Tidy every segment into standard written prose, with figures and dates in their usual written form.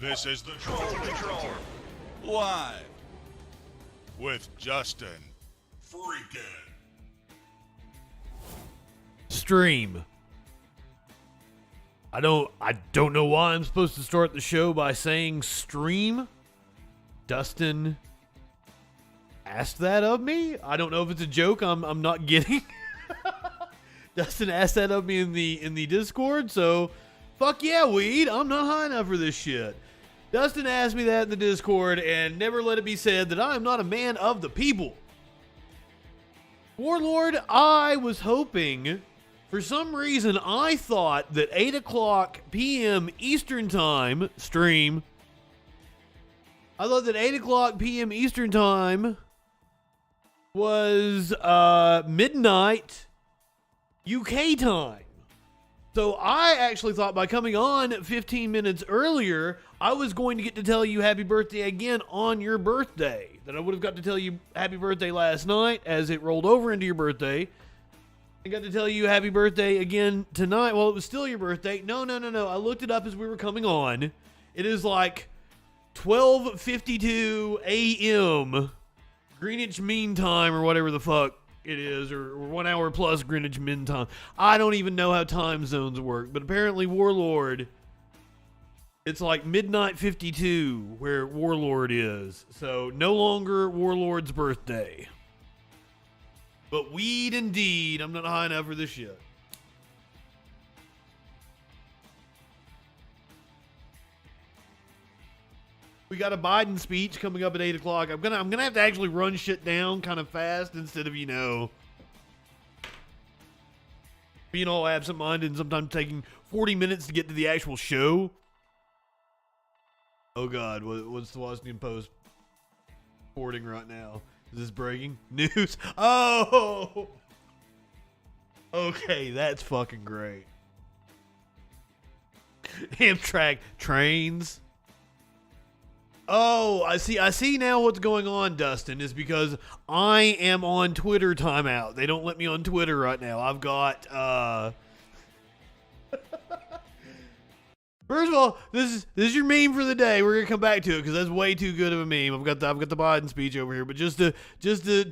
This is the Troll Patrol. Live. With Justin. Freakin. Stream. I don't know why I'm supposed to start the show by saying stream. Dustin asked that of me. I don't know if it's a joke I'm not getting. Dustin asked that of me in the Discord, so fuck yeah, weed. I'm not high enough for this shit. Dustin asked me that in the Discord, and never let it be said that I am not a man of the people. Warlord, I was hoping, for some reason, I thought that 8 o'clock p.m. Eastern Time stream, I thought that 8 o'clock p.m. Eastern Time was midnight UK time. So I actually thought by coming on 15 minutes earlier, I was going to get to tell you happy birthday again on your birthday. That I would have got to tell you happy birthday last night as it rolled over into your birthday. I got to tell you happy birthday again tonight. Well, it was still your birthday. No. I looked it up as we were coming on. It is like 12:52 a.m. Greenwich Mean Time or whatever the fuck it is, or 1 hour plus Greenwich Mean Time. I don't even know how time zones work, but apparently Warlord, it's like midnight 52 where Warlord is. So no longer Warlord's birthday. But weed indeed. I'm not high enough for this shit. We got a Biden speech coming up at 8 o'clock. I'm gonna have to actually run shit down kind of fast instead of, being all absent-minded and sometimes taking 40 minutes to get to the actual show. Oh God, what's the Washington Post reporting right now? Is this breaking news? Oh! Okay, that's fucking great. Amtrak trains. Oh, I see now what's going on, Dustin, is because I am on Twitter timeout. They don't let me on Twitter right now. I've got, First of all, this is your meme for the day. We're gonna come back to it because that's way too good of a meme. I've got the Biden speech over here, but just to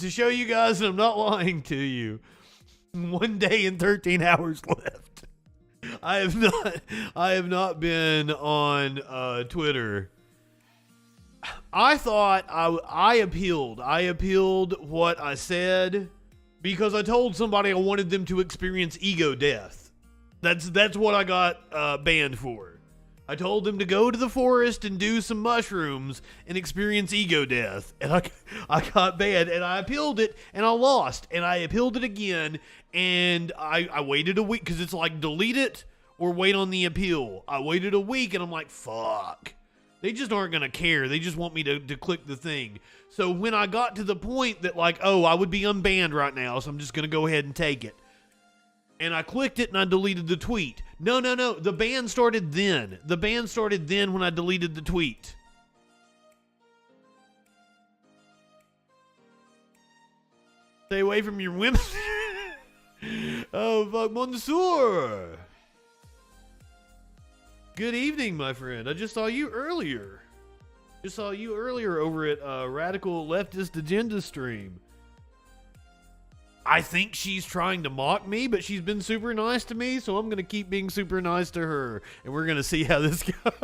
show you guys that I'm not lying to you. 1 day and 13 hours left. I have not been on Twitter. I thought I appealed. I appealed what I said because I told somebody I wanted them to experience ego death. That's what I got banned for. I told them to go to the forest and do some mushrooms and experience ego death. And I got banned, and I appealed it, and I lost. And I appealed it again, and I waited a week because it's like delete it or wait on the appeal. I waited a week, and I'm like, fuck. They just aren't going to care. They just want me to click the thing. So when I got to the point that I would be unbanned right now, so I'm just going to go ahead and take it. And I clicked it and I deleted the tweet. No. The ban started then. The ban started then when I deleted the tweet. Stay away from your women. Oh, fuck, Monsieur. Good evening, my friend. I just saw you earlier. Over at Radical Leftist Agenda stream. I think she's trying to mock me, but she's been super nice to me, so I'm going to keep being super nice to her. And we're going to see how this goes.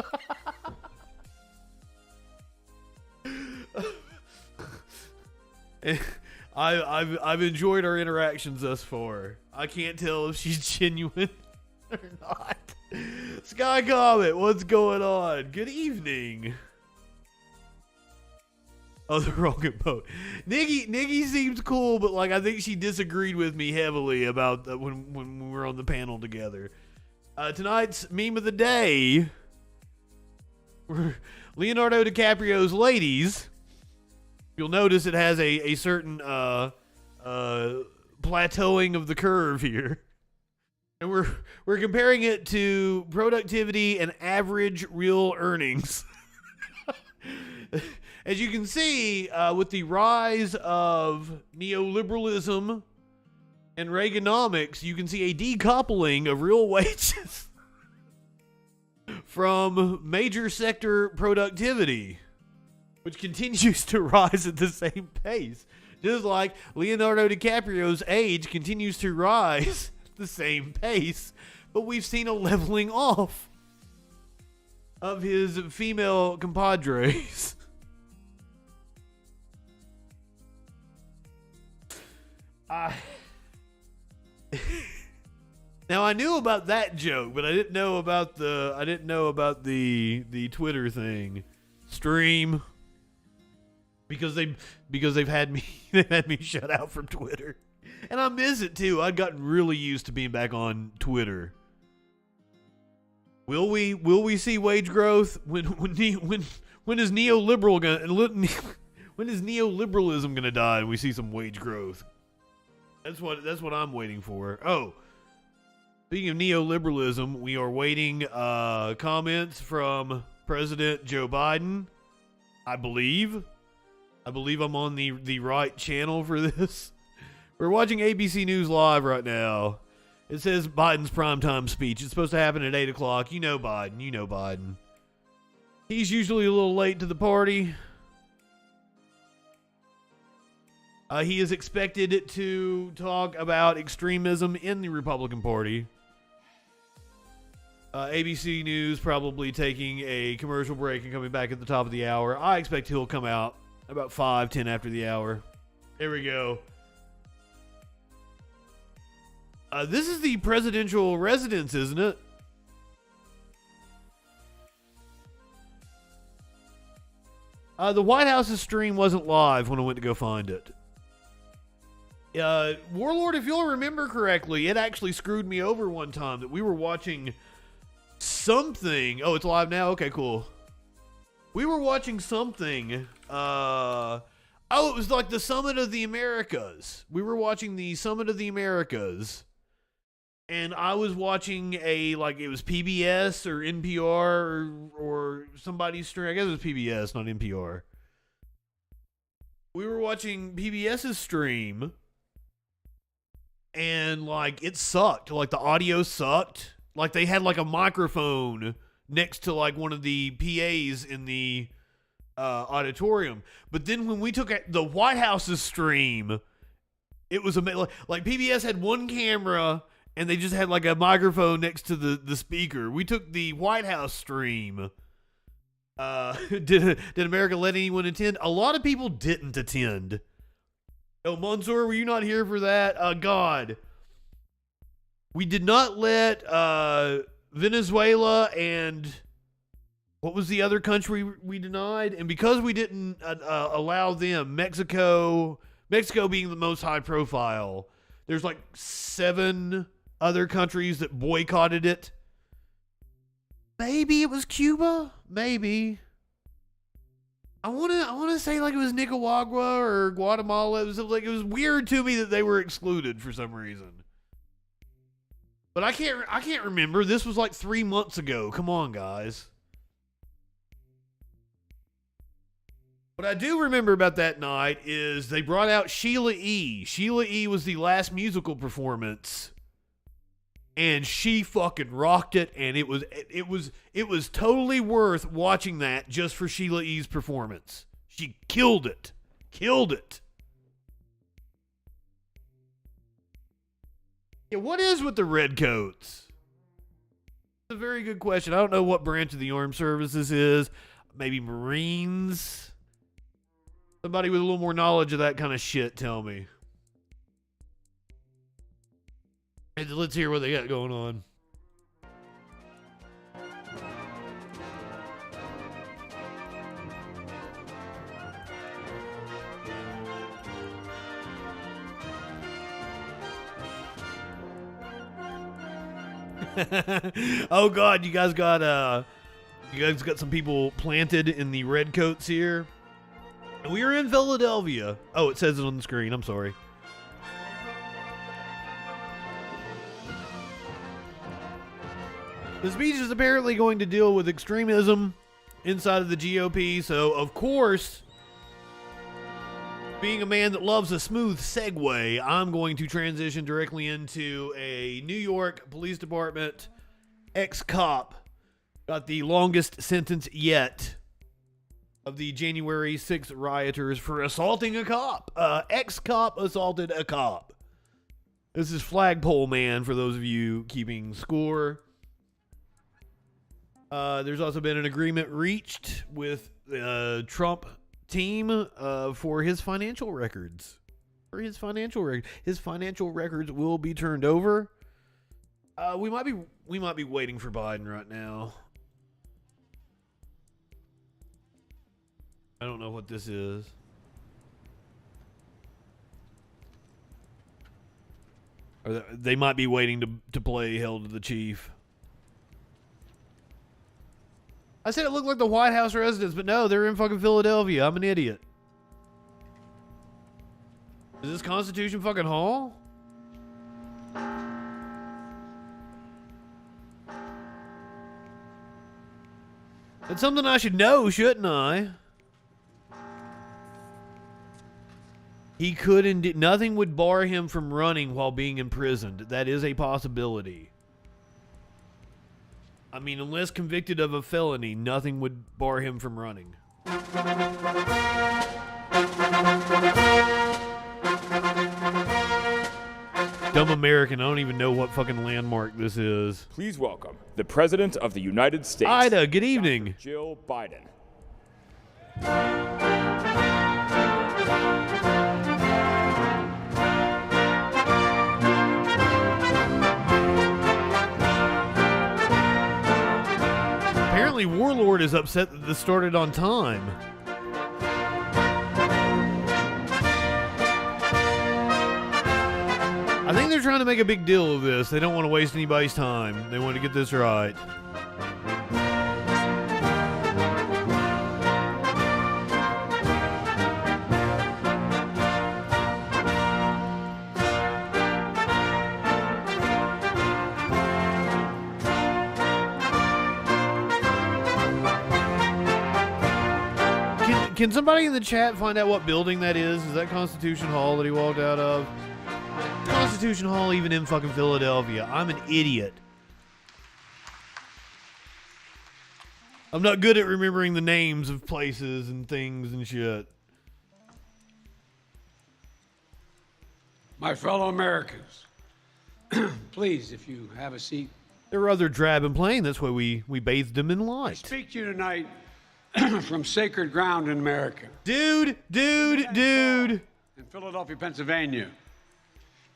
I've enjoyed our interactions thus far. I can't tell if she's genuine or not. Sky Comet, what's going on? Good evening. Oh, the wrong emote. Niggy seems cool, but I think she disagreed with me heavily about when we were on the panel together. Tonight's meme of the day, Leonardo DiCaprio's Ladies. You'll notice it has a certain plateauing of the curve here. And we're comparing it to productivity and average real earnings. As you can see, with the rise of neoliberalism and Reaganomics, you can see a decoupling of real wages from major sector productivity, which continues to rise at the same pace. Just like Leonardo DiCaprio's age continues to rise at the same pace, but we've seen a leveling off of his female compadres. Now I knew about that joke, but I didn't know about the Twitter thing, stream, because they've had me shut out from Twitter, and I miss it too. I'd gotten really used to being back on Twitter. Will we see wage growth when is neoliberalism gonna die and we see some wage growth? That's what I'm waiting for. Oh. Speaking of neoliberalism, we are waiting comments from President Joe Biden. I believe I'm on the right channel for this. We're watching ABC News Live right now. It says Biden's primetime speech. It's supposed to happen at 8 o'clock. You know Biden. He's usually a little late to the party. He is expected to talk about extremism in the Republican Party. ABC News probably taking a commercial break and coming back at the top of the hour. I expect he'll come out about 5-10 after the hour. There we go. This is the presidential residence, isn't it? The White House's stream wasn't live when I went to go find it. Warlord, if you'll remember correctly, it actually screwed me over one time that we were watching something. Oh, it's live now? Okay, cool. We were watching something. It was like the Summit of the Americas. We were watching the Summit of the Americas. And I was watching it was PBS or NPR or somebody's stream. I guess it was PBS, not NPR. We were watching PBS's stream. And it sucked. The audio sucked. They had a microphone next to one of the PAs in the auditorium. But then when we took the White House's stream, it was amazing. PBS had one camera and they just had a microphone next to the speaker. We took the White House stream. Did America let anyone attend? A lot of people didn't attend. Oh, Mansoor, were you not here for that? God. We did not let Venezuela and what was the other country we denied? And because we didn't allow them, Mexico being the most high profile, there's 7 other countries that boycotted it. Maybe it was Cuba? Maybe. I want to say it was Nicaragua or Guatemala. It was weird to me that they were excluded for some reason. But I can't remember. This was 3 months ago. Come on, guys. What I do remember about that night is they brought out Sheila E. Sheila E. was the last musical performance. And she fucking rocked it, and it was totally worth watching that just for Sheila E.'s performance. She killed it. Killed it. Yeah, what is with the redcoats? That's a very good question. I don't know what branch of the armed services is. Maybe Marines? Somebody with a little more knowledge of that kind of shit, tell me. Let's hear what they got going on. Oh God, you guys got some people planted in the redcoats here. We are in Philadelphia. Oh, it says it on the screen. I'm sorry. The speech is apparently going to deal with extremism inside of the GOP, so of course, being a man that loves a smooth segue, I'm going to transition directly into a New York Police Department ex-cop got the longest sentence yet of the January 6th rioters for assaulting a cop. Ex-cop assaulted a cop. This is Flagpole Man, for those of you keeping score. There's also been an agreement reached with the Trump team for his financial records. His financial records will be turned over. We might be waiting for Biden right now. I don't know what this is. Or they might be waiting to play Hail to the Chief. I said it looked like the White House residence, but no, they're in fucking Philadelphia. I'm an idiot. Is this Constitution fucking Hall? It's something I should know, shouldn't I? He could indeed. Nothing would bar him from running while being imprisoned. That is a possibility. I mean, unless convicted of a felony, nothing would bar him from running. Dumb American, I don't even know what fucking landmark this is. Please welcome the President of the United States. Ida, good evening. Dr. Jill Biden. Apparently, Warlord is upset that this started on time. I think they're trying to make a big deal of this. They don't want to waste anybody's time. They want to get this right. Can somebody in the chat find out what building that is? Is that Constitution Hall that he walked out of? Constitution Hall even in fucking Philadelphia. I'm an idiot. I'm not good at remembering the names of places and things and shit. My fellow Americans, please, if you have a seat. They're rather drab and plain. That's why we bathed them in I light. speak to you tonight from sacred ground in America. Dude. In Philadelphia, Pennsylvania.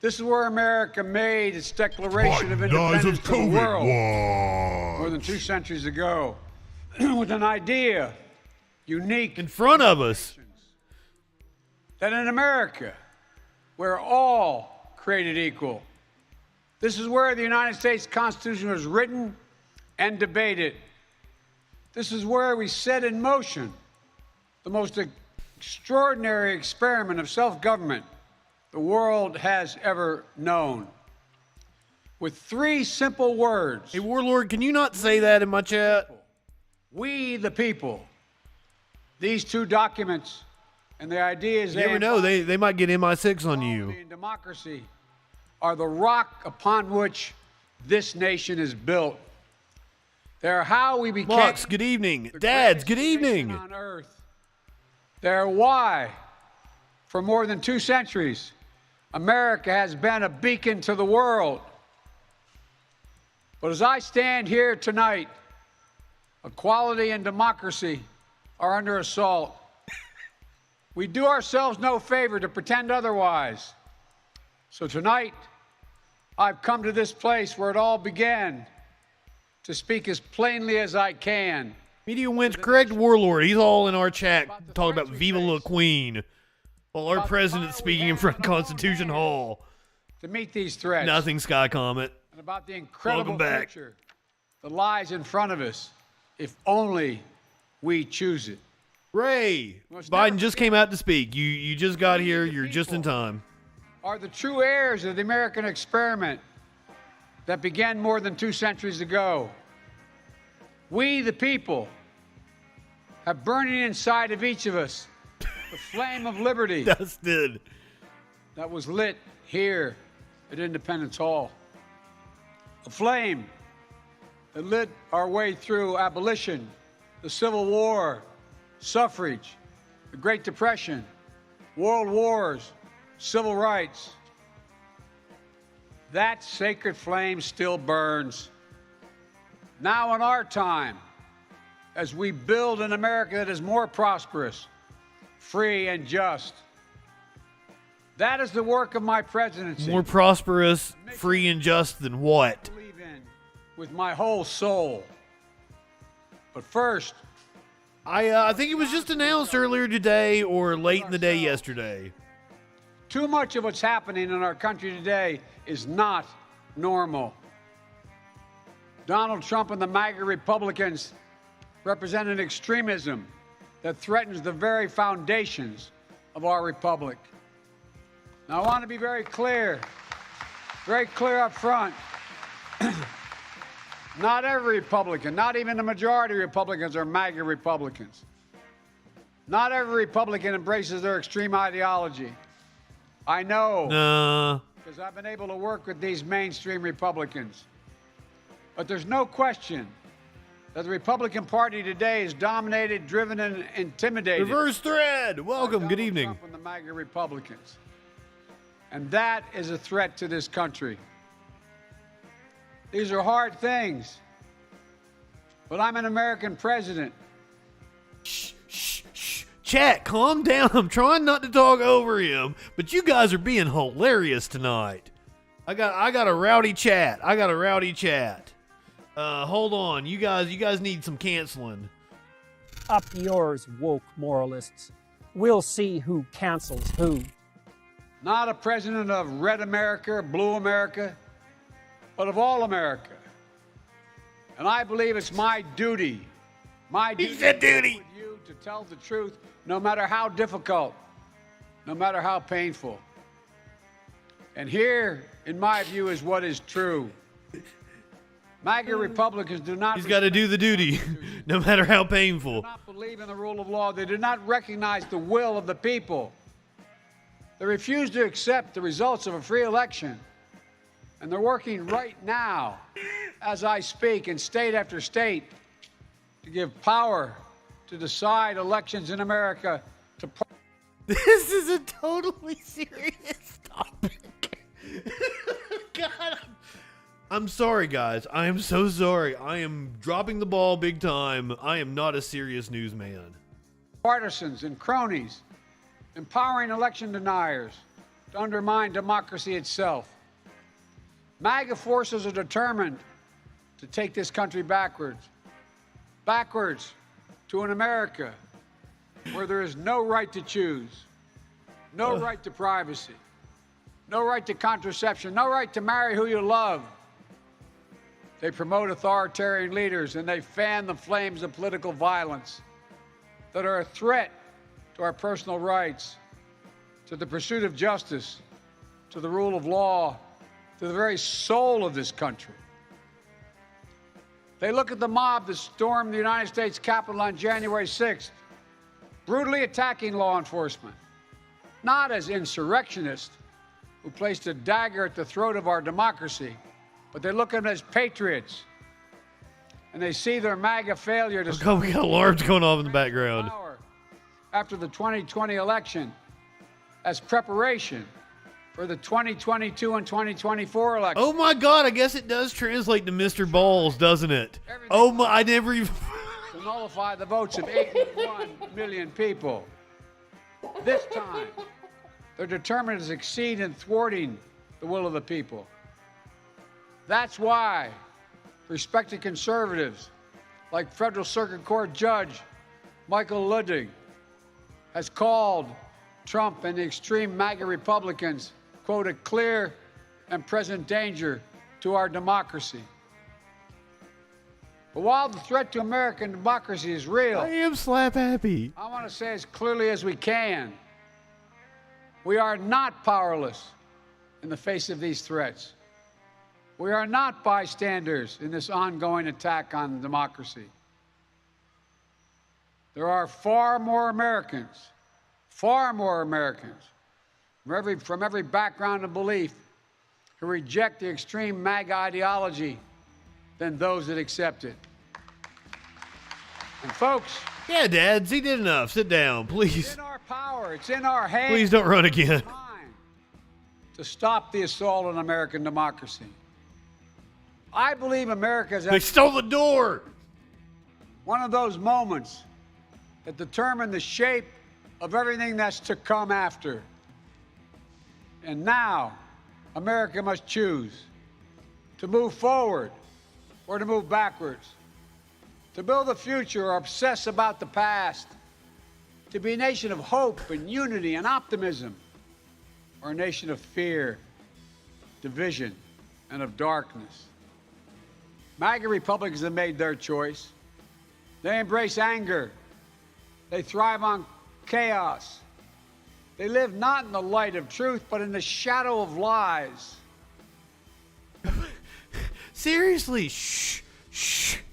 This is where America made its declaration of independence to the world more than 2 centuries ago with an idea unique In front of us. that in America, we're all created equal. This is where the United States Constitution was written and debated. This is where we set in motion the most extraordinary experiment of self-government the world has ever known. With 3 simple words. Hey, Warlord, can you not say that in my chat? We the people. These 2 documents and the ideas You never know. They might get MI6 on you. and democracy are the rock upon which this nation is built. They're how we became Lux, good evening. the Dads, greatest good evening. nation on earth. They're why, for more than 2 centuries, America has been a beacon to the world. But as I stand here tonight, equality and democracy are under assault. We do ourselves no favor to pretend otherwise. So tonight, I've come to this place where it all began to speak as plainly as I can. Media Winch, correct Warlord. He's all in our chat talking about Viva la Queen while our president's speaking in front of Constitution Hall. To meet these threats. Nothing, Sky Comet. And about the incredible Welcome back. future that lies in front of us if only we choose it. Ray, Biden just came out to speak. You just got here. You're just in time. Are the true heirs of the American experiment that began more than 2 centuries ago. We, the people, have burning inside of each of us the flame of liberty Dusted. that was lit here at Independence Hall. A flame that lit our way through abolition, the Civil War, suffrage, the Great Depression, world wars, civil rights. That sacred flame still burns. Now in our time, as we build an America that is more prosperous, free and just. That is the work of my presidency. More prosperous, free and just than what? I believe in with my whole soul. But first, I think it was just announced earlier today or late in the day yesterday. too much of what's happening in our country today is not normal. Donald Trump and the MAGA Republicans represent an extremism that threatens the very foundations of our republic. Now, I want to be very clear up front. Not every Republican, not even the majority of Republicans are MAGA Republicans. Not every Republican embraces their extreme ideology. I know, because I've been able to work with these mainstream Republicans. But there's no question that the Republican Party today is dominated, driven, and intimidated. Reverse thread. Welcome. Good evening. Trump and the MAGA Republicans. And that is a threat to this country. These are hard things. But I'm an American president. Shh. Chat, calm down. I'm trying not to talk over him, but you guys are being hilarious tonight. I got a rowdy chat. Hold on. You guys need some canceling. Up yours, woke moralists. We'll see who cancels who. Not a president of red America, blue America, but of all America. And I believe it's my duty with you to tell the truth, no matter how difficult, no matter how painful. And here, in my view, is what is true. MAGA Republicans do not. He's got to do the duty, no matter how painful. They do not believe in the rule of law. They do not recognize the will of the people. They refuse to accept the results of a free election. And they're working right now, as I speak, in state after state, to give power to decide elections in America to. This is a totally serious topic. God, I'm sorry, guys. I am so sorry. I am dropping the ball big time. I am not a serious newsman. Partisans and cronies, empowering election deniers to undermine democracy itself. MAGA forces are determined to take this country backwards to an America where there is no right to choose, no right to privacy, no right to contraception, no right to marry who you love. They promote authoritarian leaders and they fan the flames of political violence that are a threat to our personal rights, to the pursuit of justice, to the rule of law, to the very soul of this country. They look at the mob that stormed the United States Capitol on January 6th, brutally attacking law enforcement, not as insurrectionists who placed a dagger at the throat of our democracy, but they look at them as patriots. And they see their MAGA failure to we got alarms going off in the background. After the 2020 election as preparation for the 2022 and 2024 election. Oh my God, I guess it does translate to Mr. Balls, doesn't it? Oh my, I never even... to nullify the votes of 81 million people. This time, they're determined to succeed in thwarting the will of the people. That's why respected conservatives like Federal Circuit Court Judge Michael Ludwig has called Trump and the extreme MAGA Republicans, quote, a clear and present danger to our democracy. But while the threat to American democracy is real, I am slap happy. I want to say as clearly as we can, we are not powerless in the face of these threats. We are not bystanders in this ongoing attack on democracy. There are far more Americans from every background and belief who reject the extreme MAGA ideology than those that accept it. And folks, Yeah, Dad, he did enough. Sit down, it's please. in our power, it's in our hands. Please don't run again. To stop the assault on American democracy. I believe America's They at stole the door. one of those moments that determine the shape of everything that's to come after. And now, America must choose to move forward or to move backwards, to build a future or obsess about the past, to be a nation of hope and unity and optimism, or a nation of fear, division, and of darkness. MAGA Republicans have made their choice. They embrace anger. They thrive on chaos. They live not in the light of truth, but in the shadow of lies. Seriously, shh,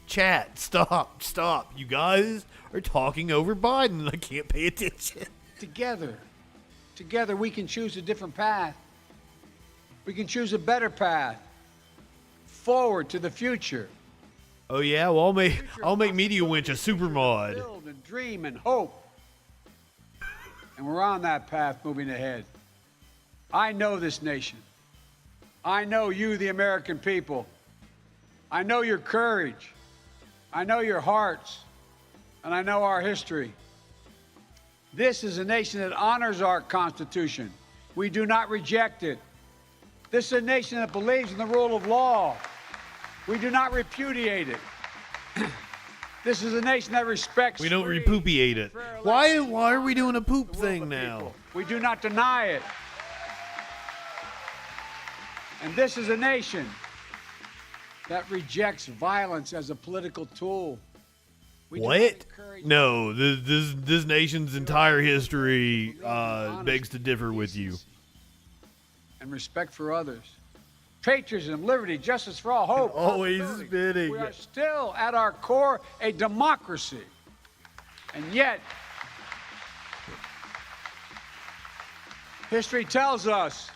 chat, stop. You guys are talking over Biden. I can't pay attention. Together we can choose a different path. We can choose a better path forward to the future. Oh yeah, well I'll make Media Winch a super mod. Build and dream and hope. And we're on that path moving ahead. I know this nation. I know you, the American people. I know your courage. I know your hearts. And I know our history. This is a nation that honors our Constitution. We do not reject it. This is a nation that believes in the rule of law. We do not repudiate it. This is a nation that respects. We don't free, repudiate it. fair Why elections are we doing a poop the will of thing the now? people. We do not deny it. And this is a nation that rejects violence as a political tool. We do not What? encourage No, this nation's entire history begs to differ with you. and respect for others. Patriotism, liberty, justice for all, hope. Always prosperity. spinning. We are still, at our core, a democracy. And yet, history tells us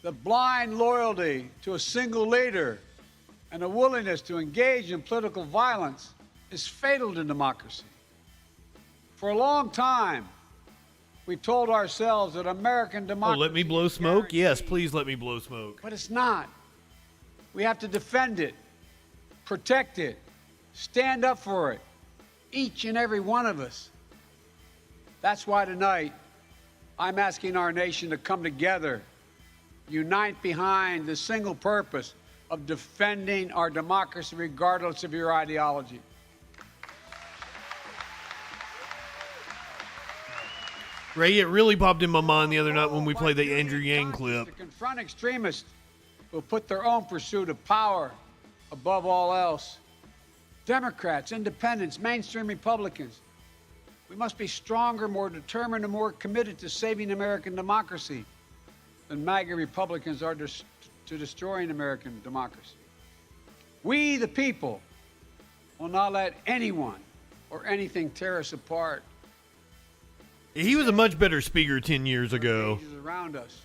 that blind loyalty to a single leader and a willingness to engage in political violence is fatal to democracy. For a long time, we've told ourselves that American Oh, democracy let me blow is smoke? Yes, guaranteed. please let me blow smoke. But it's not. We have to defend it, protect it, stand up for it, each and every one of us. That's why tonight I'm asking our nation to come together, unite behind the single purpose of defending our democracy regardless of your ideology. Ray, it really popped in my mind the other night when we My played the duty Andrew and Yang conscience clip. To confront extremists who put their own pursuit of power above all else. Democrats, independents, mainstream Republicans. We must be stronger, more determined, and more committed to saving American democracy than MAGA Republicans are to destroying American democracy. We, the people, will not let anyone or anything tear us apart. He was a much better speaker 10 years ago. Changes around us,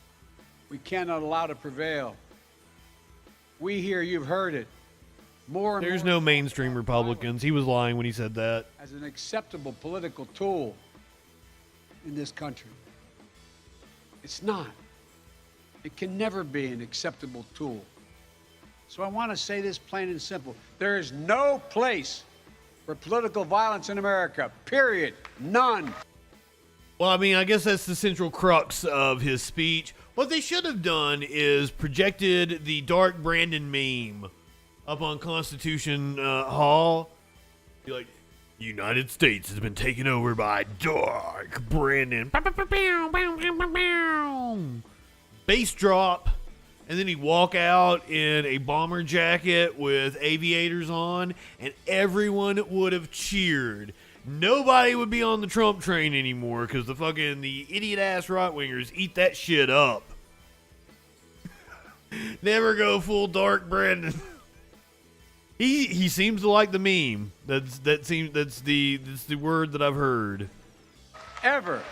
we cannot allow to prevail. We here, you've heard it. More and There's more no mainstream Republicans. He was lying when he said that. as an acceptable political tool in this country. It's not. It can never be an acceptable tool. So I want to say this plain and simple. There is no place for political violence in America, period. None. Well, I mean, I guess that's the central crux of his speech. What they should have done is projected the Dark Brandon meme up on Constitution Hall. Be like, the United States has been taken over by Dark Brandon. Bass drop. And then he'd walk out in a bomber jacket with aviators on, and everyone would have cheered. Nobody would be on the Trump train anymore because the idiot-ass right-wingers eat that shit up. Never go full Dark Brandon. He seems to like the meme. That's the word that I've heard. Ever.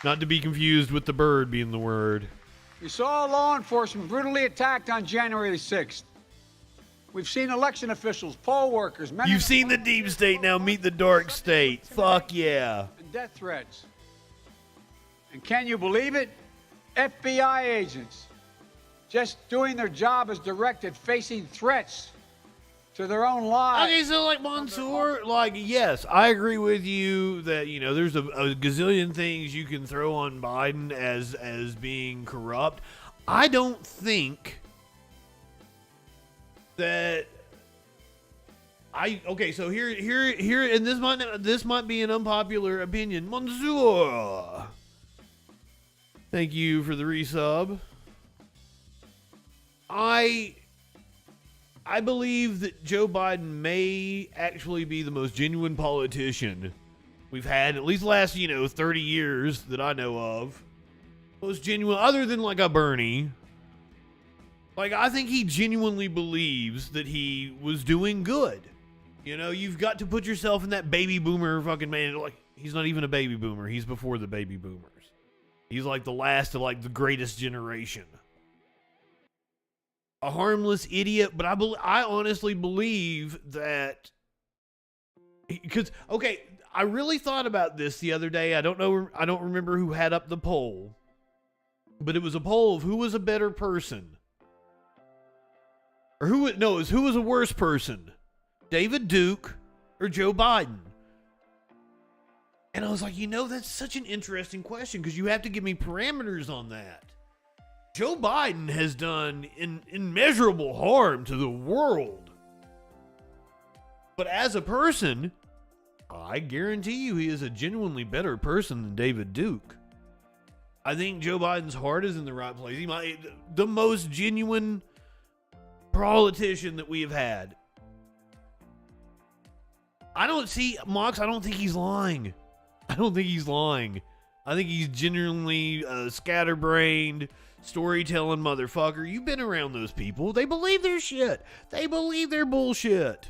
Not to be confused with the bird being the word. We saw law enforcement brutally attacked on January the 6th. We've seen election officials, poll workers, men You've seen the deep state, now meet the dark state. Fuck yeah. and death threats. And can you believe it? FBI agents just doing their job as directed, facing threats to their own lives. Okay, so like Mansour, like, yes, I agree with you that, you know, there's a gazillion things you can throw on Biden as being corrupt. I don't think that okay, so here, and this might be an unpopular opinion. Mansour, thank you for the resub. I believe that Joe Biden may actually be the most genuine politician we've had, at least the last, 30 years that I know of. Most genuine, other than like a Bernie. Like, I think he genuinely believes that he was doing good. You know, you've got to put yourself in that baby boomer fucking man. Like, he's not even a baby boomer. He's before the baby boomers. He's like the last of like the greatest generation. A harmless idiot, but I honestly believe that, because, okay, I really thought about this the other day. I don't remember who had up the poll, but it was a poll of who was a better person. Or who was a worse person? David Duke or Joe Biden? And I was like, that's such an interesting question, because you have to give me parameters on that. Joe Biden has done immeasurable harm to the world. But as a person, I guarantee you he is a genuinely better person than David Duke. I think Joe Biden's heart is in the right place. He might the most genuine politician that we have had. I don't think he's lying. I think he's genuinely scatterbrained, storytelling motherfucker. You've been around those people. They believe their shit. They believe their bullshit.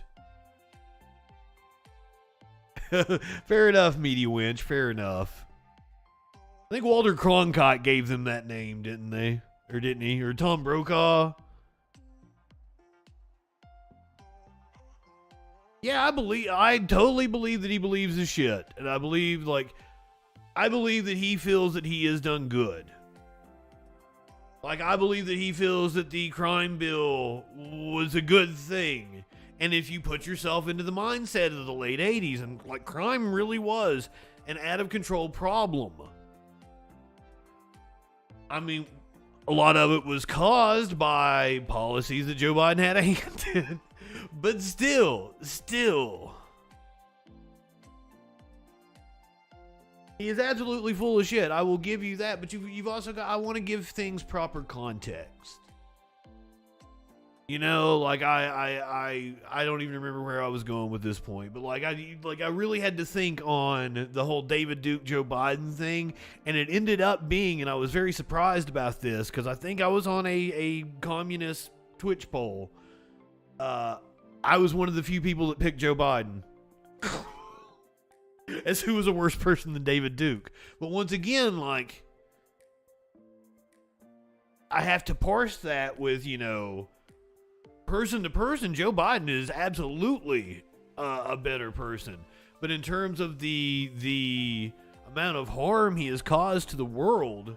Fair enough, Media Winch. Fair enough. I think Walter Cronkite gave them that name, didn't they? Or didn't he? Or Tom Brokaw? Yeah, I totally believe that he believes his shit. And I believe that he feels that he has done good. Like, I believe that he feels that the crime bill was a good thing. And if you put yourself into the mindset of the late 80s, and like, crime really was an out-of-control problem. I mean, a lot of it was caused by policies that Joe Biden had a hand in. But still, he is absolutely full of shit. I will give you that, but you've also got, I want to give things proper context. Like I don't even remember where I was going with this point, but I really had to think on the whole David Duke Joe Biden thing, and it ended up being, and I was very surprised about this because I think I was on a communist Twitch poll. I was one of the few people that picked Joe Biden as who was a worse person than David Duke. But once again, like, I have to parse that with, person to person. Joe Biden is absolutely a better person. But in terms of the amount of harm he has caused to the world,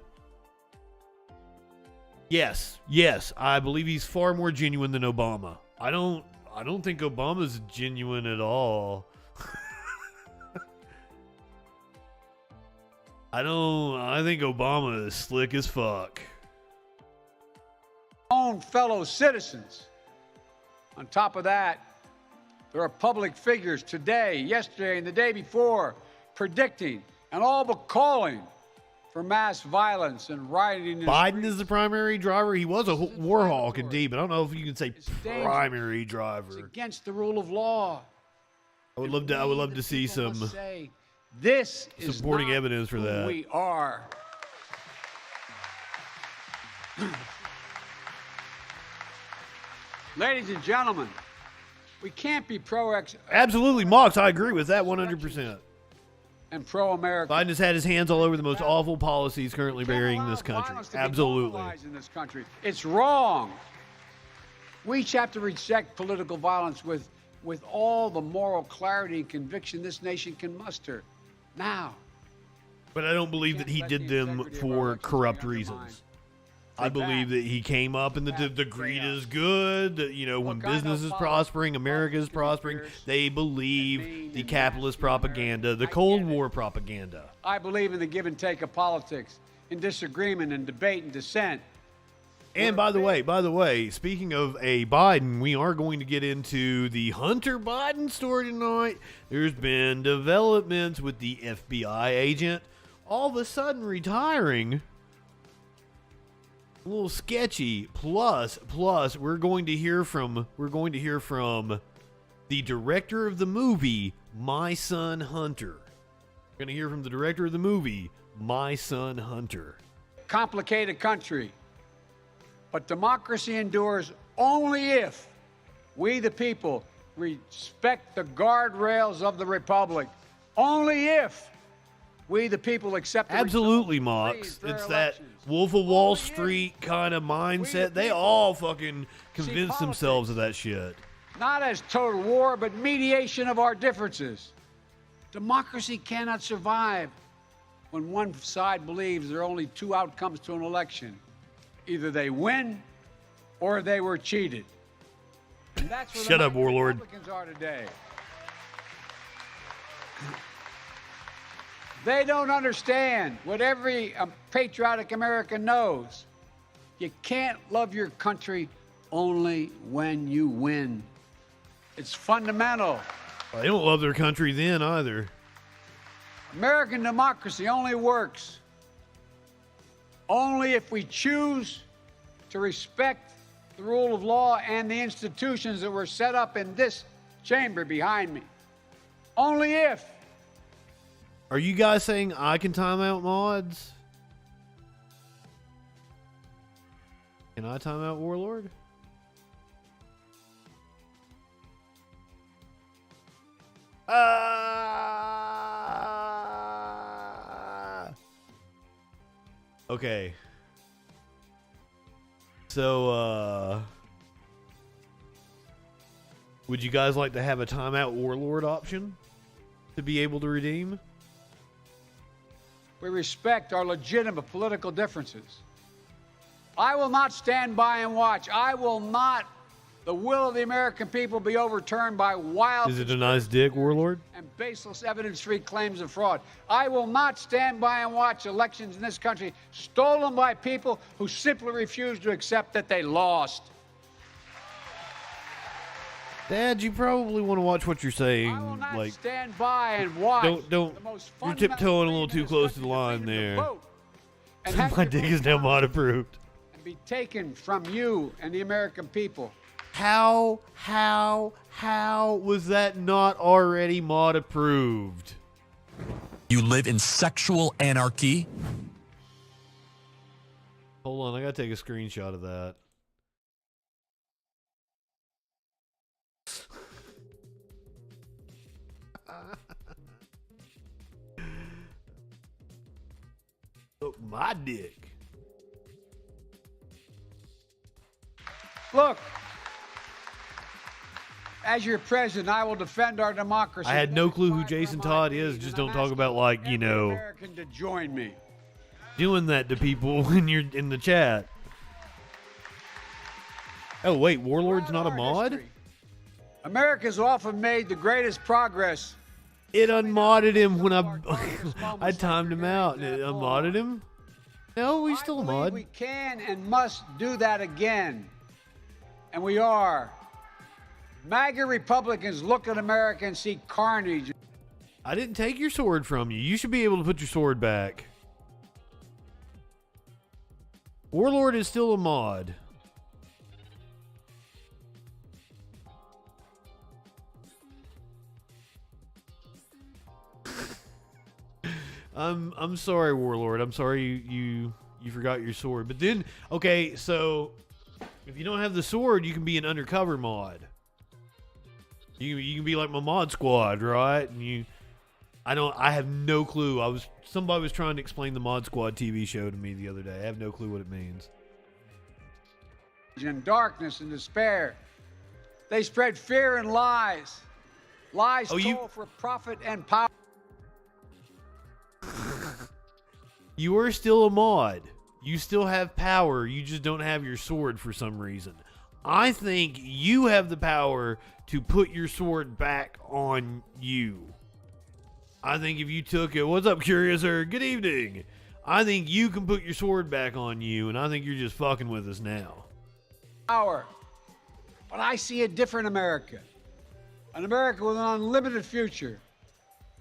yes, I believe he's far more genuine than Obama. I don't think Obama's genuine at all. I think Obama is slick as fuck. Own fellow citizens. On top of that, there are public figures today, yesterday, and the day before predicting and all but calling for mass violence and rioting. Biden is the primary driver. He was a war hawk indeed, but I don't know if you can say primary driver. It's against the rule of law. I would love to see some this is supporting evidence for that. We are. Ladies and gentlemen, we can't be Absolutely, Mox. I agree with that 100%. and pro-American. Biden has had his hands all over the most awful policies currently Can't burying allow this country. violence to be Absolutely. normalized in this country. It's wrong. We each have to reject political violence with all the moral clarity and conviction this nation can muster. Now. But I don't believe that he did them for corrupt reasons. I believe that he came up and the greed is good. That, you know, when business is prospering, America is prospering, they believe the capitalist propaganda, the Cold War propaganda. I believe in the give and take of politics, in disagreement and debate and dissent. And by the way, speaking of a Biden, we are going to get into the Hunter Biden story tonight. There's been developments with the FBI agent all of a sudden retiring. A little sketchy. Plus, we're going to hear from the director of the movie, My Son Hunter. We're going to hear from the director of the movie, My Son Hunter. Complicated country. But democracy endures only if we, the people, respect the guardrails of the republic. Only if we, the people, accept the Absolutely, Mox. It's that Wolf of Wall Street kind of mindset. They all fucking convince themselves of that shit. Not as total war, but mediation of our differences. Democracy cannot survive when one side believes there are only two outcomes to an election. Either they win or they were cheated. And that's what Shut up, warlord. Republicans are today. They don't understand what every patriotic American knows. You can't love your country only when you win. It's fundamental. Well, they don't love their country then either. American democracy only works only if we choose to respect the rule of law and the institutions that were set up in this chamber behind me. Only if. Are you guys saying I can time out mods? Can I time out Warlord? Okay. So, would you guys like to have a timeout Warlord option to be able to redeem? We respect our legitimate political differences. I will not stand by and watch. I will not, the will of the American people, be overturned by wild... Is it a nice dick, Warlord? ...and baseless evidence-free claims of fraud. I will not stand by and watch elections in this country stolen by people who simply refuse to accept that they lost. Dad, you probably want to watch what you're saying. I will not like, stand by and watch. Don't. The most You're fundamental tiptoeing a little freedom too in close this to the country, line freedom to there. vote, and have My your dick vote is now counted mod approved. and be taken from you and the American people. How was that not already mod approved? You live in sexual anarchy. Hold on, I gotta take a screenshot of that. Look, my dick. Look, as your president, I will defend our democracy. I had no clue who Jason Todd is. Just don't talk about, like, you know, American to join me. doing that to people when you're in the chat. Oh wait, Warlord's not a mod? America's often made the greatest progress. It unmodded him when I timed him out. It unmodded him? No, he's still a I believe mod. we can and must do that again. And we are. MAGA Republicans look at America and see carnage. I didn't take your sword from you. You should be able to put your sword back. Warlord is still a mod. I'm sorry, Warlord. I'm sorry you forgot your sword. But then, okay, so if you don't have the sword, you can be an undercover mod. You can be like my mod squad, right? And I have no clue. Somebody was trying to explain the Mod Squad TV show to me the other day. I have no clue what it means. And darkness and despair. They spread fear and lies. Lies told for profit and power. You are still a mod. You still have power. You just don't have your sword for some reason. I think you have the power to put your sword back on you. I think if you took it, what's up, Curiouser? Good evening. I think you can put your sword back on you, and I think you're just fucking with us now. Power. But I see a different America. An America with an unlimited future.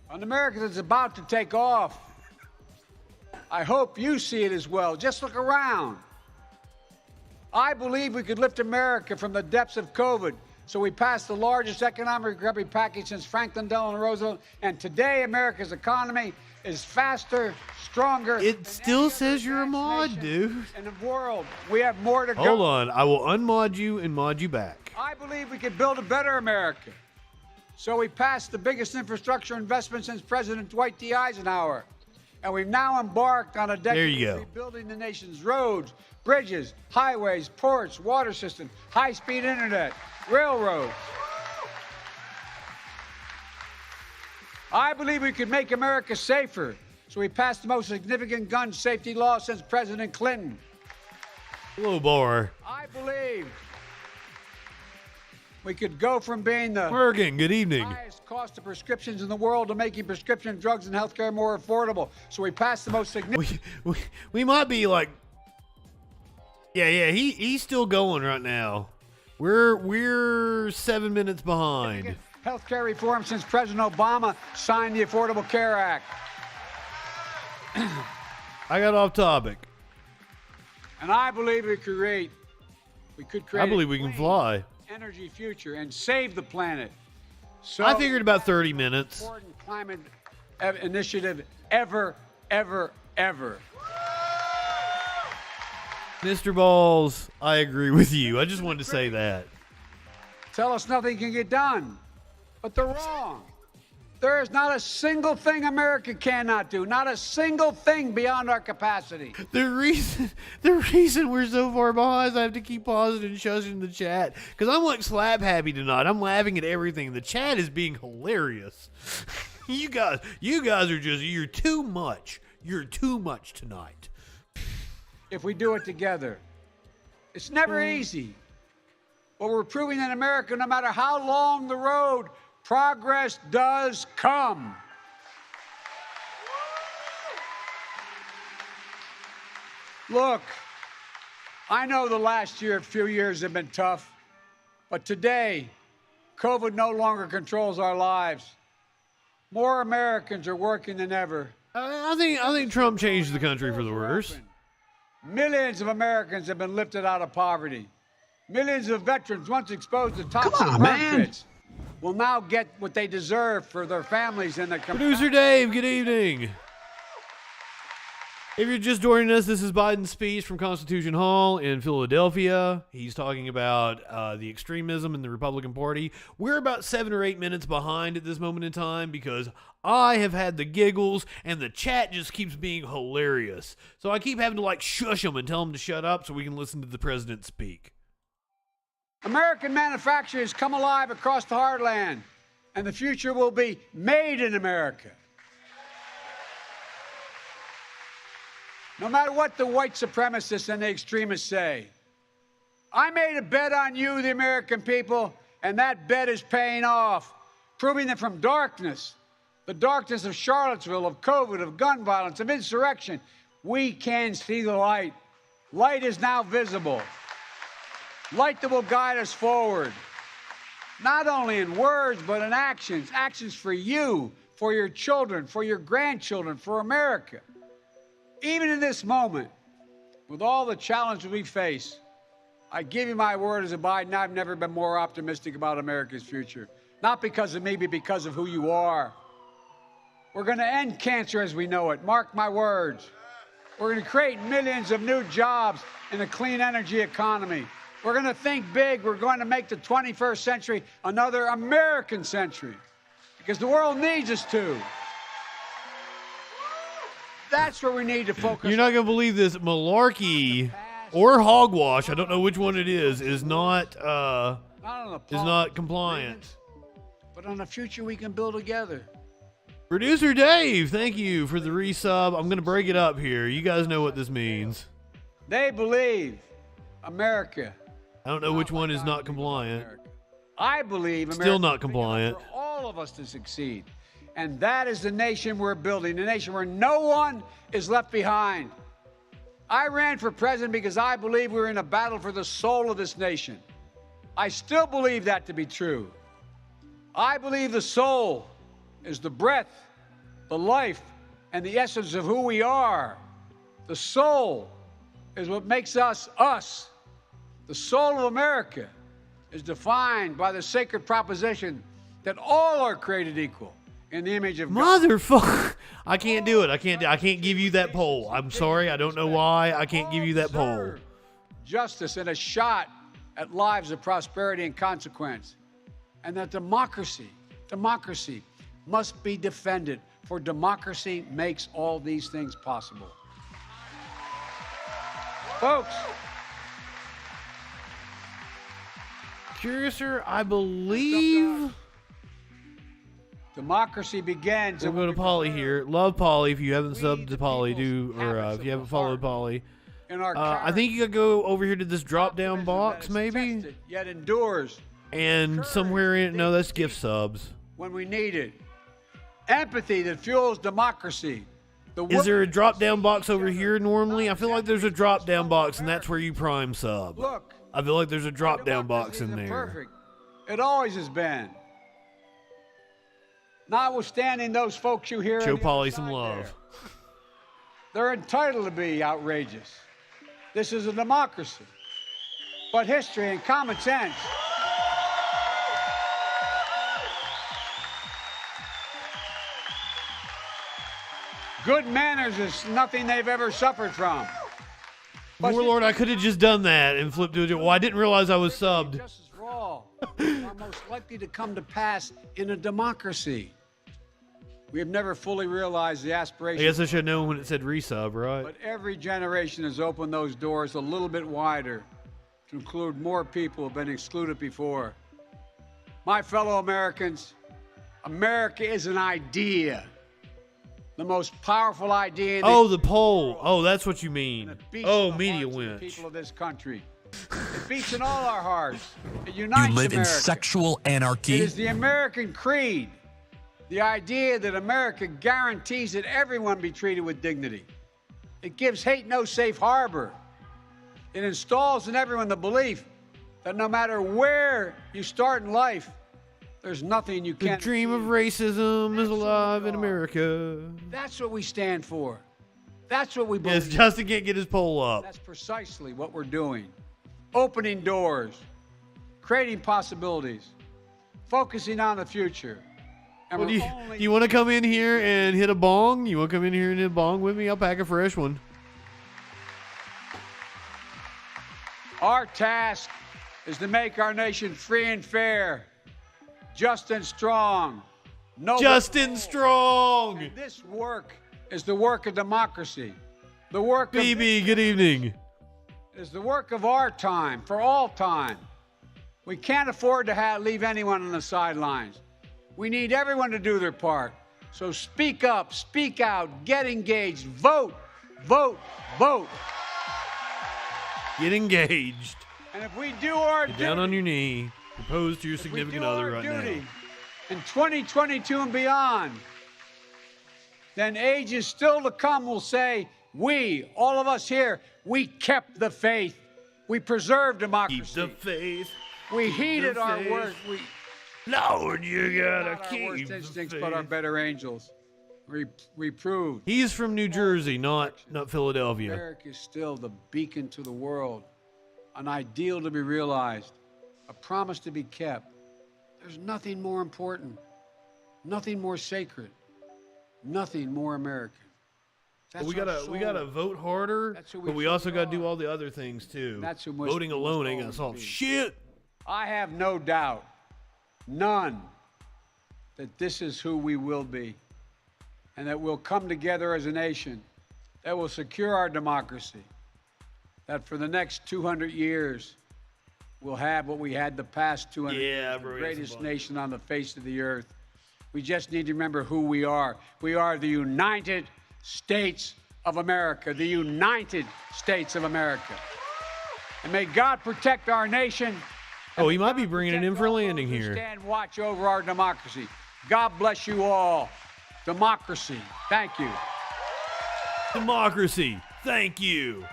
An America that's about to take off. I hope you see it as well. Just look around. I believe we could lift America from the depths of COVID. So we passed the largest economic recovery package since Franklin Delano Roosevelt. And today, America's economy is faster, stronger. It still says you're a mod, dude. In the world, we have more to go. Hold on. I will unmod you and mod you back. I believe we could build a better America. So we passed the biggest infrastructure investment since President Dwight D. Eisenhower. And we've now embarked on a decade of rebuilding the nation's roads, bridges, highways, ports, water systems, high-speed internet, railroads. I believe we could make America safer. So we passed the most significant gun safety law since President Clinton. Low bar. I believe we could go from being the Morgan, good evening. highest cost of prescriptions in the world to making prescription drugs and healthcare more affordable. So we passed the most significant. We might be like, yeah. He's still going right now. We're 7 minutes behind. Healthcare reform since President Obama signed the Affordable Care Act. I got off topic. And I believe we could create. I believe we can fly. Energy future and save the planet. So I figured about 30 minutes. Important climate initiative ever. Mr. Balls, I agree with you. I just wanted to say that. Tell us nothing can get done, but they're wrong. There is not a single thing America cannot do, not a single thing beyond our capacity. The reason we're so far behind is I have to keep pausing and shushing the chat because I'm like slap happy tonight. I'm laughing at everything. The chat is being hilarious. You guys are you're too much. You're too much tonight. If we do it together, it's never easy. But we're proving in America, no matter how long the road, progress does come. Look, I know the last few years have been tough, but today, COVID no longer controls our lives. More Americans are working than ever. I think Trump changed the country for the worse. Millions of Americans have been lifted out of poverty. Millions of veterans once exposed to toxic burn pits will now get what they deserve for their families and their Producer Dave, good evening. If you're just joining us, this is Biden's speech from Constitution Hall in Philadelphia. He's talking about the extremism in the Republican Party. We're about 7 or 8 minutes behind at this moment in time because I have had the giggles and the chat just keeps being hilarious. So I keep having to shush them and tell them to shut up so we can listen to the president speak. American manufacturing has come alive across the heartland, and the future will be made in America. No matter what the white supremacists and the extremists say, I made a bet on you, the American people, and that bet is paying off, proving that from darkness, the darkness of Charlottesville, of COVID, of gun violence, of insurrection, we can see the light. Light is now visible. Light that will guide us forward, not only in words, but in actions. Actions for you, for your children, for your grandchildren, for America. Even in this moment, with all the challenges we face, I give you my word as a Biden, I've never been more optimistic about America's future. Not because of me, but because of who you are. We're going to end cancer as we know it. Mark my words. We're going to create millions of new jobs in a clean energy economy. We're going to think big. We're going to make the 21st century another American century because the world needs us to. That's where we need to focus. You're not gonna believe this. Malarkey or hogwash, I don't know which one it is not compliant. But on the future we can build together. Producer Dave, thank you for the resub. I'm gonna break it up here. You guys know what this means. They believe America. I don't know which one is not compliant. I believe America Still not compliant. for all of us to succeed. And that is the nation we're building, a nation where no one is left behind. I ran for president because I believe we're in a battle for the soul of this nation. I still believe that to be true. I believe the soul is the breath, the life, and the essence of who we are. The soul is what makes us us. The soul of America is defined by the sacred proposition that all are created equal in the image of God. Motherfucker. I can't do it. I can't give you that poll. I'm sorry. I don't know why. I can't give you that poll. Justice and a shot at lives of prosperity and consequence. And that democracy must be defended, for democracy makes all these things possible. Folks, Curiouser, I believe. democracy begins. We'll go to Polly here. Love Polly. If you haven't subbed to Polly, if you haven't followed Polly. I think you could go over here to this drop-down box, maybe. Yet endures. And somewhere in no, that's gift subs. When we need it. Empathy that fuels democracy. Is there a drop-down box over here normally? I feel like there's a drop-down box, and that's where you prime sub. Look, I feel like there's a drop-down box in there. Perfect. It always has been. Notwithstanding those folks you hear. Show Polly some love. They're entitled to be outrageous. This is a democracy. But history and common sense. Good manners is nothing they've ever suffered from. Warlord, I could have just done that and flipped to it. Well, I didn't realize I was subbed. Just as raw are most likely to come to pass in a democracy. We have never fully realized the aspirations. I guess I should have known when it said resub, right? But every generation has opened those doors a little bit wider to include more people who have been excluded before. My fellow Americans, America is an idea. The most powerful idea. The poll. Oh, that's what you mean. Oh, media winch. winch. People of this country. It beats in all our hearts. It unites You live America. in sexual anarchy. It is the American creed. The idea that America guarantees that everyone be treated with dignity. It gives hate no safe harbor. It installs in everyone the belief that no matter where you start in life, there's nothing you can't. The dream of racism is alive in America. That's what we stand for. That's what we believe. Yes, Justin can't get his poll up. That's precisely what we're doing. Opening doors, creating possibilities, focusing on the future. And What do you want to come in here and hit a bong? You want to come in here and hit a bong with me? I'll pack a fresh one. Our task is to make our nation free and fair, just and strong. Justin Strong. And this work is the work of democracy. The work of BB, good evening. is the work of our time, for all time. We can't afford to leave anyone on the sidelines. We need everyone to do their part. So speak up, speak out, get engaged, vote, vote, vote. Get engaged. And if we do our Get duty, down on your knee. Propose to your if we significant do other our right duty now. in 2022 and beyond, then ages still to come will say, we, all of us here, we kept the faith. We preserved democracy. Keep the faith. We heeded the our faith. words. Lord, you gotta Not our keep worst the instincts, faith. but our better angels. We proved He's from New Jersey, not Philadelphia. America is still the beacon to the world, an ideal to be realized, a promise to be kept. There's nothing more important, nothing more sacred, nothing more American. That's We our gotta soul. vote harder, That's who we but we also truly gotta do are. all the other things too. That's who we Voting must alone ain't gonna always solve be. shit. I have no doubt, none, that this is who we will be, and that we'll come together as a nation that will secure our democracy, that for the next 200 years, we'll have what we had the past 200 years, the greatest nation on the face of the earth. We just need to remember who we are. We are the United States of America, the United States of America. And may God protect our nation. Oh, he might be bringing it in for landing here. Stand watch over our democracy. God bless you all. Democracy. Thank you. Democracy. Thank you.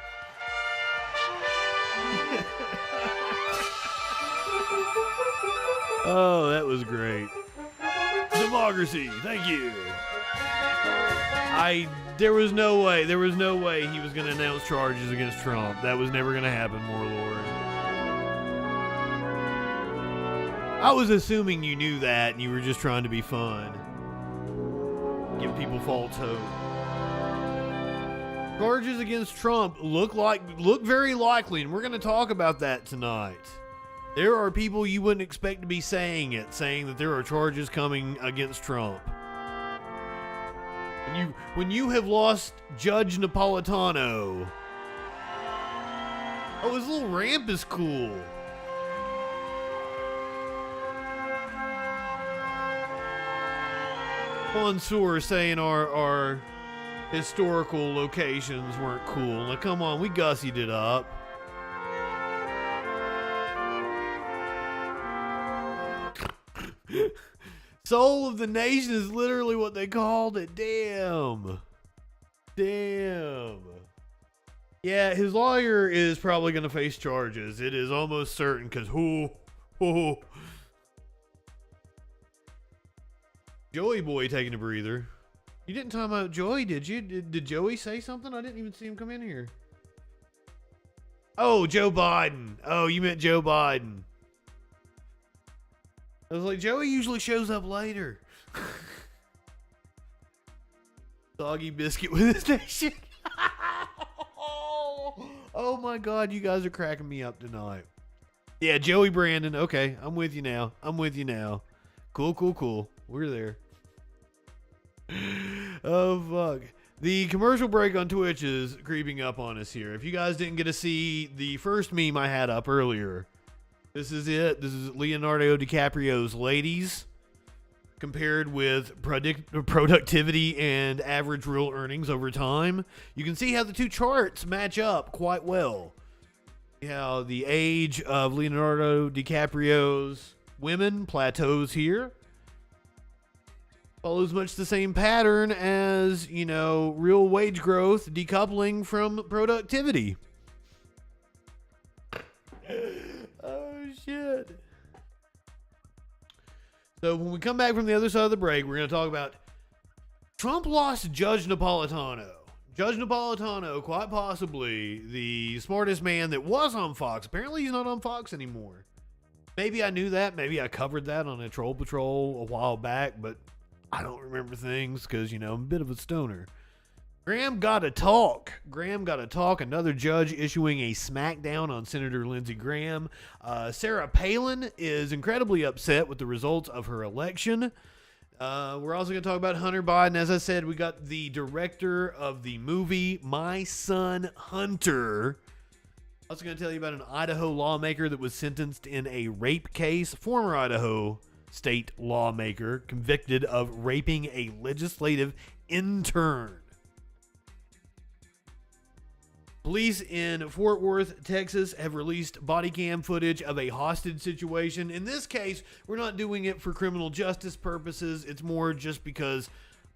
Oh, that was great. Democracy. Thank you. There was no way he was going to announce charges against Trump. That was never going to happen, Warlord. I was assuming you knew that and you were just trying to be fun. Give people false hope. Charges against Trump look very likely, and we're going to talk about that tonight. There are people you wouldn't expect to be saying that there are charges coming against Trump. When you have lost Judge Napolitano. Oh, his little ramp is cool. Mansoor saying our historical locations weren't cool. Now, come on, we gussied it up. Soul of the nation is literally what they called it. Damn. Yeah, his lawyer is probably going to face charges. It is almost certain because Joey boy taking a breather. You didn't talk about Joey, did you? Did Joey say something? I didn't even see him come in here. Oh, Joe Biden. Oh, you meant Joe Biden. I was like, Joey usually shows up later. Soggy biscuit with his nation. Oh my God, you guys are cracking me up tonight. Yeah, Joey Brandon. Okay, I'm with you now. Cool. We're there. Oh, fuck. The commercial break on Twitch is creeping up on us here. If you guys didn't get to see the first meme I had up earlier, this is it. This is Leonardo DiCaprio's Ladies compared with productivity and average real earnings over time. You can see how the two charts match up quite well. How the age of Leonardo DiCaprio's women plateaus here. Follows much the same pattern as, real wage growth decoupling from productivity. Oh, shit. So when we come back from the other side of the break, we're going to talk about Trump lost Judge Napolitano. Judge Napolitano, quite possibly the smartest man that was on Fox. Apparently he's not on Fox anymore. Maybe I knew that. Maybe I covered that on a Troll Patrol a while back, but I don't remember things because, I'm a bit of a stoner. Graham gotta talk. Another judge issuing a smackdown on Senator Lindsey Graham. Sarah Palin is incredibly upset with the results of her election. We're also going to talk about Hunter Biden. As I said, we got the director of the movie My Son Hunter. Also going to tell you about an Idaho lawmaker that was sentenced in a rape case. Former Idaho state lawmaker convicted of raping a legislative intern. Police in Fort Worth, Texas have released body cam footage of a hostage situation. In this case, we're not doing it for criminal justice purposes. It's more just because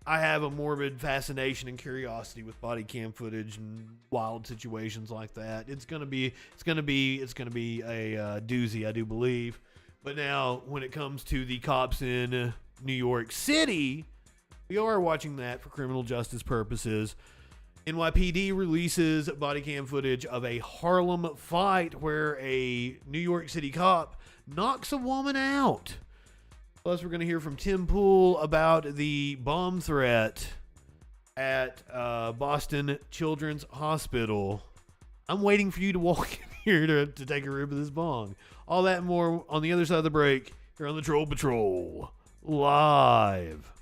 I have a morbid fascination and curiosity with body cam footage and wild situations like that. It's gonna be a doozy, I do believe. But now, when it comes to the cops in New York City, we are watching that for criminal justice purposes. NYPD releases body cam footage of a Harlem fight where a New York City cop knocks a woman out. Plus, we're going to hear from Tim Pool about the bomb threat at Boston Children's Hospital. I'm waiting for you to walk in here to take a rip of this bong. All that and more on the other side of the break here on the Troll Patrol Live.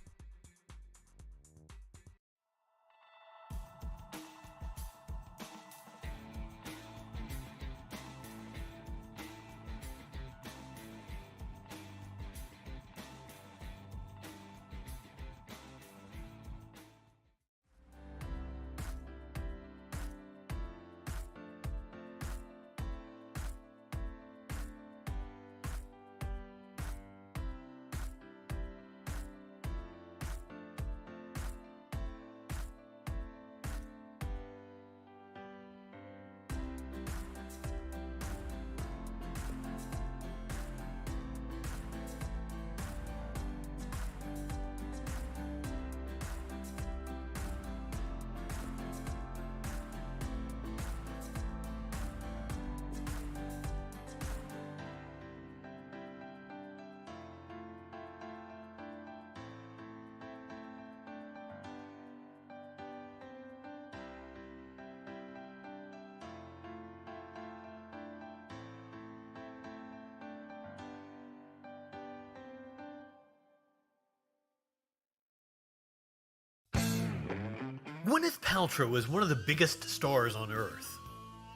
Gwyneth Paltrow is one of the biggest stars on earth.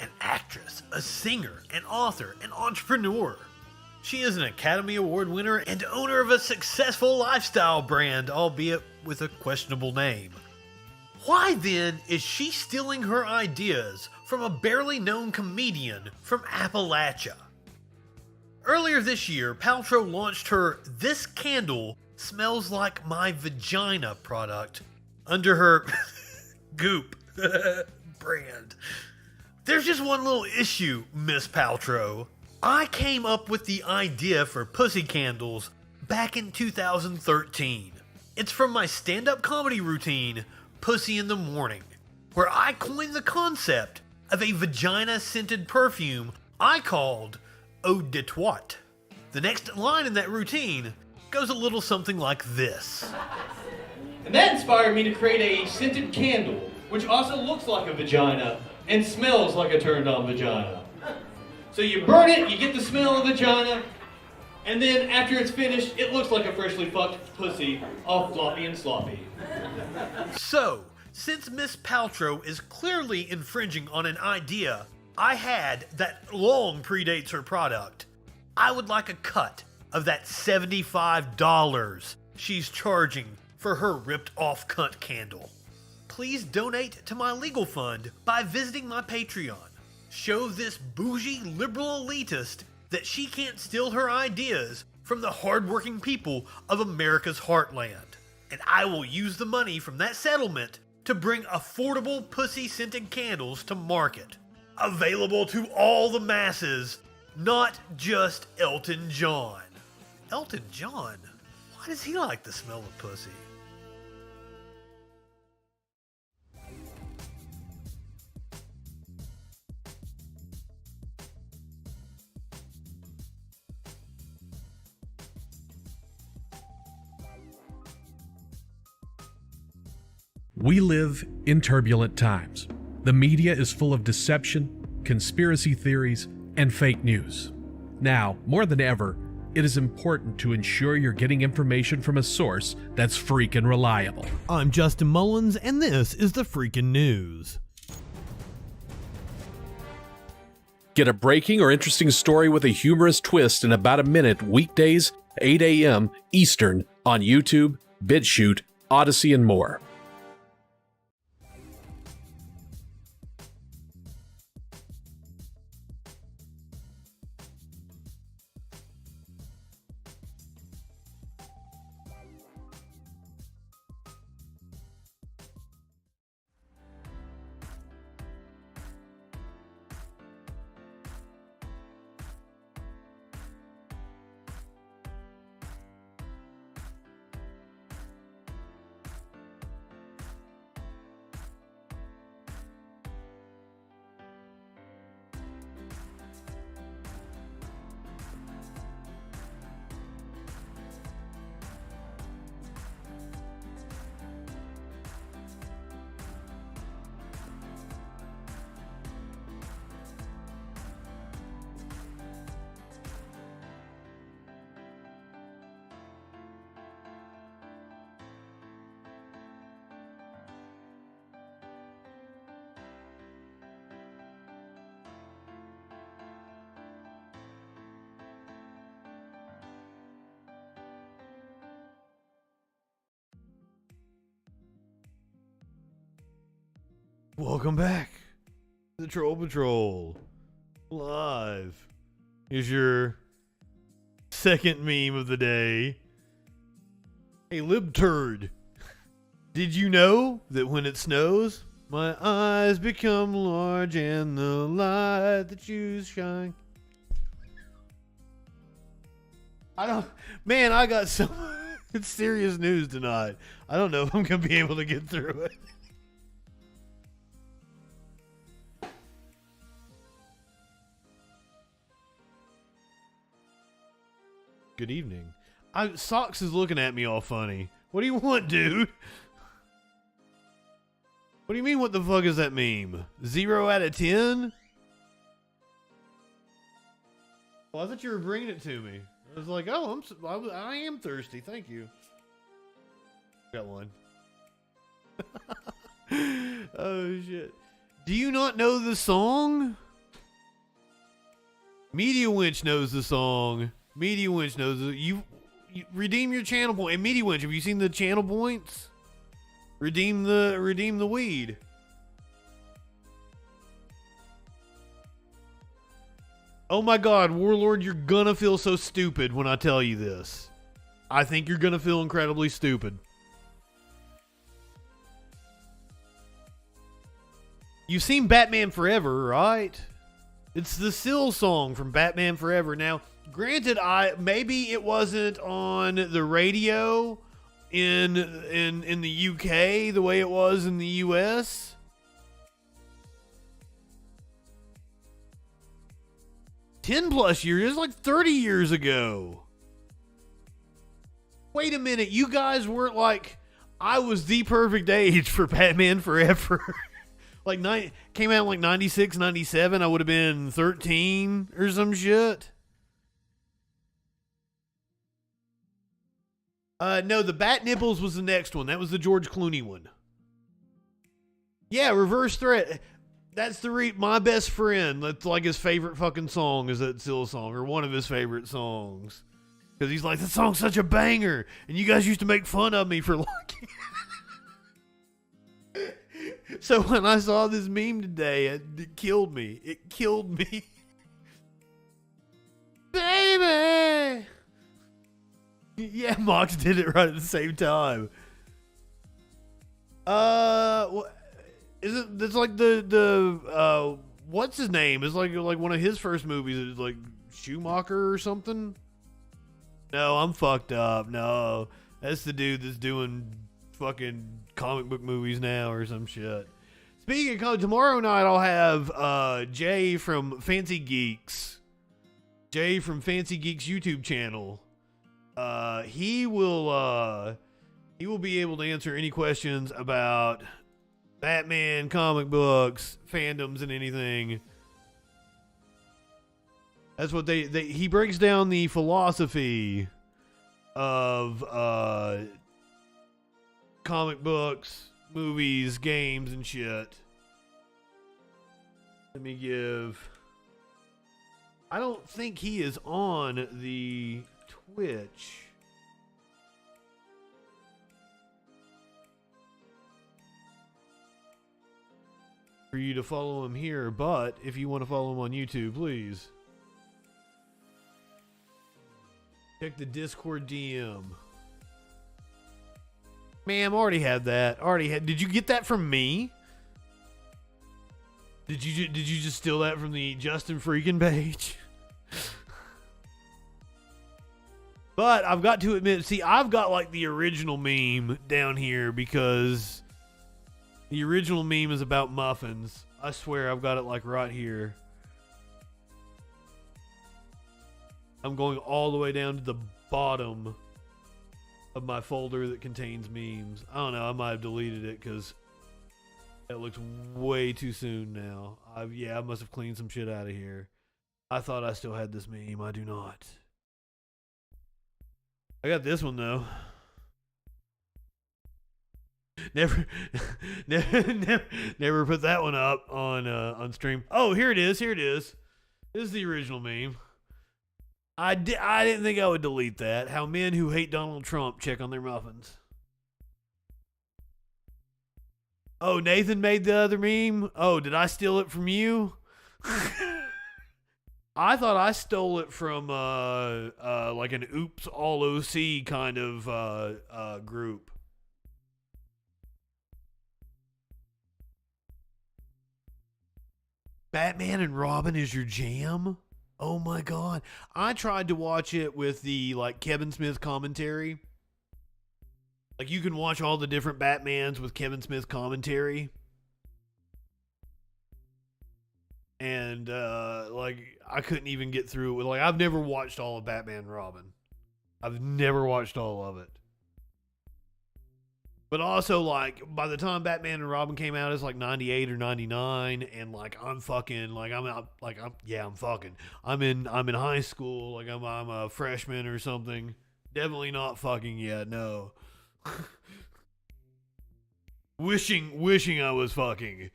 An actress, a singer, an author, an entrepreneur. She is an Academy Award winner and owner of a successful lifestyle brand, albeit with a questionable name. Why then is she stealing her ideas from a barely known comedian from Appalachia? Earlier this year, Paltrow launched her This Candle Smells Like My Vagina product under her Goop brand. There's just one little issue, Miss Paltrow. I came up with the idea for pussy candles back in 2013. It's from my stand-up comedy routine, Pussy in the Morning, where I coined the concept of a vagina-scented perfume I called Eau de Twat. The next line in that routine goes a little something like this. And that inspired me to create a scented candle, which also looks like a vagina and smells like a turned-on vagina. So you burn it, you get the smell of vagina, and then after it's finished, it looks like a freshly fucked pussy, all floppy and sloppy. So, since Miss Paltrow is clearly infringing on an idea I had that long predates her product, I would like a cut of that $75 she's charging for her ripped-off cunt candle. Please donate to my legal fund by visiting my Patreon. Show this bougie liberal elitist that she can't steal her ideas from the hardworking people of America's heartland. And I will use the money from that settlement to bring affordable pussy-scented candles to market. Available to all the masses, not just Elton John. Elton John? Why does he like the smell of pussy? We live in turbulent times. The media is full of deception, conspiracy theories, and fake news. Now, more than ever, it is important to ensure you're getting information from a source that's freaking reliable. I'm Justin Mullins, and this is the Freakin' News. Get a breaking or interesting story with a humorous twist in about a minute weekdays, 8 a.m. Eastern on YouTube, BitChute, Odyssey, and more. Welcome back to the Troll Patrol live. Here's your second meme of the day. Hey, libturd, did you know that when it snows, my eyes become large and the light that you shine? I got some serious news tonight. I don't know if I'm going to be able to get through it. Good evening. Socks is looking at me all funny. What do you want, dude? What do you mean, what the fuck is that meme? 0 out of 10? Well, I thought you were bringing it to me. I was like, oh, I am thirsty. Thank you. Got one. Oh shit. Do you not know the song? Media Winch knows the song. Media Winch knows it. You redeem your channel point. And Media Winch, have you seen the channel points? Redeem the weed. Oh my god, Warlord, you're gonna feel so stupid when I tell you this. I think you're gonna feel incredibly stupid. You've seen Batman Forever, right? It's the Syl song from Batman Forever. Now, granted, maybe it wasn't on the radio in the UK the way it was in the US. +10 years, like 30 years ago. Wait a minute, you guys weren't like, I was the perfect age for Batman Forever. Like, came out in like 96, 97, I would have been 13 or some shit. No, the Bat Nipples was the next one. That was the George Clooney one. Yeah, Reverse Threat. That's my best friend. That's like his favorite fucking song is that Syl song, or one of his favorite songs. Because he's like, that song's such a banger, and you guys used to make fun of me for liking it. So when I saw this meme today, it killed me. It killed me. Baby! Yeah, Mox did it right at the same time. Is it? That's like the what's his name? It's like one of his first movies. It's like Schumacher or something. No, I'm fucked up. No, that's the dude that's doing fucking comic book movies now or some shit. Speaking of comic, tomorrow night I'll have Jay from Fancy Geeks. Jay from Fancy Geeks YouTube channel. He will be able to answer any questions about Batman, comic books, fandoms, and anything. That's what he breaks down the philosophy of comic books, movies, games, and shit. Let me give. I don't think he is on the Twitch. For you to follow him here, but if you want to follow him on YouTube, please check the Discord DM. Ma'am, already had that. Did you get that from me? Did you just steal that from the Justin Freakin page? But I've got to admit, see, I've got like the original meme down here because the original meme is about muffins. I swear I've got it like right here. I'm going all the way down to the bottom of my folder that contains memes. I don't know, I might have deleted it because that looks way too soon now. I must have cleaned some shit out of here. I thought I still had this meme. I do not. I got this one though. Never put that one up on stream. Oh, here it is. This is the original meme. I didn't think I would delete that. How men who hate Donald Trump check on their muffins. Oh, Nathan made the other meme? Oh, did I steal it from you? I thought I stole it from like an Oops All OC kind of group. Batman and Robin is your jam? Oh my god. I tried to watch it with the like Kevin Smith commentary. Like you can watch all the different Batmans with Kevin Smith commentary. And like I couldn't even get through it with like I've never watched all of Batman and Robin. I've never watched all of it. But also, like, by the time Batman and Robin came out, it's like 98 or 99, and like I'm fucking, like I'm out, like I'm fucking. I'm in high school, like I'm a freshman or something. Definitely not fucking yet, no. Wishing I was fucking.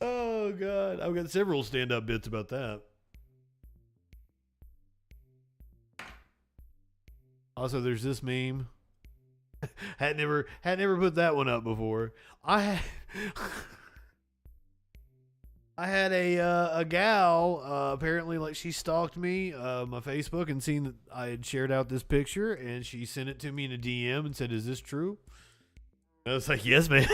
Oh God, I've got several stand-up bits about that. Also, there's this meme. had never put that one up before. I had a gal apparently, like, she stalked me my Facebook and seen that I had shared out this picture, and she sent it to me in a DM and said, "Is this true?" I was like, "Yes, man."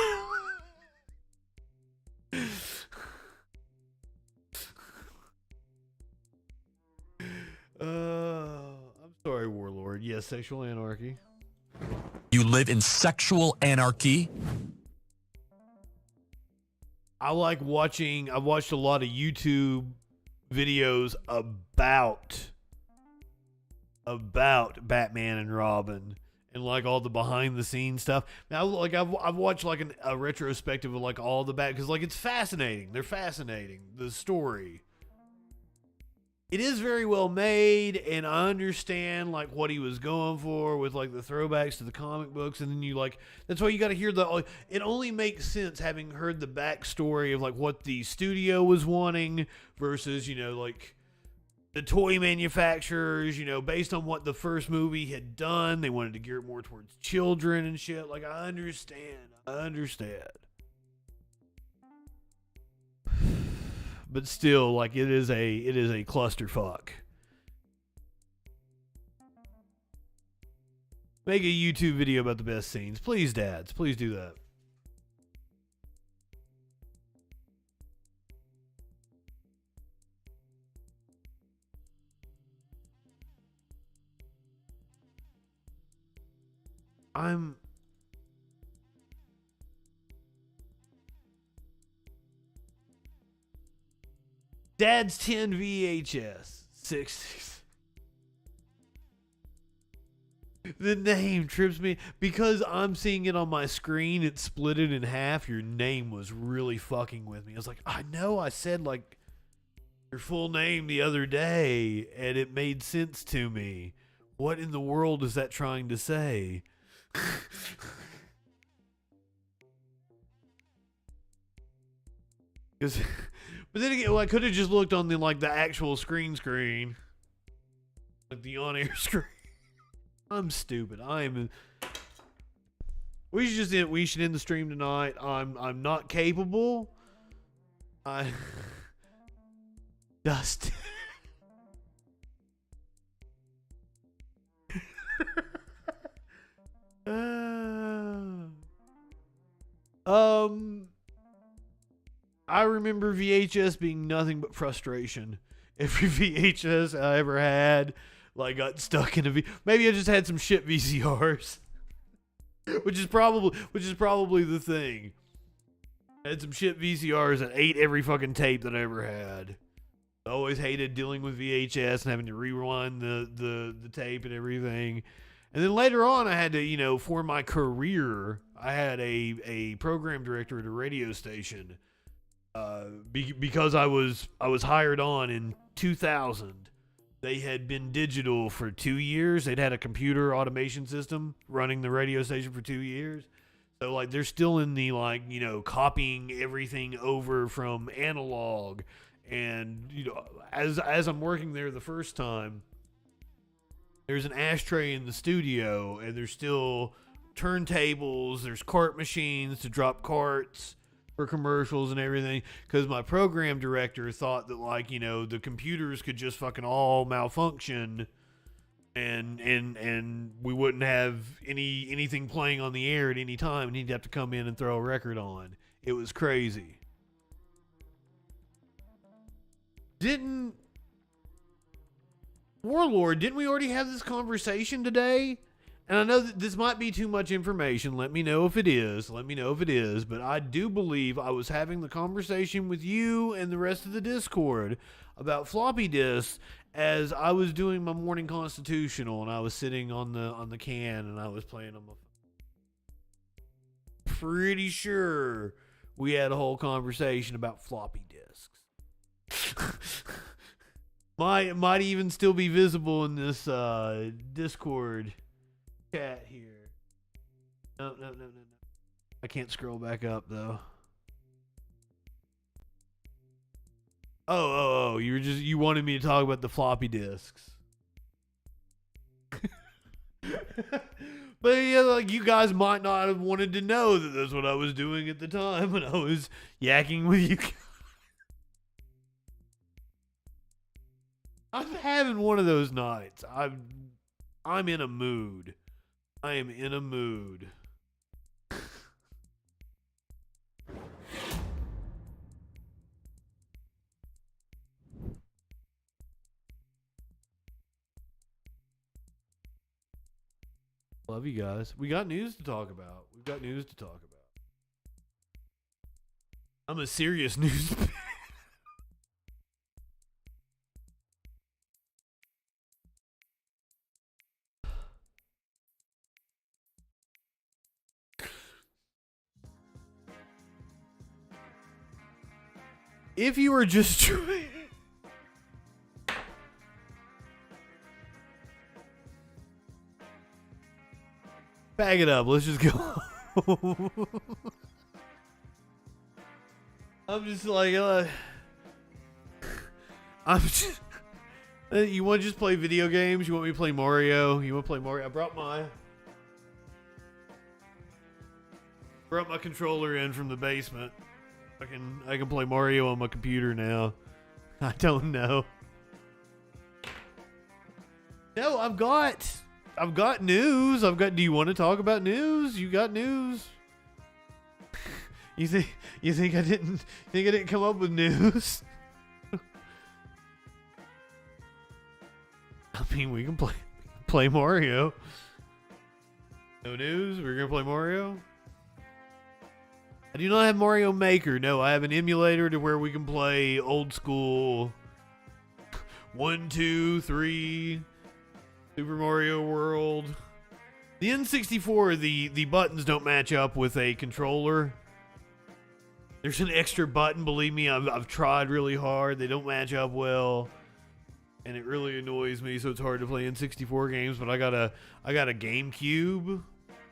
I'm sorry, Warlord. Yes, sexual anarchy. You live in sexual anarchy? I've watched a lot of YouTube videos about Batman and Robin and like all the behind the scenes stuff. Now, I've watched like a retrospective of like all the because like it's fascinating. They're fascinating. The story. It is very well made, and I understand like what he was going for with like the throwbacks to the comic books, and then you like that's why you got to hear it only makes sense having heard the backstory of like what the studio was wanting versus, you know, like the toy manufacturers, you know, based on what the first movie had done. They wanted to gear it more towards children and shit. Like I understand. But still, like it is a clusterfuck. Make a YouTube video about the best scenes, please, dads. Please do that. Dad's 10 VHS 6. The name trips me because I'm seeing it on my screen. It's split it in half. Your name was really fucking with me. I was like, I know I said like your full name the other day and it made sense to me. What in the world is that trying to say? Because but then again, well, I could have just looked on the actual screen, like the on-air screen. I'm stupid. We should end the stream tonight. I'm not capable. Dustin. I remember VHS being nothing but frustration. Every VHS I ever had, like, got stuck in maybe I just had some shit VCRs, which is probably the thing. I had some shit VCRs that ate every fucking tape that I ever had. I always hated dealing with VHS and having to rewind the tape and everything. And then later on, I had to, you know, for my career, I had a program director at a radio station. Because I was hired on in 2000. They had been digital for 2 years. They'd had a computer automation system running the radio station for 2 years. So like they're still in the like, you know, copying everything over from analog. And you know, as I'm working there the first time, there's an ashtray in the studio and there's still turntables, there's cart machines to drop carts for commercials and everything, because my program director thought that, like, you know, the computers could just fucking all malfunction and we wouldn't have anything playing on the air at any time, and he'd have to come in and throw a record on. It was crazy. Warlord, didn't we already have this conversation today? And I know that this might be too much information. Let me know if it is. But I do believe I was having the conversation with you and the rest of the Discord about floppy disks as I was doing my morning constitutional, and I was sitting on the can and I was playing on my phone. Pretty sure we had a whole conversation about floppy disks. might even still be visible in this Discord chat here. No. I can't scroll back up though. Oh, you wanted me to talk about the floppy disks. But yeah, like you guys might not have wanted to know that that's what I was doing at the time when I was yakking with you. I'm having one of those nights. I'm in a mood. I am in a mood. Love you guys. We got news to talk about. We've got news to talk about. I'm a serious news. If you were just trying. Bag it up. Let's just go. I'm just like, I'm just. You want to just play video games? You want me to play Mario? You want to play Mario? I brought my controller in from the basement. I can play Mario on my computer now. I don't know. No, I've got news. Do you want to talk about news? You got news? You think I didn't come up with news? I mean, we can play Mario. No news? We're gonna play Mario? I do not have Mario Maker. No, I have an emulator to where we can play old school 1, 2, 3 Super Mario World. The N64, the buttons don't match up with a controller. There's an extra button, believe me, I've tried really hard. They don't match up well. And it really annoys me, so it's hard to play N64 games, but I got a GameCube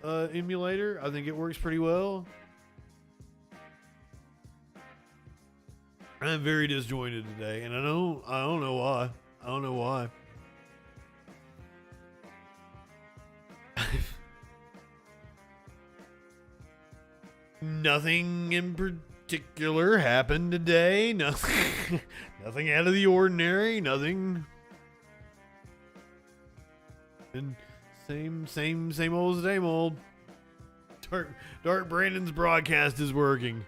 emulator. I think it works pretty well. I'm very disjointed today, and I don't know why. I don't know why. Nothing in particular happened today. Nothing out of the ordinary. Nothing. And same old. Dark Brandon's broadcast is working.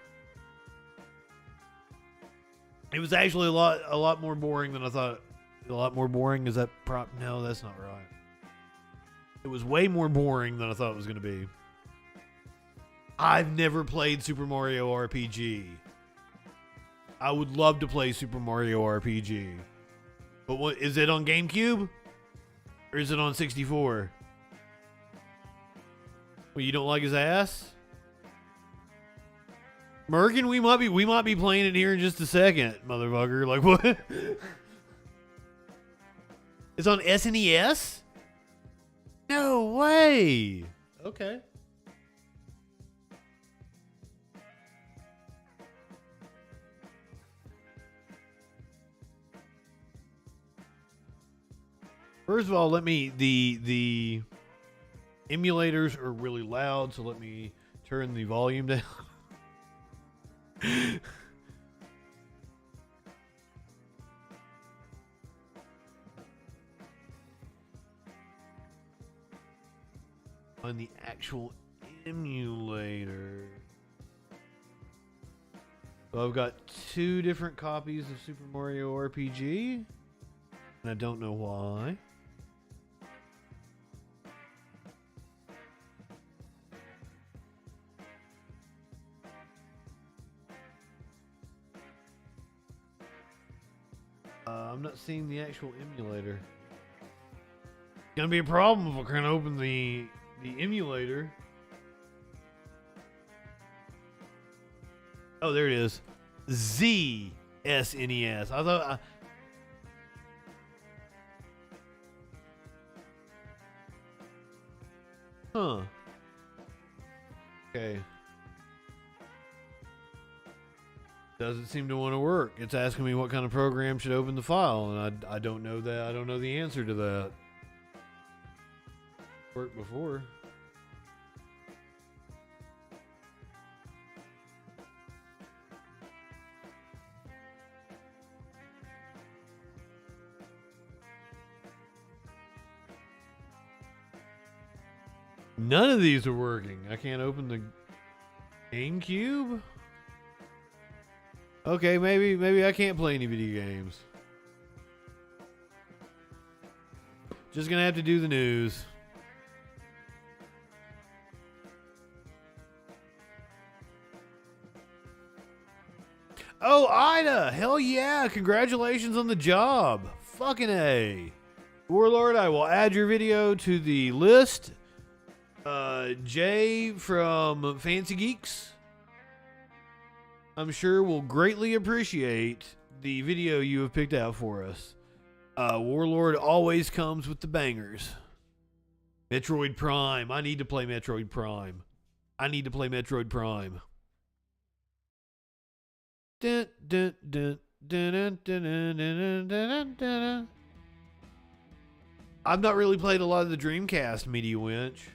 It was actually a lot more boring than I thought. A lot more boring? Is that prop? No, that's not right. It was way more boring than I thought it was going to be. I've never played Super Mario RPG. I would love to play Super Mario RPG. But what is it on GameCube? Or is it on 64? Well, you don't like his ass? Merkin, we might be playing it here in just a second, motherfucker. Like what? It's on SNES? No way. Okay. First of all, the emulators are really loud, so let me turn the volume down. On the actual emulator. So I've got 2 different copies of Super Mario RPG, and I don't know why. I'm not seeing the actual emulator. Gonna be a problem if I can't open the emulator. Oh, there it is. ZSNES. I thought. Huh. Doesn't seem to want to work. It's asking me what kind of program should open the file, and I don't know that. I don't know the answer to that. Worked before. None of these are working. I can't open the GameCube? Okay, maybe I can't play any video games. Just gonna have to do the news. Oh, Ida! Hell yeah! Congratulations on the job! Fucking A! Warlord, I will add your video to the list. Jay from Fancy Geeks, I'm sure will greatly appreciate the video you have picked out for us. Warlord always comes with the bangers. Metroid Prime. I need to play Metroid Prime. I need to play Metroid Prime. Dun, dun, dun, dun, dun, dun, dun, dun, dun, dun. I've not really played a lot of the Dreamcast, Media Winch.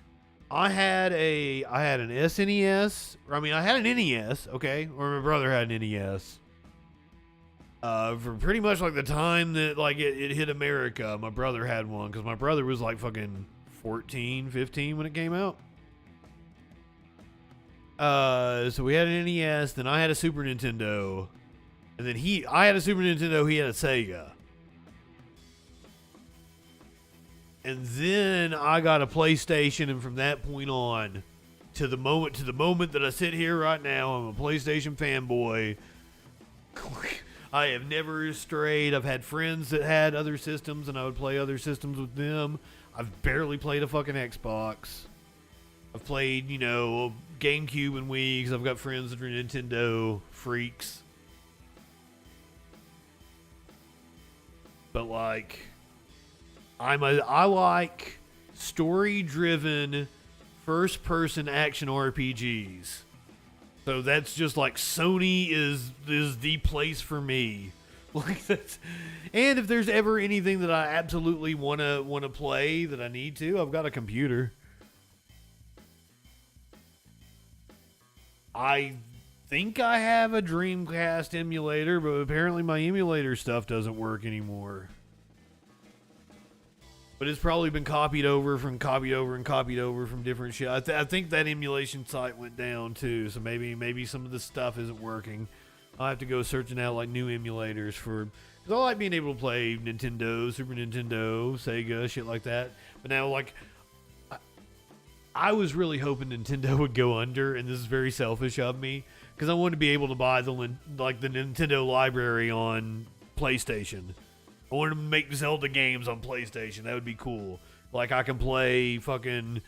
I had an SNES. I had an NES, okay? Or my brother had an NES. For pretty much like the time that like it hit America, my brother had one because my brother was like fucking 14, 15 when it came out. So we had an NES, then I had a Super Nintendo, and then I had a Super Nintendo, he had a Sega. And then I got a PlayStation, and from that point on, to the moment that I sit here right now, I'm a PlayStation fanboy. I have never strayed. I've had friends that had other systems, and I would play other systems with them. I've barely played a fucking Xbox. I've played, GameCube and Wii, because I've got friends that are Nintendo freaks. But like, I like story-driven, first-person action RPGs. So that's just like Sony is the place for me. Like that's, and if there's ever anything that I absolutely wanna play that I need to, I've got a computer. I think I have a Dreamcast emulator, but apparently my emulator stuff doesn't work anymore. But it's probably been copied over from different shit. I think that emulation site went down too, so maybe some of the stuff isn't working. I'll have to go searching out like new emulators because I like being able to play Nintendo, Super Nintendo, Sega, shit like that. But now like I was really hoping Nintendo would go under, and this is very selfish of me because I wanted to be able to buy the Nintendo library on PlayStation. I wanted to make Zelda games on PlayStation. That would be cool. Like, I can play fucking...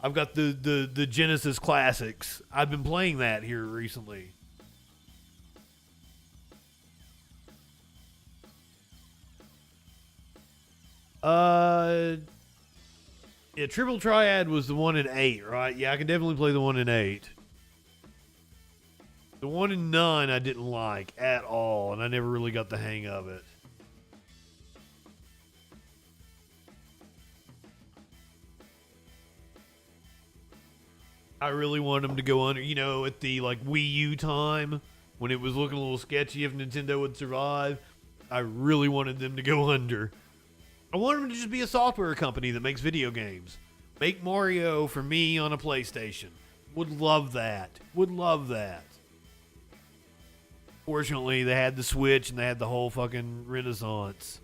I've got the Genesis Classics. I've been playing that here recently. Yeah, Triple Triad was the one in 8, right? Yeah, I can definitely play the one in 8. The one in 9 I didn't like at all, and I never really got the hang of it. I really wanted them to go under, at the like Wii U time when it was looking a little sketchy if Nintendo would survive. I really wanted them to go under. I wanted them to just be a software company that makes video games. Make Mario for me on a PlayStation. Would love that. Would love that. Fortunately, they had the Switch and they had the whole fucking renaissance.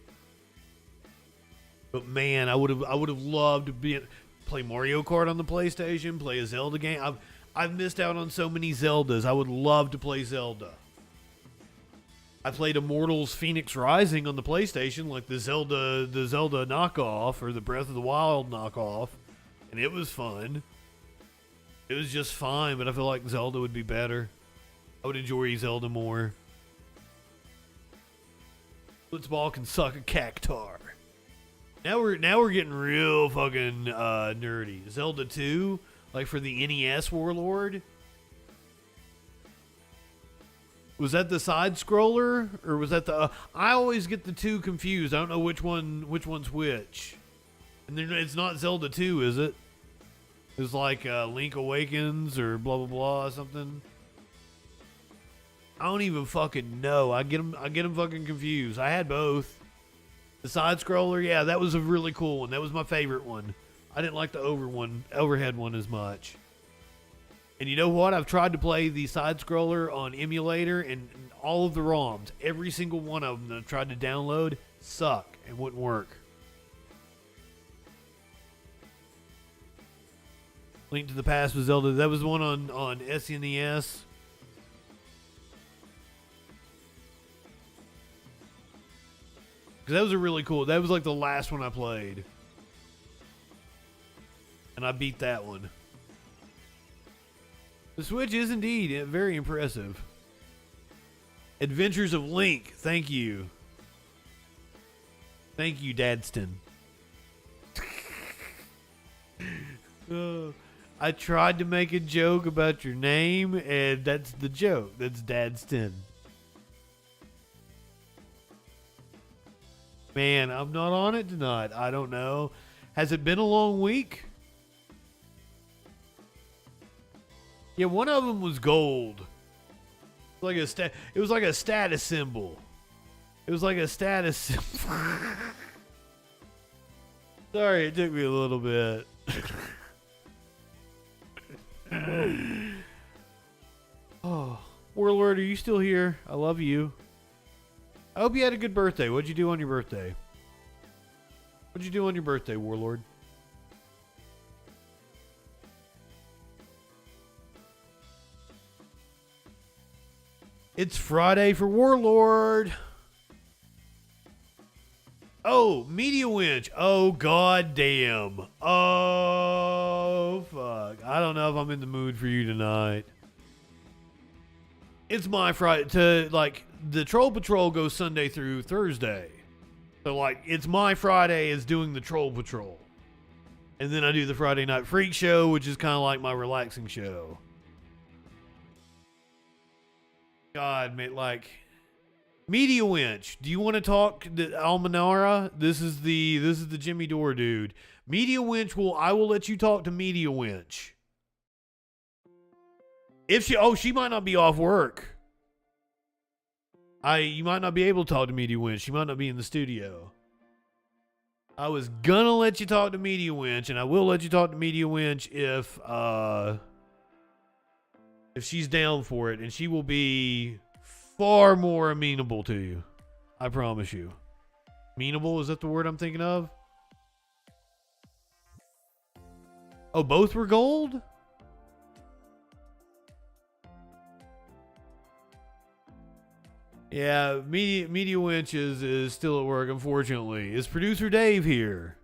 But man, I would have loved to play Mario Kart on the PlayStation, play a Zelda game. I've missed out on so many Zeldas. I would love to play Zelda. I played Immortals Phoenix Rising on the PlayStation, like the Zelda knockoff or the Breath of the Wild knockoff, and it was fun. It was just fine, but I feel like Zelda would be better. I would enjoy Zelda more. Blitzball can suck a cactar. Now we're getting real fucking nerdy. Zelda 2, like for the NES Warlord. Was that the side scroller, or was that the? I always get the two confused. I don't know which one's which. And then it's not Zelda 2, is it? It's like Link Awakens or blah blah blah or something. I don't even fucking know. I get them fucking confused. I had both. The side scroller, yeah, that was a really cool one. That was my favorite one. I didn't like the overhead one as much. And you know what? I've tried to play the side scroller on emulator, and all of the ROMs, every single one of them that I've tried to download, suck and wouldn't work. Link to the Past with Zelda. That was the one on SNES. Because that was a really cool. That was like the last one I played. And I beat that one. The Switch is indeed very impressive. Adventures of Link. Thank you. Thank you, Dadston. I tried to make a joke about your name, and that's the joke. That's Dadston. Man, I'm not on it tonight. I don't know. Has it been a long week? Yeah, one of them was gold. It was like a status symbol. It was like a status symbol. Sorry, it took me a little bit. Oh, Warlord, are you still here? I love you. I hope you had a good birthday. What'd you do on your birthday? What'd you do on your birthday, Warlord? It's Friday for Warlord. Oh, Media Winch. Oh, god damn. Oh, fuck. I don't know if I'm in the mood for you tonight. It's my Friday. The Troll Patrol goes Sunday through Thursday. So, it's my Friday is doing the Troll Patrol. And then I do the Friday Night Freak Show, which is kind of like my relaxing show. God, man, Media Winch. Do you want to talk to Almanara? This is the Jimmy Dore dude. Media Winch I will let you talk to Media Winch. If she might not be off work. You might not be able to talk to Media Winch. She might not be in the studio. I was gonna let you talk to Media Winch, and I will let you talk to Media Winch if she's down for it, and she will be far more amenable to you. I promise you. Amenable, is that the word I'm thinking of? Oh, both were gold? Yeah, Media Winch is still at work, unfortunately. Is producer Dave here?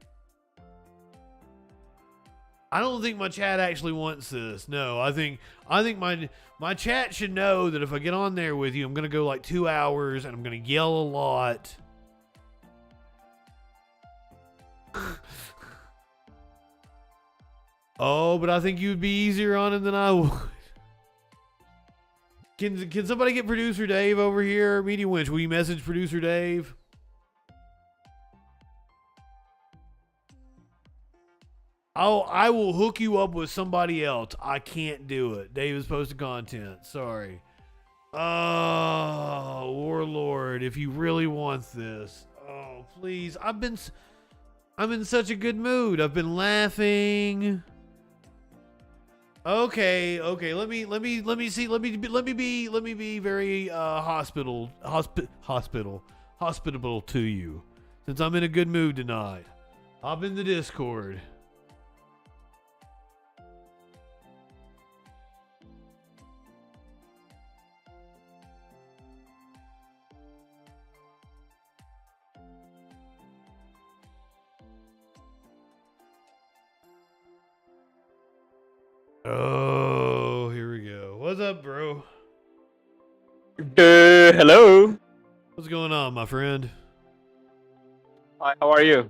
I don't think my chat actually wants this. No, I think my chat should know that if I get on there with you, I'm gonna go 2 hours and I'm gonna yell a lot. Oh, but I think you'd be easier on him than I would. Can somebody get producer Dave over here? Media Winch, will you message producer Dave? I will hook you up with somebody else. I can't do it. Dave is posting content. Sorry. Oh, Warlord, if you really want this. Oh, please. I'm in such a good mood. I've been laughing. Okay. Let me see. Let me be very hospitable to you. Since I'm in a good mood tonight. Hop in the Discord. Oh, here we go. What's up, bro? Hello. What's going on, my friend? Hi, how are you?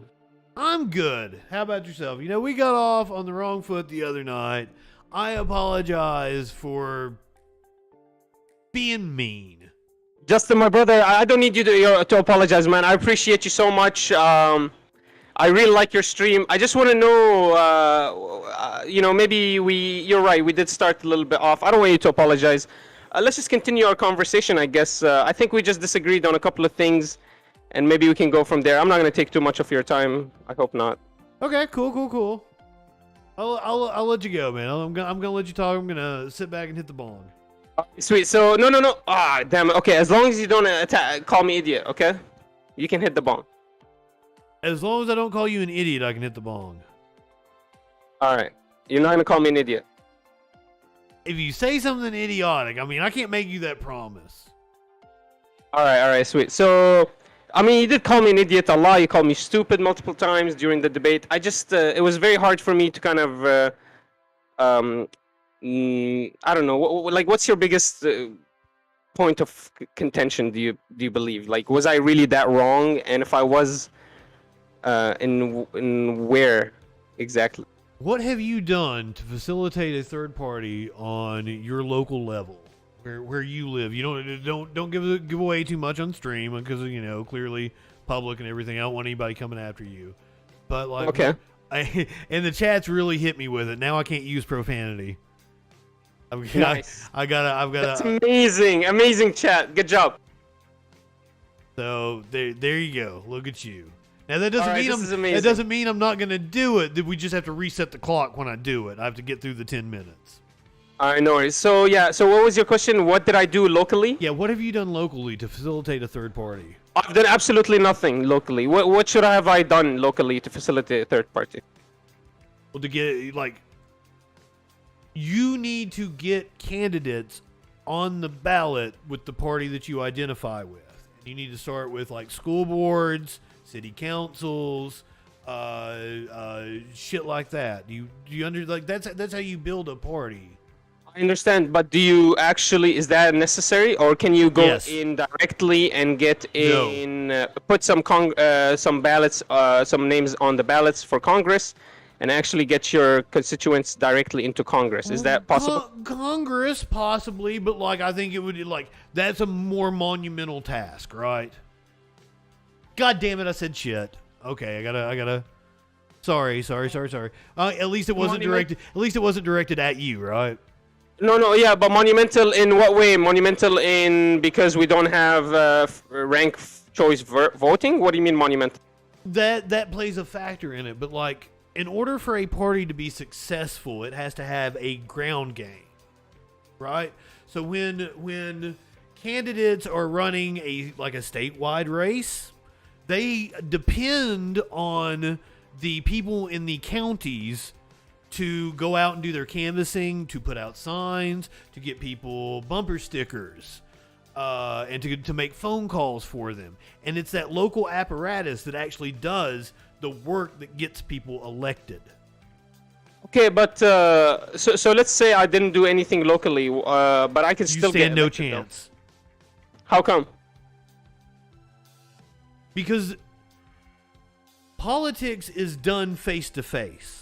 I'm good. How about yourself? We got off on the wrong foot the other night. I apologize for being mean. Justin, my brother, I don't need you to apologize, man. I appreciate you so much. I really like your stream. I just want to know, maybe you're right. We did start a little bit off. I don't want you to apologize. Let's just continue our conversation, I guess. I think we just disagreed on a couple of things, and maybe we can go from there. I'm not going to take too much of your time. I hope not. Okay, cool. I'll let you go, man. I'm gonna let you talk. I'm gonna sit back and hit the bong. Sweet. So no. Ah, damn it. Okay, as long as you don't call me idiot, okay? You can hit the bong. As long as I don't call you an idiot, I can hit the bong. All right. You're not gonna call me an idiot. If you say something idiotic, I mean, I can't make you that promise. All right, sweet. So, I mean, you did call me an idiot a lot. You called me stupid multiple times during the debate. I just, it was very hard for me to kind of, I don't know. What's your biggest point of contention? Do you believe? Like, was I really that wrong? And if I was, in where exactly? What have you done to facilitate a third party on your local level, where you live? You don't give away too much on stream because clearly public and everything. I don't want anybody coming after you. But like, okay, and the chat's really hit me with it. Now I can't use profanity. Nice. I've got. That's amazing chat. Good job. So there you go. Look at you. Now that doesn't mean I'm not gonna do it. We just have to reset the clock when I do it. I have to get through the 10 minutes. All right, no worries. So what was your question? What did I do locally? Yeah, what have you done locally to facilitate a third party? I've done absolutely nothing locally. What should I done locally to facilitate a third party? Well, to get you need to get candidates on the ballot with the party that you identify with. You need to start with like school boards, city councils, shit like that. That's how you build a party. I understand, but is that necessary, or can you go in directly and get in, put some ballots, some names on the ballots for Congress, and actually get your constituents directly into Congress? Is that possible? Congress, possibly, but I think it would that's a more monumental task, right? God damn it! I said shit. Okay, I gotta. Sorry. At least it wasn't directed. At least it wasn't directed at you, right? No, yeah, but monumental in what way? Monumental in because we don't have rank choice voting? What do you mean monumental? That plays a factor in it, but in order for a party to be successful, it has to have a ground game, right? So when candidates are running a statewide race, they depend on the people in the counties to go out and do their canvassing, to put out signs, to get people bumper stickers, and to make phone calls for them. And it's that local apparatus that actually does the work that gets people elected. Okay, but so let's say I didn't do anything locally, but I can still get no chance. Though. How come? Because politics is done face to face.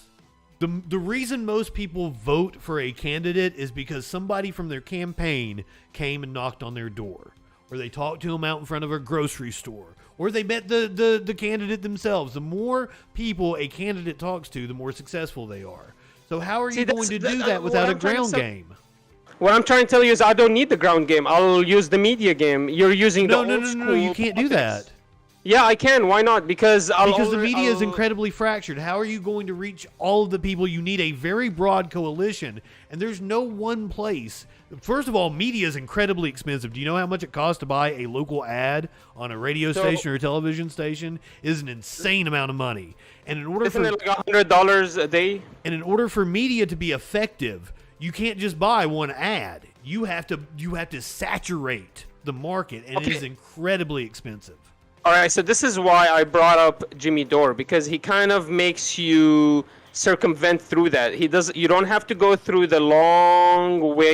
The reason most people vote for a candidate is because somebody from their campaign came and knocked on their door, or they talked to them out in front of a grocery store, or they met the candidate themselves. The more people a candidate talks to, the more successful they are. So how are you going to do that without a ground game? What I'm trying to tell you is I don't need the ground game. I'll use the media game. You're using No, you can't do that. Yeah, I can. Why not? Because the media is incredibly fractured. How are you going to reach all of the people? You need a very broad coalition, and there's no one place. First of all, media is incredibly expensive. Do you know how much it costs to buy a local ad on a radio station or a television station? It is an insane amount of money. And in order isn't it like $100 a day? And in order for media to be effective, you can't just buy one ad. You have to saturate the market, and it is incredibly expensive. All right, so this is why I brought up Jimmy Dore, because he kind of makes you circumvent through that. You don't have to go through the long-winded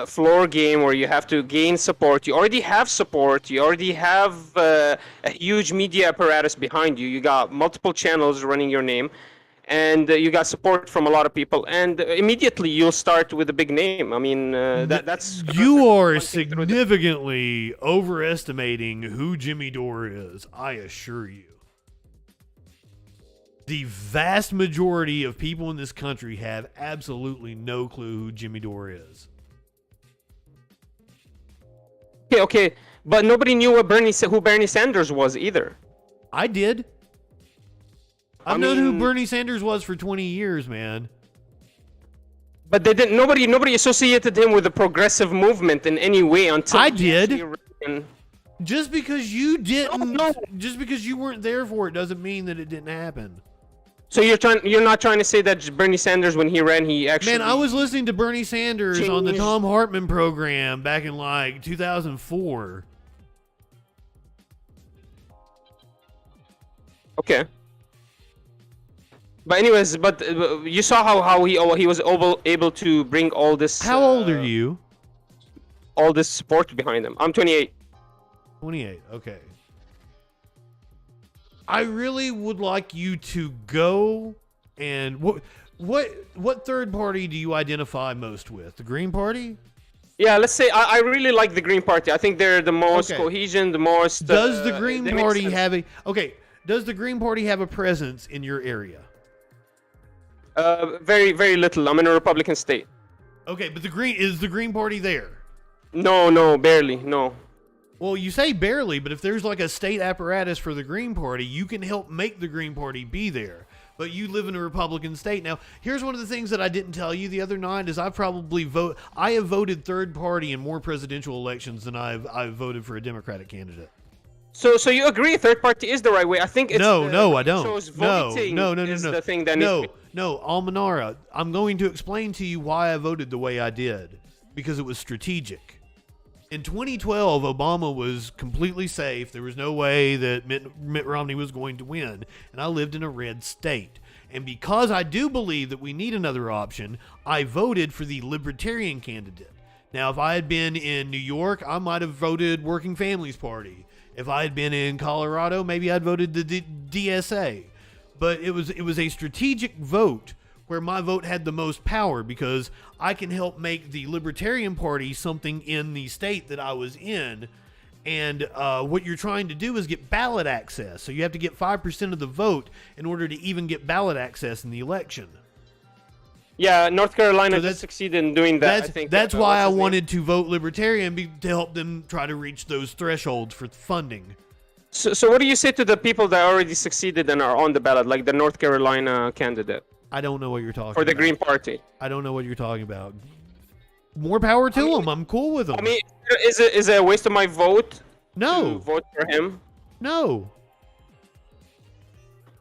floor game where you have to gain support. You already have support. You already have a huge media apparatus behind you. You got multiple channels running your name. and you got support from a lot of people, and immediately you'll start with a big name. I mean, that's you are significantly overestimating who Jimmy Dore is. I assure you. The vast majority of people in this country have absolutely no clue who Jimmy Dore is. Okay, but nobody knew who Bernie Sanders was either. I did. I've known who Bernie Sanders was for 20 years, man. But they didn't. Nobody associated him with the progressive movement in any way until I did. Just because you didn't, just because you weren't there for it, doesn't mean that it didn't happen. So you're not trying to say that Bernie Sanders, when he ran, he actually... Man, I was listening to Bernie Sanders on the Tom Hartman program back in like 2004. Okay. But anyways, you saw how he was able to bring all this... How old are you? All this support behind him. I'm 28. 28, okay. I really would like you to go and what third party do you identify most with? The Green Party? Yeah, let's say I really like the Green Party. I think they're the most cohesion, the most. Does the Green Party have a Does the Green Party have a presence in your area? Very, very little. I'm in a Republican state. Okay, but is the Green Party there? No, barely, no. Well, you say barely, but if there's like a state apparatus for the Green Party, you can help make the Green Party be there. But you live in a Republican state. Now, here's one of the things that I didn't tell you the other night is I have voted third party in more presidential elections than I've voted for a Democratic candidate. So you agree third party is the right way? I think it's no, I don't. No. The thing that no, Almanara, I'm going to explain to you why I voted the way I did because it was strategic. In 2012, Obama was completely safe. There was no way that Mitt Romney was going to win, and I lived in a red state. And because I do believe that we need another option, I voted for the Libertarian candidate. Now, if I had been in New York, I might have voted Working Families Party. If I had been in Colorado, maybe I'd voted the DSA. But it was a strategic vote where my vote had the most power because I can help make the Libertarian Party something in the state that I was in. And what you're trying to do is get ballot access. So you have to get 5% of the vote in order to even get ballot access in the election. Yeah, North Carolina did succeed in doing that. I think that's why I wanted to vote Libertarian to help them try to reach those thresholds for funding. So what do you say to the people that already succeeded and are on the ballot, like the North Carolina candidate? I don't know what you're talking about. For the Green Party. I don't know what you're talking about. More power to them. I'm cool with them. I mean, is it a waste of my vote? No. To vote for him? No.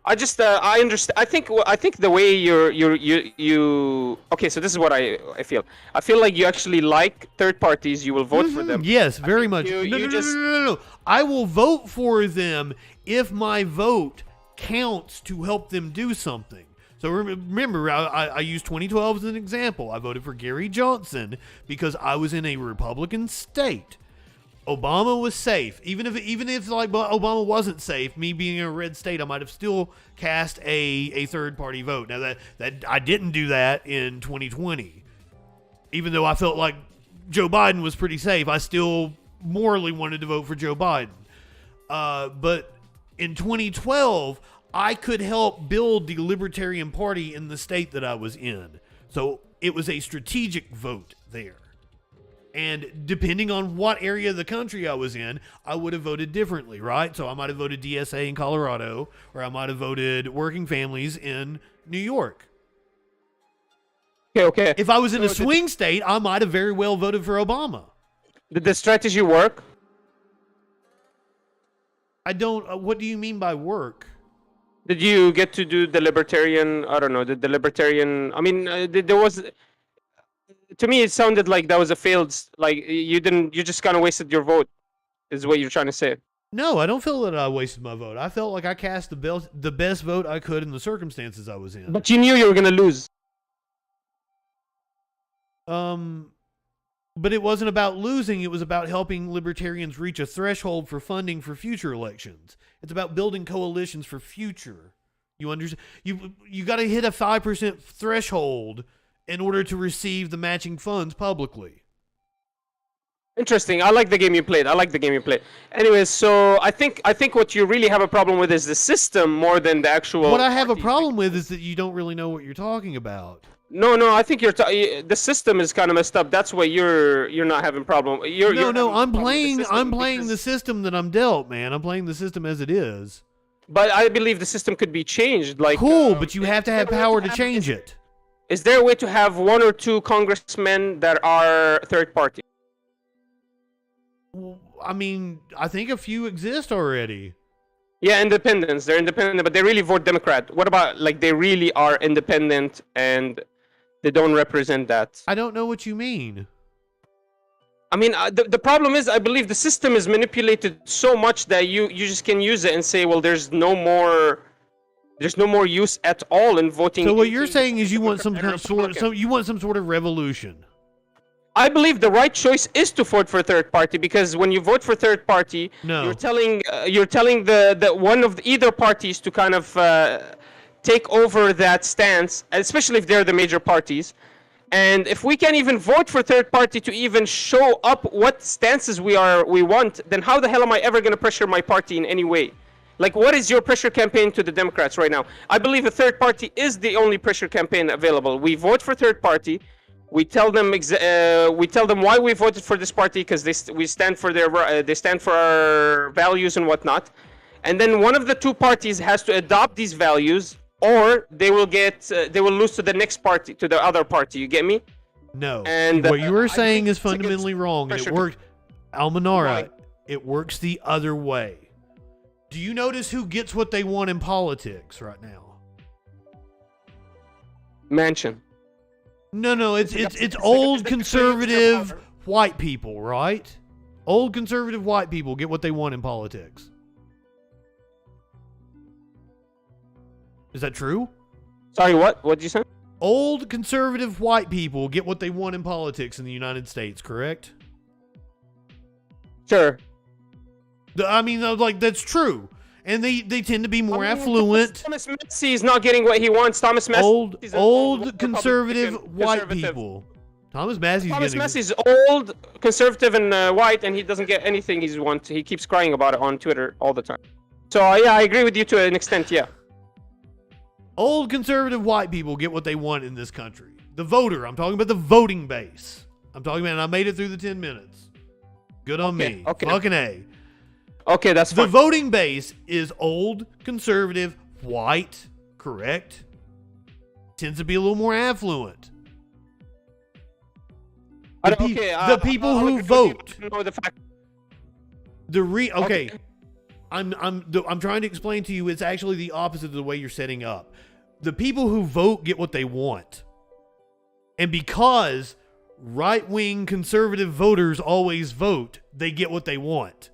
I just I understand. I think the way you. Okay, so this is what I feel. I feel like you actually like third parties. You will vote for them. Yes, very much. No. I will vote for them if my vote counts to help them do something. So remember, I used 2012 as an example. I voted for Gary Johnson because I was in a Republican state. Obama was safe. Even if like Obama wasn't safe, me being in a red state, I might have still cast a third party vote. Now that I didn't do that in 2020. Even though I felt like Joe Biden was pretty safe, I still morally wanted to vote for Joe Biden. But in 2012, I could help build the Libertarian Party in the state that I was in. So it was a strategic vote there. And depending on what area of the country I was in, I would have voted differently, right? So I might have voted DSA in Colorado, or I might have voted Working Families in New York. Okay. If I was in a swing state, I might have very well voted for Obama. Did the strategy work? I don't. What do you mean by work? Did you get to do the Libertarian? I don't know. Did the Libertarian? I mean, there was. To me, it sounded like that was a failed. Like you just kind of wasted your vote. Is what you're trying to say? No, I don't feel that I wasted my vote. I felt like I cast the best vote I could in the circumstances I was in. But you knew you were gonna lose. But it wasn't about losing. It was about helping libertarians reach a threshold for funding for future elections. It's about building coalitions for future You understand? You got to hit a 5% threshold in order to receive the matching funds publicly. Interesting. I like the game you played. Anyways, so I think what you really have a problem with is the system more than the actual. What I have a problem with is that you don't really know what you're talking about. No, I think the system is kind of messed up. That's why you're not having problem. I'm playing the system that I'm dealt, man. I'm playing the system as it is. But I believe the system could be changed. Like cool, but you have to have power to change it. Is there a way to have 1 or 2 congressmen that are third party? I mean, I think a few exist already. Yeah, independents. They're independent, but they really vote Democrat. What about, like, they really are independent and they don't represent that? I don't know what you mean. I mean, the problem is, I believe the system is manipulated so much that you just can use it and say, well, there's no more use at all in voting. So what you're saying is you want some sort of revolution. I believe the right choice is to vote for third party, because when you vote for third party, you're telling the one of either parties to kind of take over that stance, especially if they're the major parties. And if we can't even vote for third party to even show up what stances we want, then how the hell am I ever going to pressure my party in any way? Like, what is your pressure campaign to the Democrats right now? I believe a third party is the only pressure campaign available. We vote for third party. We tell them why we voted for this party, because they stand for our values and whatnot. And then one of the two parties has to adopt these values, or they will lose to the next party, to the other party. You get me? No. And what you were saying is fundamentally wrong. And it works, Almanara. Right. It works the other way. Do you notice who gets what they want in politics right now? Manchin. No, it's old conservative white people, right? Old conservative white people get what they want in politics. Is that true? Sorry, what? What did you say? Old conservative white people get what they want in politics in the United States, correct? Sure. I mean, like, that's true. And they tend to be more affluent. Thomas Massey is not getting what he wants. Thomas Massey, old conservative white people. Thomas Massey's old, conservative, and white, and he doesn't get anything he wants. He keeps crying about it on Twitter all the time. So yeah, I agree with you to an extent. Yeah. Old conservative white people get what they want in this country. The voter. I'm talking about the voting base. I'm talking about, and I made it through the 10 minutes. Good on me. Okay. Fucking A. Okay, that's fine. The voting base is old, conservative, white, correct? Tends to be a little more affluent. The people who vote. Okay. I'm trying to explain to you, it's actually the opposite of the way you're setting up. The people who vote get what they want. And because right-wing conservative voters always vote, they get what they want.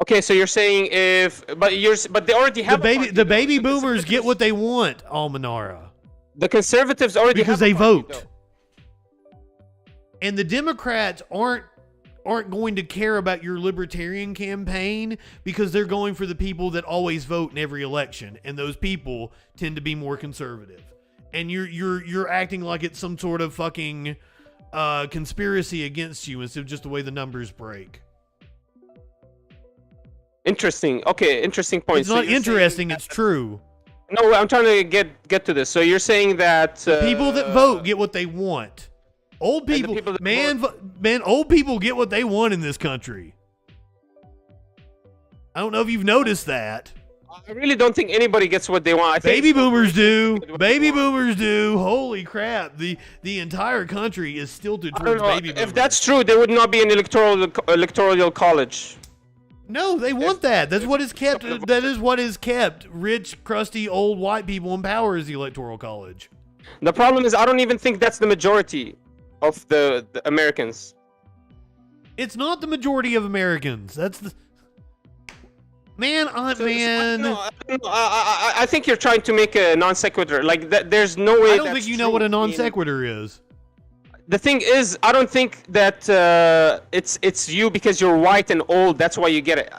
Okay, so you're saying but they already have the baby boomers get what they want, Almanara. The conservatives already because have they vote. Though. And the Democrats aren't going to care about your libertarian campaign because they're going for the people that always vote in every election, and those people tend to be more conservative. And you're acting like it's some sort of fucking conspiracy against you instead of just the way the numbers break. Interesting. Okay, interesting point. It's not interesting, it's true. No, I'm trying to get to this. So you're saying that people that vote get what they want. Old people, old people get what they want in this country. I don't know if you've noticed that. I really don't think anybody gets what they want. Baby boomers do. Baby boomers do. Holy crap. The entire country is stilted towards baby boomers. If that's true, there would not be an electoral college. No, they want that. That's what is kept. That is what is kept rich, crusty, old white people in power is the electoral college. The problem is, I don't even think that's the majority of the Americans. It's not the majority of Americans. That's the man. I think you're trying to make a non sequitur. Like that, there's no way. I don't think you know what a non sequitur is. The thing is, I don't think that it's you because you're white and old. That's why you get it.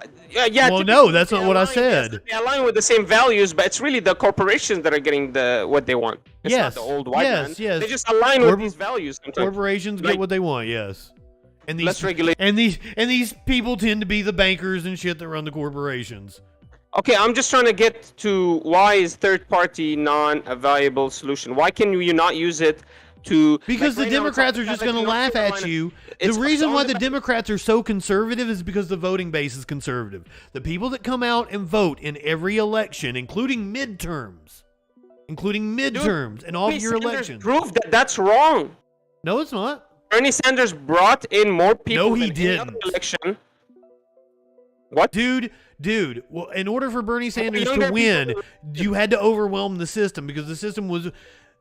yeah. Well, no, that's they not what I align- said. yes, They align with the same values, but it's really the corporations that are getting what they want. It's Yes, not the old white yes, man. yes. They just align Corpor- with these values sometimes. Corporations get Like, what they want, yes. And less regulation. and these people tend to be the bankers and shit that run the corporations. Okay, I'm just trying to get to why is third party a valuable solution? Why can you not use it to? Because like the right now, Democrats are it's just like going to North laugh at Carolina. you. The It's reason on why the the Democrats are so conservative is because the voting base is conservative. The people that come out and vote in every election, including midterms, and all of Bernie your Sanders elections. proved that that's wrong. No, it's not. Bernie Sanders brought in more people No, he than any other didn't. election. What? Dude, well, in order for Bernie Sanders to younger win, people- you had to overwhelm the system because the system was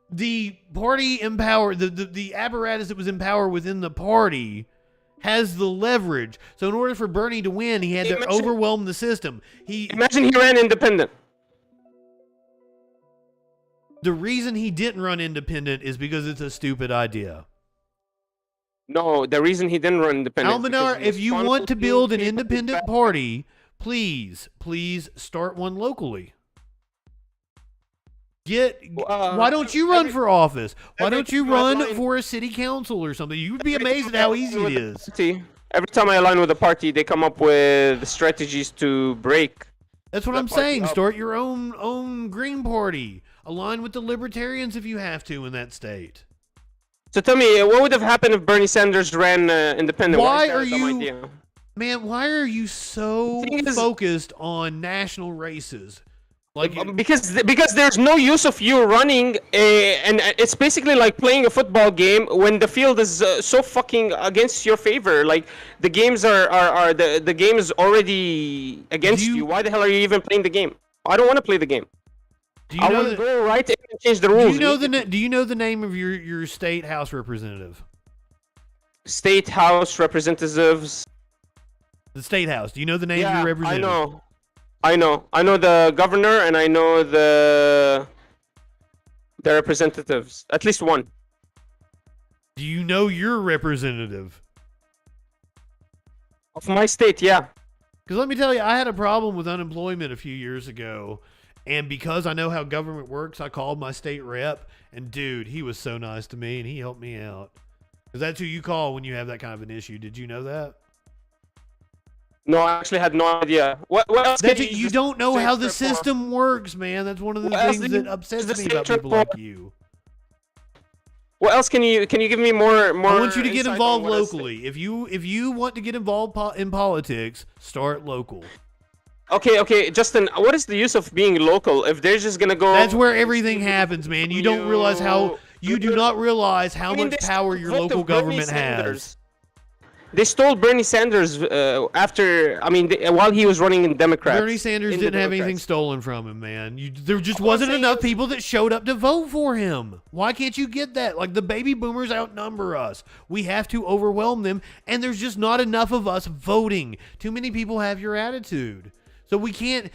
the party in power, the apparatus that was in power within the party has the leverage. So in order for Bernie to win, he had to Imagine- overwhelm the system. Imagine he ran independent. The reason he didn't run independent is because it's a stupid idea. No, the reason he didn't run independent. Almanar, because if you responsible want to build an people- independent party, please start one locally. Why don't you run for office? Why don't you run for a city council or something? You'd be amazed at how easy it is. Every time I align with a party, they come up with strategies to break. That's what that I'm party saying. up. Start your own Green Party. Align with the Libertarians if you have to in that state. So tell me, what would have happened if Bernie Sanders ran independent? Why is that are a dumb you- idea? Man, why are you so Thing is- focused on national races? Like, Because there's no use of you running, and it's basically like playing a football game when the field is so fucking against your favor. Like the games are the game is already against you. Why the hell are you even playing the game? I don't want to play the game. do you I know want to that- go right in and change the do rules. you know do you know the name of your state house representative? State House representatives? The state house. Do you know the name of Yeah, your representative? I know the governor and I know the representatives. At least one. Do you know your representative? Of my state, yeah. Because let me tell you, I had a problem with unemployment a few years ago. And because I know how government works, I called my state rep. And dude, he was so nice to me and he helped me out. Because that's who you call when you have that kind of an issue. Did you know that? No, I actually had no idea. What else That's can it. You use don't know how the state rep for? system works, man. That's one of the What else things do you that upsets use the me about state people rep like for? you. What else can you give me more? I want you to get insight on involved what else- locally. If you want to get involved in politics, start local. Okay, Justin. What is the use of being local if they're just gonna go? That's where everything happens, man. You don't realize how you do not realize how much they power stole your the vote local of Bernie government has. Sanders. They stole Bernie Sanders after. I mean, while he was running in Democrats. Bernie Sanders in the didn't have anything Democrats. stolen from him, man. There just wasn't enough people that showed up to vote for him. Why can't you get that? Like, the baby boomers outnumber us. We have to overwhelm them, and there's just not enough of us voting. Too many people have your attitude. So we can't.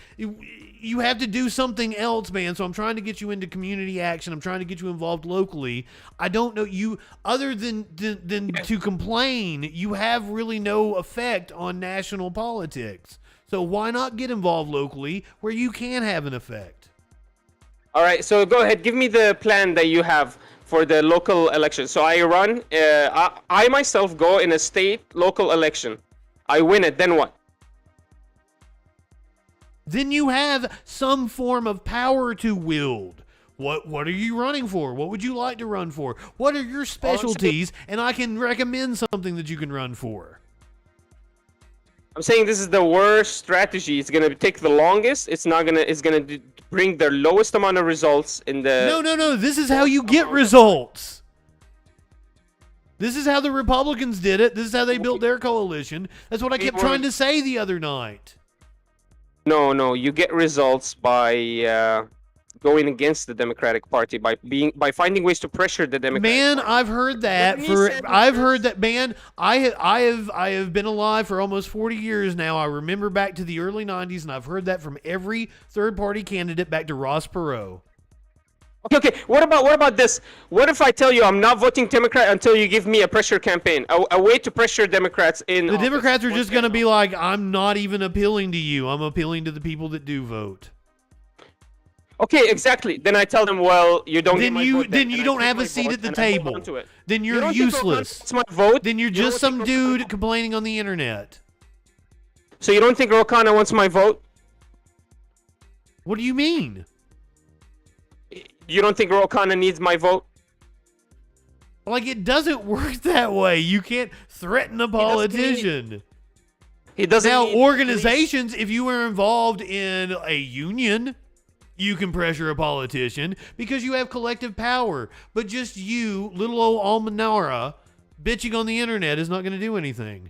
You have to do something else, man. So I'm trying to get you into community action. I'm trying to get you involved locally. I don't know you other than to complain. You have really no effect on national politics. So why not get involved locally where you can have an effect? All right, so go ahead. Give me the plan that you have for the local election. So I run. I myself go in a state local election. I win it. Then what? Then you have some form of power to wield. What are you running for? What would you like to run for? What are your specialties? And I can recommend something that you can run for. I'm saying this is the worst strategy. It's gonna take the longest. It's gonna bring the lowest amount of results in the. No. This is how you get results. This is how the Republicans did it. This is how they built their coalition. That's what I kept trying to say the other night. No. You get results by going against the Democratic Party by finding ways to pressure the Democratic Man, Party. I've heard that man. I have been alive for almost 40 years now. I remember back to the early 90s, and I've heard that from every third party candidate back to Ross Perot. Okay. What about this? What if I tell you I'm not voting Democrat until you give me a pressure campaign, a way to pressure Democrats in The office? Democrats are just going to be like, I'm not even appealing to you. I'm appealing to the people that do vote. Okay, exactly. Then I tell them, well, you don't. Then get my you vote, then you and I don't take have my a seat vote at the and I hold table. on to it. Then You you're don't think useless. It's my vote. Then you're You don't just some think dude complaining on the internet. So you don't think Ro Khanna wants my vote? What do you mean? You don't think Ro Khanna needs my vote? Like, it doesn't work that way. You can't threaten a politician. He doesn't. Now, need organizations, if you were involved in a union, you can pressure a politician because you have collective power. But just you, little old Almanara, bitching on the internet is not going to do anything.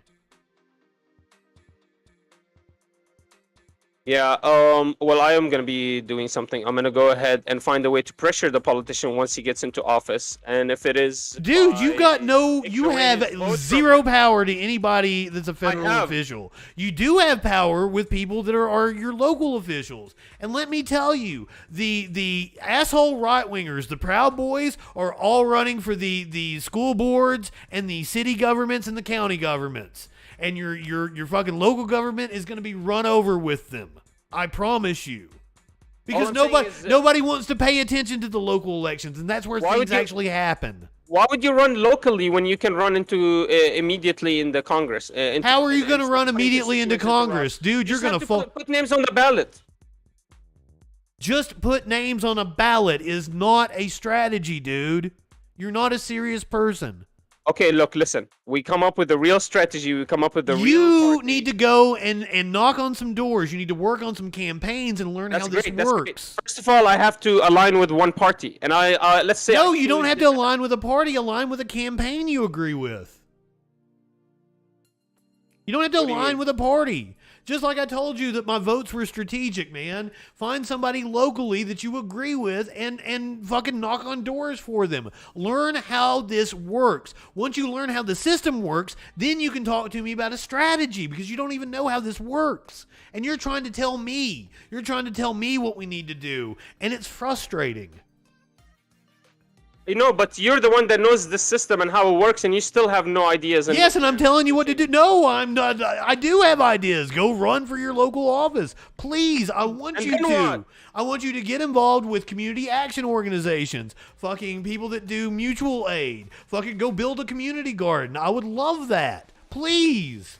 Yeah, well, I am going to be doing something. I'm going to go ahead and find a way to pressure the politician once he gets into office. And if it is... Dude, you got you ignoring have his vote zero power to anybody that's a federal have. official. You do have power with people that are your local officials. And let me tell you, the asshole right-wingers, the Proud Boys, are all running for the school boards and the city governments and the county governments. And your fucking local government is going to be run over with them. I promise you. Because nobody wants to pay attention to the local elections, and that's where things actually happen. Why would you run locally when you can run into immediately in the Congress? How are you going to run immediately into Congress? Dude, you're going to fall. Put names on the ballot. Just put names on a ballot is not a strategy, dude. You're not a serious person. Okay, look, listen. We come up with a real strategy. We come up with the real You party. need to go and knock on some doors. You need to work on some campaigns and learn how this works. First of all, I have to align with one party. And let's say... No, you don't have to align with a party. Align with a campaign you agree with. You don't have to align with a party. Just like I told you that my votes were strategic, man. Find somebody locally that you agree with and fucking knock on doors for them. Learn how this works. Once you learn how the system works, then you can talk to me about a strategy because you don't even know how this works. And you're trying to tell me. You're trying to tell me what we need to do. And it's frustrating. You know, but you're the one that knows the system and how it works, and you still have no ideas. Yes, and I'm telling you what to do. No, I'm not. I do have ideas. Go run for your local office. Please, I want you to. I want you to get involved with community action organizations. Fucking people that do mutual aid. Fucking go build a community garden. I would love that. Please.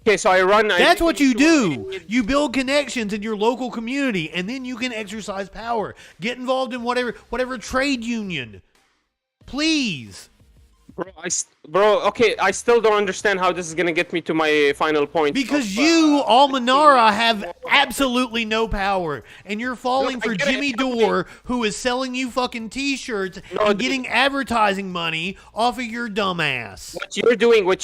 Okay, so That's what you do. You build connections in your local community, and then you can exercise power. Get involved in whatever trade union. Please. Bro, okay, I still don't understand how this is going to get me to my final point. Because you, Almanara, have absolutely no power. And you're falling for Jimmy Dore, who is selling you fucking t-shirts and getting advertising money off of your dumb ass. What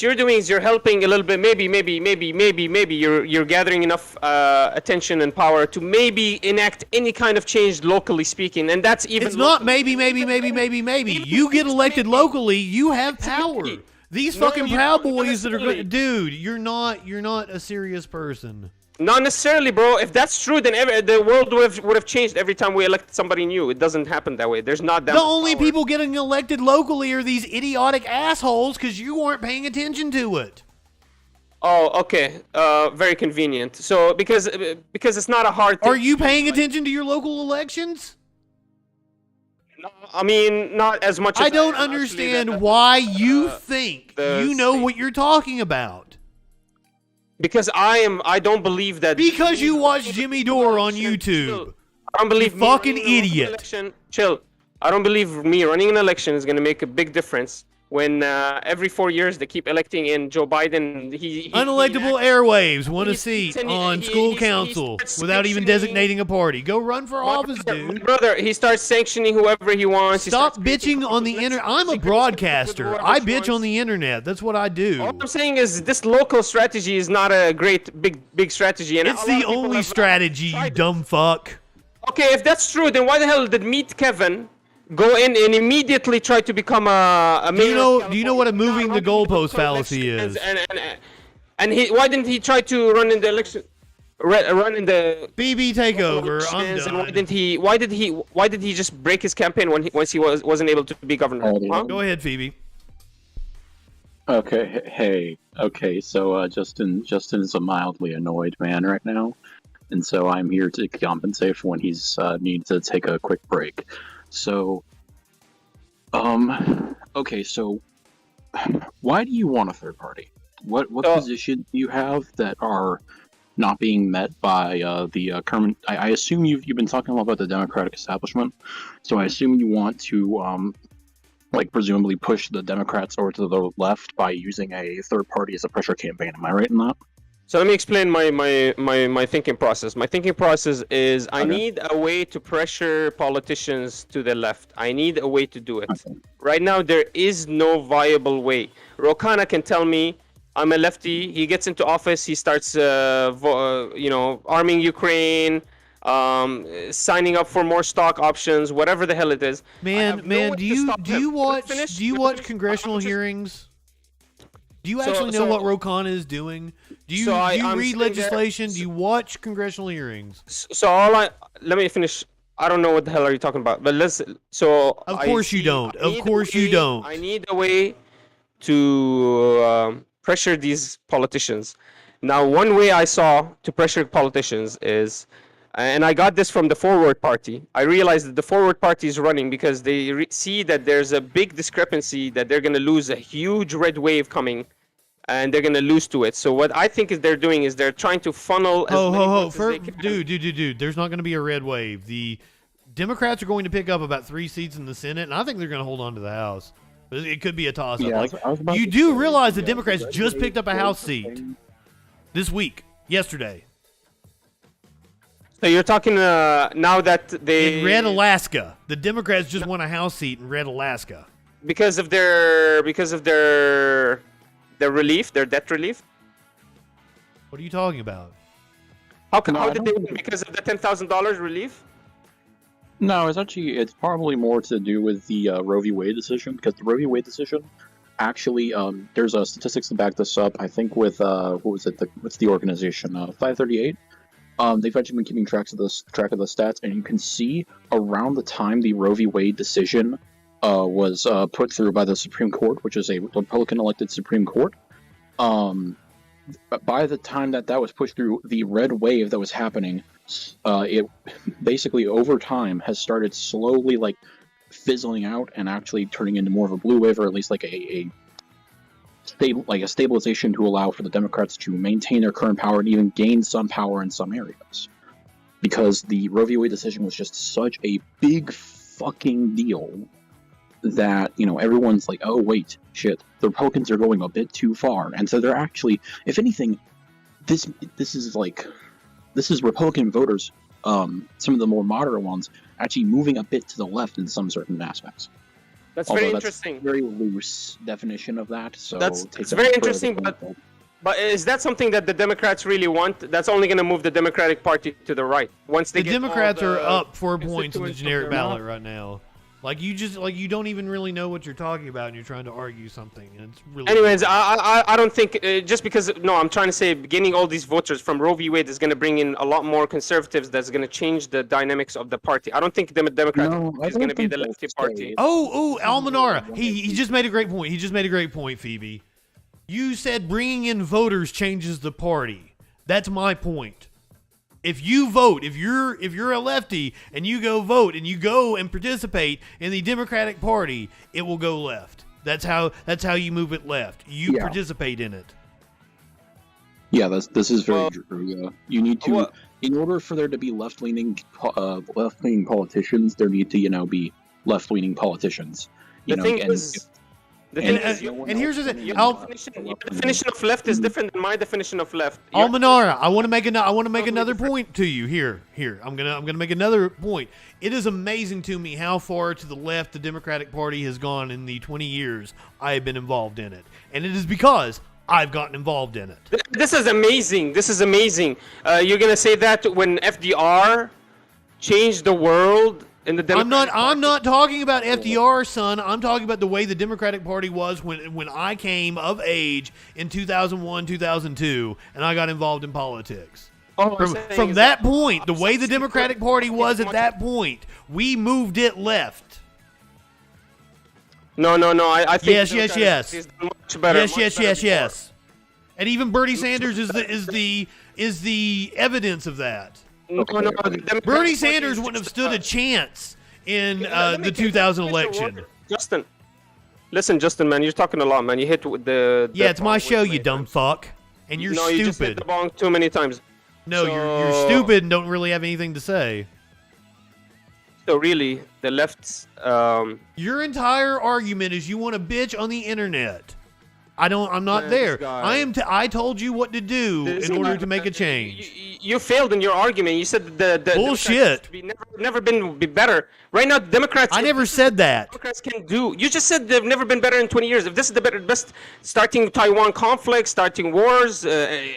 you're doing is you're helping a little bit. Maybe you're gathering enough attention and power to maybe enact any kind of change locally speaking. And that's even... It's not maybe. You get elected locally, you have power. These fucking Proud Boys that are good, dude. You're not a serious person. Not necessarily, bro. If that's true, then the world would have changed every time we elect somebody new. It doesn't happen that way. There's not that. The only people getting elected locally are these idiotic assholes because you weren't paying attention to it. Oh, okay. Very convenient. So because it's not a hard thing. Are you paying attention to your local elections? No, I mean, not as much as I don't understand why you think you know what you're talking about. Because I don't believe that. Because you watch Jimmy Dore on YouTube. I don't believe you fucking idiot. Chill. I don't believe me running an election is going to make a big difference when every 4 years they keep electing in Joe Biden. Unelectable airwaves won a seat on school council without even designating a party. Go run for office, dude. Brother, he starts sanctioning whoever he wants. Stop bitching on the internet. I'm a broadcaster. I bitch on the internet. That's what I do. All I'm saying is this local strategy is not a great big strategy. And it's the only strategy, you dumb fuck. Okay, if that's true, then why the hell did Meet Kevin go in and immediately try to become a mayor? Do you know what a moving the goalpost fallacy is? And why didn't he try to run in the election? running the BB take over. I'm elections, and done. why did he just break his campaign once he wasn't able to be governor? Huh? Go ahead, Phoebe. Okay, okay, so Justin is a mildly annoyed man right now, and so I'm here to compensate for when he's needs to take a quick break. So, okay, so why do you want a third party? What position do you have that are not being met by the current? I assume you've been talking about the Democratic establishment, so I assume you want to like presumably push the Democrats over to the left by using a third party as a pressure campaign. Am I right in that? So let me explain my thinking process. My thinking process is I need a way to pressure politicians to the left. I need a way to do it. Okay. Right now, there is no viable way. Ro Khanna can tell me I'm a lefty. He gets into office. He starts, arming Ukraine, signing up for more stock options, whatever the hell it is. Man, do you watch congressional hearings? Do you actually know what Ro Khanna is doing? Do you read legislation? Do you watch congressional hearings? Let me finish. I don't know what the hell are you talking about, but Of course you don't. I need a way to pressure these politicians. Now, one way I saw to pressure politicians is, and I got this from the Forward Party. I realized that the Forward Party is running because they see that there's a big discrepancy, that they're going to lose a huge red wave coming, and they're going to lose to it. So what I think is they're doing is they're trying to funnel as many votes as they can. Dude, there's not going to be a red wave. The Democrats are going to pick up about 3 seats in the Senate, and I think they're going to hold on to the House. It could be a toss-up. Yeah, you do realize the Democrats just picked up a House seat this week, yesterday. So you're talking now that they... In Red Alaska. The Democrats just won a House seat in Red Alaska. Because of their relief, their debt relief? What are you talking about? How did they win? Because of the $10,000 relief? No, it's probably more to do with the Roe v. Wade decision, because the Roe v. Wade decision actually, there's statistics to back this up. I think with what's the organization? 538. They've actually been keeping track of the stats, and you can see around the time the Roe v. Wade decision was put through by the Supreme Court, which is a Republican-elected Supreme Court. By the time that was pushed through, the red wave that was happening, it basically over time has started slowly like fizzling out and actually turning into more of a blue wave, or at least like a stabilization to allow for the Democrats to maintain their current power and even gain some power in some areas. Because the Roe v. Wade decision was just such a big fucking deal that, everyone's like, oh wait, shit, the Republicans are going a bit too far. And so they're actually, if anything, this is Republican voters, some of the more moderate ones, actually moving a bit to the left in some certain aspects. That's very interesting. That's a very loose definition of that. So it's very interesting, but is that something that the Democrats really want? That's only going to move the Democratic Party to the right. Once they the Democrats are up 4 points in the generic ballot right now. Like you don't even really know what you're talking about, and you're trying to argue something. And it's really. Anyways, I don't think just because I'm trying to say gaining all these voters from Roe v. Wade is going to bring in a lot more conservatives. That's going to change the dynamics of the party. I don't think the Democrat is going to be the lefty party. Oh, Almanara. He just made a great point. Phoebe. You said bringing in voters changes the party. That's my point. If you vote, if you're a lefty and you go vote and you go and participate in the Democratic Party, it will go left. That's how you move it left. You participate in it. Yeah, this is very true. Yeah, you need to, in order for there to be left-leaning politicians, there need to be left-leaning politicians. And here's the thing. Your definition of left is different than my definition of left. Almanara, I want to make another point to you here. I'm gonna make another point. It is amazing to me how far to the left the Democratic Party has gone in the 20 years I have been involved in it, and it is because I've gotten involved in it. This is amazing. You're gonna say that when FDR changed the world. I'm not talking about FDR, son. I'm talking about the way the Democratic Party was when I came of age in 2001, 2002, and I got involved in politics. From that point, the way the Democratic Party was at that point, we moved it left. No. I think Yes. is much better. Yes. And even Bernie Sanders is the evidence of that. No. Bernie Sanders wouldn't have stood a chance in the 2000 election. Justin, listen, man, you're talking a lot, man. You hit the yeah, it's my show, you dumb fuck, and you're stupid. You just hit the bong too many times. No, you're stupid and don't really have anything to say. So really, the left's your entire argument is you want to bitch on the internet. I'm not there. I told you what to do in order to make a change. You failed in your argument. You said the bullshit. Never been better. Right now, Democrats. I never said that. Democrats can do. You just said they've never been better in 20 years. If this is the best, starting Taiwan conflict, starting wars,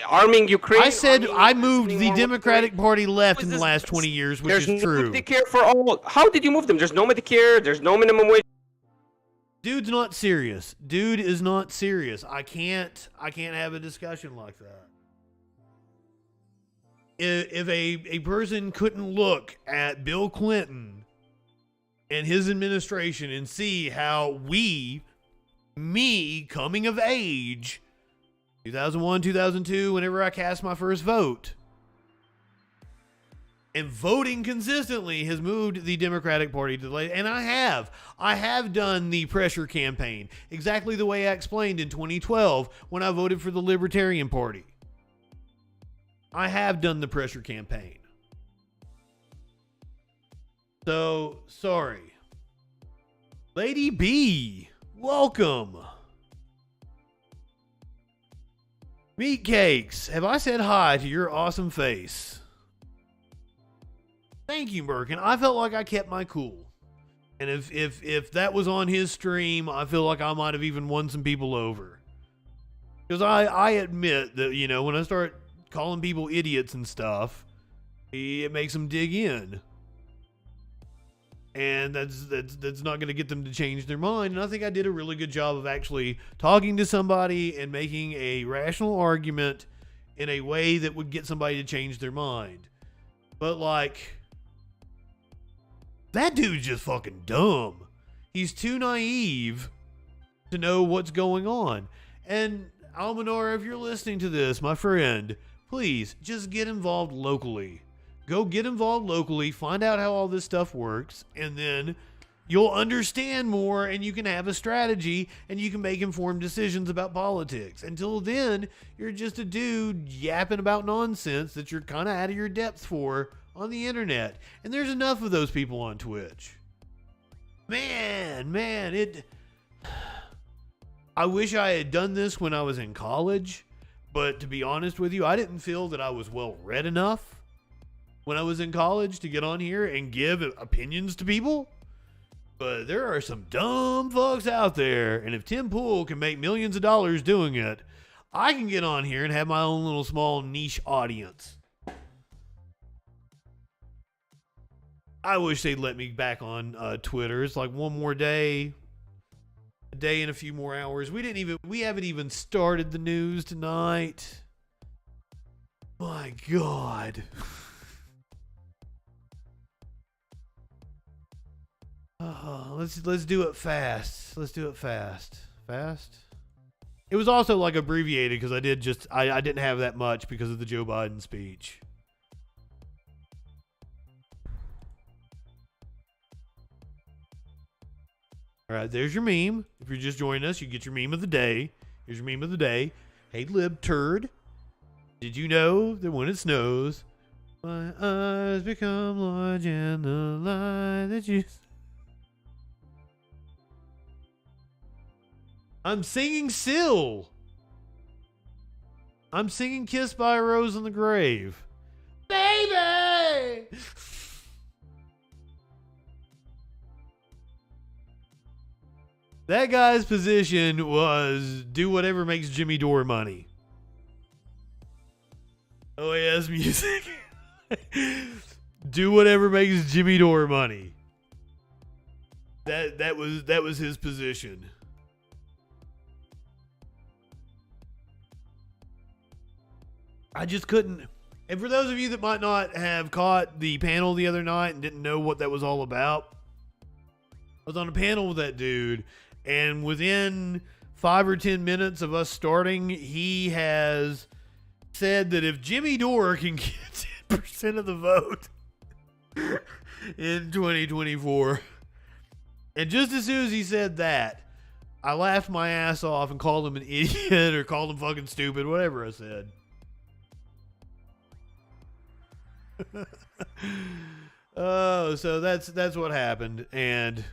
arming Ukraine. I said I moved the Democratic Party left in the last 20 years, which is true. There's no Medicare for all. How did you move them? There's no Medicare. There's no minimum wage. Dude's not serious. Dude is not serious. I can't have a discussion like that. If a person couldn't look at Bill Clinton and his administration and see how me coming of age, 2001, 2002, whenever I cast my first vote, and voting consistently has moved the Democratic Party to the left. And I have done the pressure campaign exactly the way I explained in 2012 when I voted for the Libertarian Party. I have done the pressure campaign. So, sorry. Lady B, welcome. Meat Cakes, have I said hi to your awesome face? Thank you, Merkin. I felt like I kept my cool. And if that was on his stream, I feel like I might have even won some people over. Because I admit that, you know, when I start calling people idiots and stuff, it makes them dig in. And that's not going to get them to change their mind. And I think I did a really good job of actually talking to somebody and making a rational argument in a way that would get somebody to change their mind. But like, that dude's just fucking dumb. He's too naive to know what's going on. And Almanar, if you're listening to this, my friend, please just get involved locally. Go get involved locally, find out how all this stuff works, and then you'll understand more and you can have a strategy and you can make informed decisions about politics. Until then, you're just a dude yapping about nonsense that you're kind of out of your depth for on the internet. And there's enough of those people on Twitch. Man, I wish I had done this when I was in college, but to be honest with you, I didn't feel that I was well read enough when I was in college to get on here and give opinions to people. But there are some dumb fucks out there, and if Tim Pool can make millions of dollars doing it, I can get on here and have my own little small niche audience. I wish they'd let me back on Twitter. It's like one more day, a day and a few more hours. We haven't even started the news tonight. My God. Let's do it fast. Let's do it fast. Fast. It was also like abbreviated because I didn't have that much because of the Joe Biden speech. All right, there's your meme. If you're just joining us, you get your meme of the day. Here's your meme of the day. Hey, lib turd. Did you know that when it snows, my eyes become large and the lie that you... I'm singing Syl. I'm singing Kissed by a Rose on the Grave. Baby! That guy's position was do whatever makes Jimmy Dore money. OAS music. Do whatever makes Jimmy Dore money. That was his position. I just couldn't. And for those of you that might not have caught the panel the other night and didn't know what that was all about, I was on a panel with that dude, and within 5 or 10 minutes of us starting, he has said that if Jimmy Dore can get 10% of the vote in 2024, and just as soon as he said that, I laughed my ass off and called him an idiot or called him fucking stupid, whatever I said. Oh, so that's what happened, and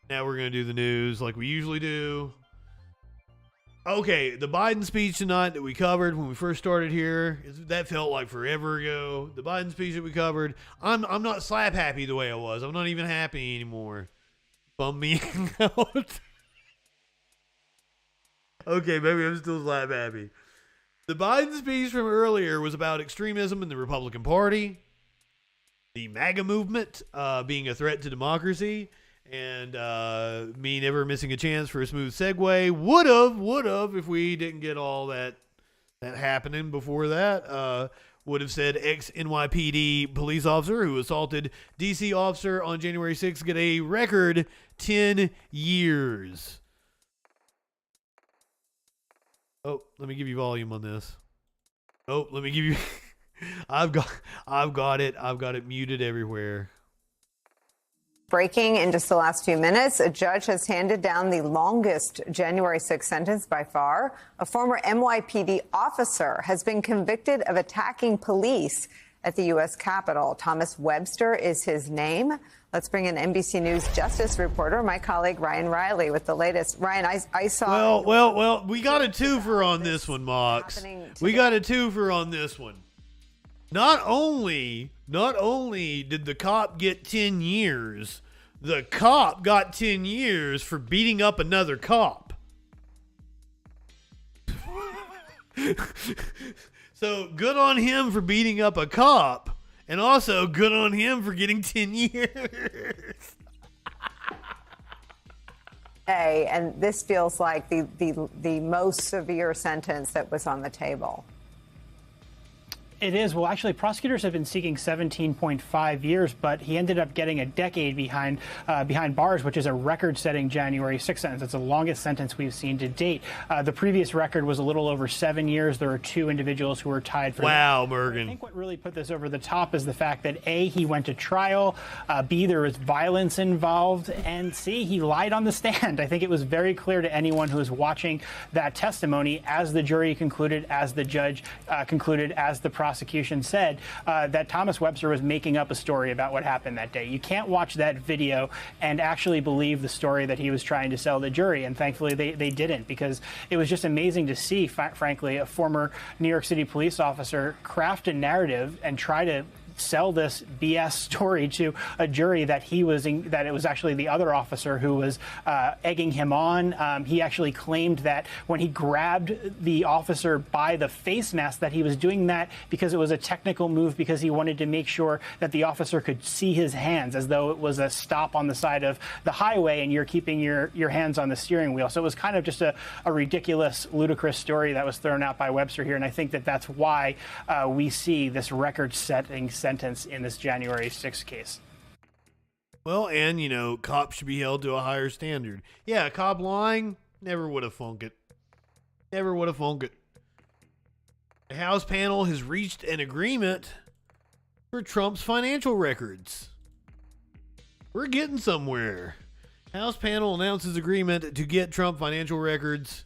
now we're gonna do the news like we usually do. Okay, the Biden speech tonight that we covered when we first started here, that felt like forever ago. The Biden speech that we covered, I'm not slap happy the way I was. I'm not even happy anymore. Bum me out. Okay, maybe I'm still slap happy. The Biden speech from earlier was about extremism in the Republican Party, the MAGA movement being a threat to democracy, and me never missing a chance for a smooth segue. Would have if we didn't get all that happening before that. Would have said ex-NYPD police officer who assaulted DC officer on January 6th get a record 10 years. Oh, let me give you volume on this. Oh, let me give you I've got it muted everywhere. Breaking in just the last few minutes, a judge has handed down the longest January 6th sentence by far. A former NYPD officer has been convicted of attacking police at the U.S. Capitol. Thomas Webster is his name. Let's bring in NBC News justice reporter, my colleague Ryan Riley, with the latest. Ryan, I saw... Well, we got a twofer on this one, Mox. We got a twofer on this one. Not only did the cop get 10 years, the cop got 10 years for beating up another cop. So good on him for beating up a cop, and also good on him for getting 10 years. And this feels like the most severe sentence that was on the table. It is. Well, actually, prosecutors have been seeking 17.5 years, but he ended up getting a decade behind bars, which is a record-setting January 6th sentence. It's the longest sentence we've seen to date. The previous record was a little over 7 years. There are two individuals who were tied for that. Wow, Bergen. I think what really put this over the top is the fact that A, he went to trial, B, there was violence involved, and C, he lied on the stand. I think it was very clear to anyone who was watching that testimony, as the jury concluded, as the judge concluded, as the prosecution said, that Thomas Webster was making up a story about what happened that day. You can't watch that video and actually believe the story that he was trying to sell the jury, and thankfully they didn't, because it was just amazing to see, frankly, a former New York City police officer craft a narrative and try to sell this BS story to a jury that that it was actually the other officer who was egging him on. He actually claimed that when he grabbed the officer by the face mask, that he was doing that because it was a technical move, because he wanted to make sure that the officer could see his hands, as though it was a stop on the side of the highway and you're keeping your hands on the steering wheel. So it was kind of just a ridiculous, ludicrous story that was thrown out by Webster here, and I think that that's why we see this record-setting sentence in this January 6th case. Well, and, cops should be held to a higher standard. Yeah, a cop lying, never would have funked it. Never would have funked it. The House panel has reached an agreement for Trump's financial records. We're getting somewhere. House panel announces agreement to get Trump financial records.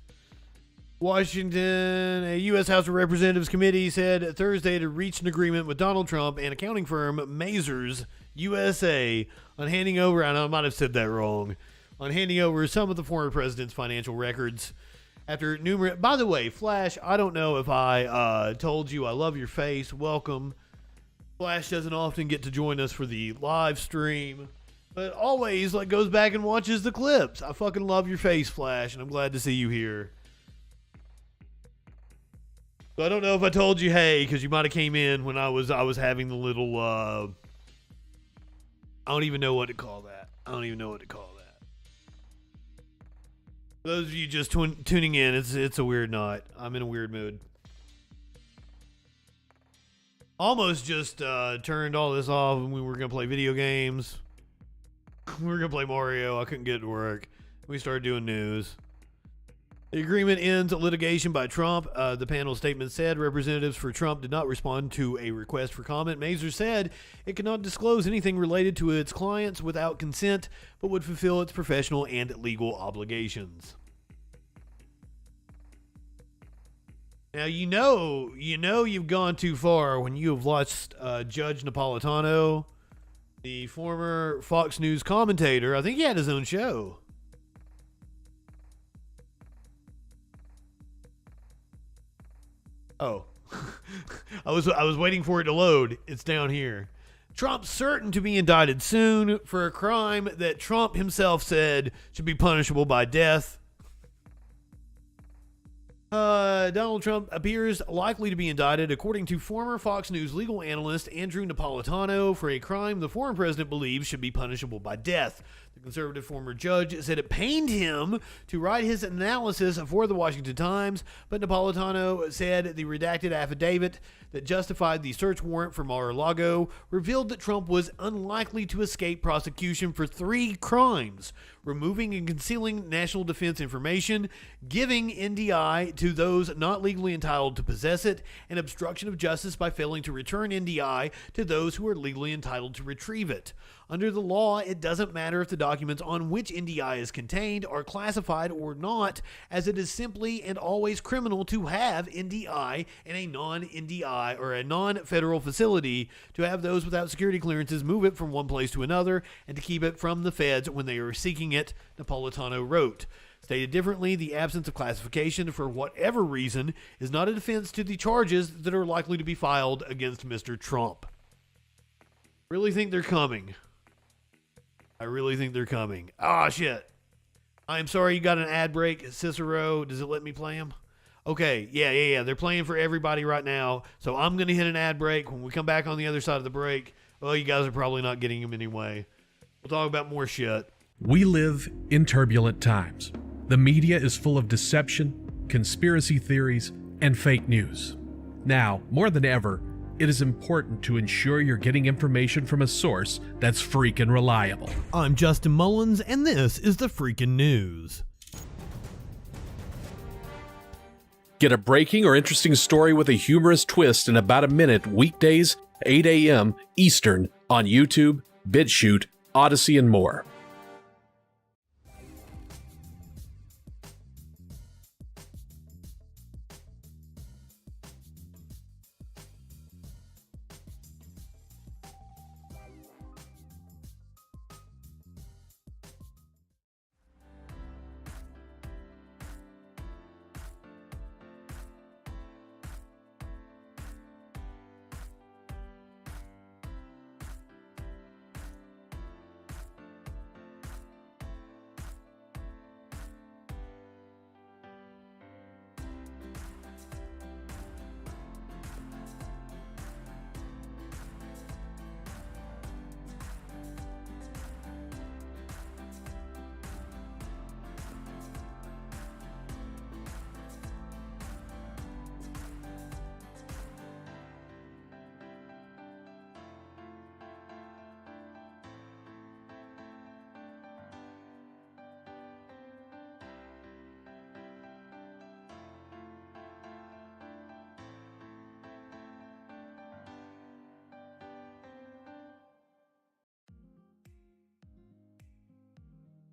Washington, a U.S. House of Representatives committee said Thursday to reach an agreement with Donald Trump and accounting firm Mazars USA on handing over, and I might have said that wrong, on handing over some of the former president's financial records. After numerous, by the way, Flash, I don't know if I told you I love your face. Welcome. Flash doesn't often get to join us for the live stream, but always goes back and watches the clips. I fucking love your face, Flash, and I'm glad to see you here. So I don't know if I told you, hey, because you might have came in when I was having the little, I don't even know what to call that. For those of you just tuning in, it's a weird night. I'm in a weird mood. Almost just turned all this off when we were going to play video games. We were going to play Mario. I couldn't get it to work. We started doing news. The agreement ends litigation by Trump. The panel statement said representatives for Trump did not respond to a request for comment. Mazur said it cannot disclose anything related to its clients without consent, but would fulfill its professional and legal obligations. Now, you know you've gone too far when you have watched Judge Napolitano, the former Fox News commentator. I think he had his own show. Oh, I was waiting for it to load. It's down here. Trump's certain to be indicted soon for a crime that Trump himself said should be punishable by death. Donald Trump appears likely to be indicted, according to former Fox News legal analyst Andrew Napolitano, for a crime the former president believes should be punishable by death. The conservative former judge said it pained him to write his analysis for the Washington Times, but Napolitano said the redacted affidavit that justified the search warrant for Mar-a-Lago revealed that Trump was unlikely to escape prosecution for 3 crimes: removing and concealing national defense information, giving NDI to those not legally entitled to possess it, and obstruction of justice by failing to return NDI to those who are legally entitled to retrieve it. Under the law, it doesn't matter if the documents on which NDI is contained are classified or not, as it is simply and always criminal to have NDI in a non-NDI or a non-federal facility, to have those without security clearances move it from one place to another, and to keep it from the feds when they are seeking it, Napolitano wrote. Stated differently, the absence of classification for whatever reason is not a defense to the charges that are likely to be filed against Mr. Trump. Really think they're coming. I really think they're coming. Ah, shit. I'm sorry you got an ad break, Cicero. Does it let me play them? Okay, yeah. They're playing for everybody right now, so I'm going to hit an ad break. When we come back on the other side of the break, well, you guys are probably not getting them anyway. We'll talk about more shit. We live in turbulent times. The media is full of deception, conspiracy theories, and fake news. Now, more than ever, it is important to ensure you're getting information from a source that's freaking reliable. I'm Justin Mullins, and this is the Freakin' News. Get a breaking or interesting story with a humorous twist in about a minute weekdays, 8 a.m. Eastern on YouTube, BitChute, Odyssey, and more.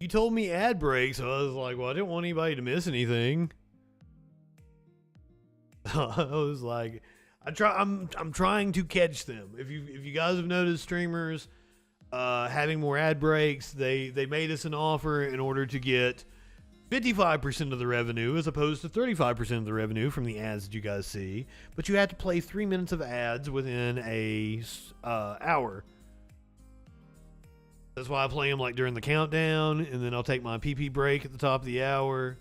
You told me ad break, so I was like, well, I didn't want anybody to miss anything. I was like, I'm trying to catch them. If you guys have noticed streamers having more ad breaks, they made us an offer in order to get 55% of the revenue as opposed to 35% of the revenue from the ads that you guys see. But you have to play 3 minutes of ads within a hour. That's why I play them like during the countdown, and then I'll take my PP break at the top of the hour.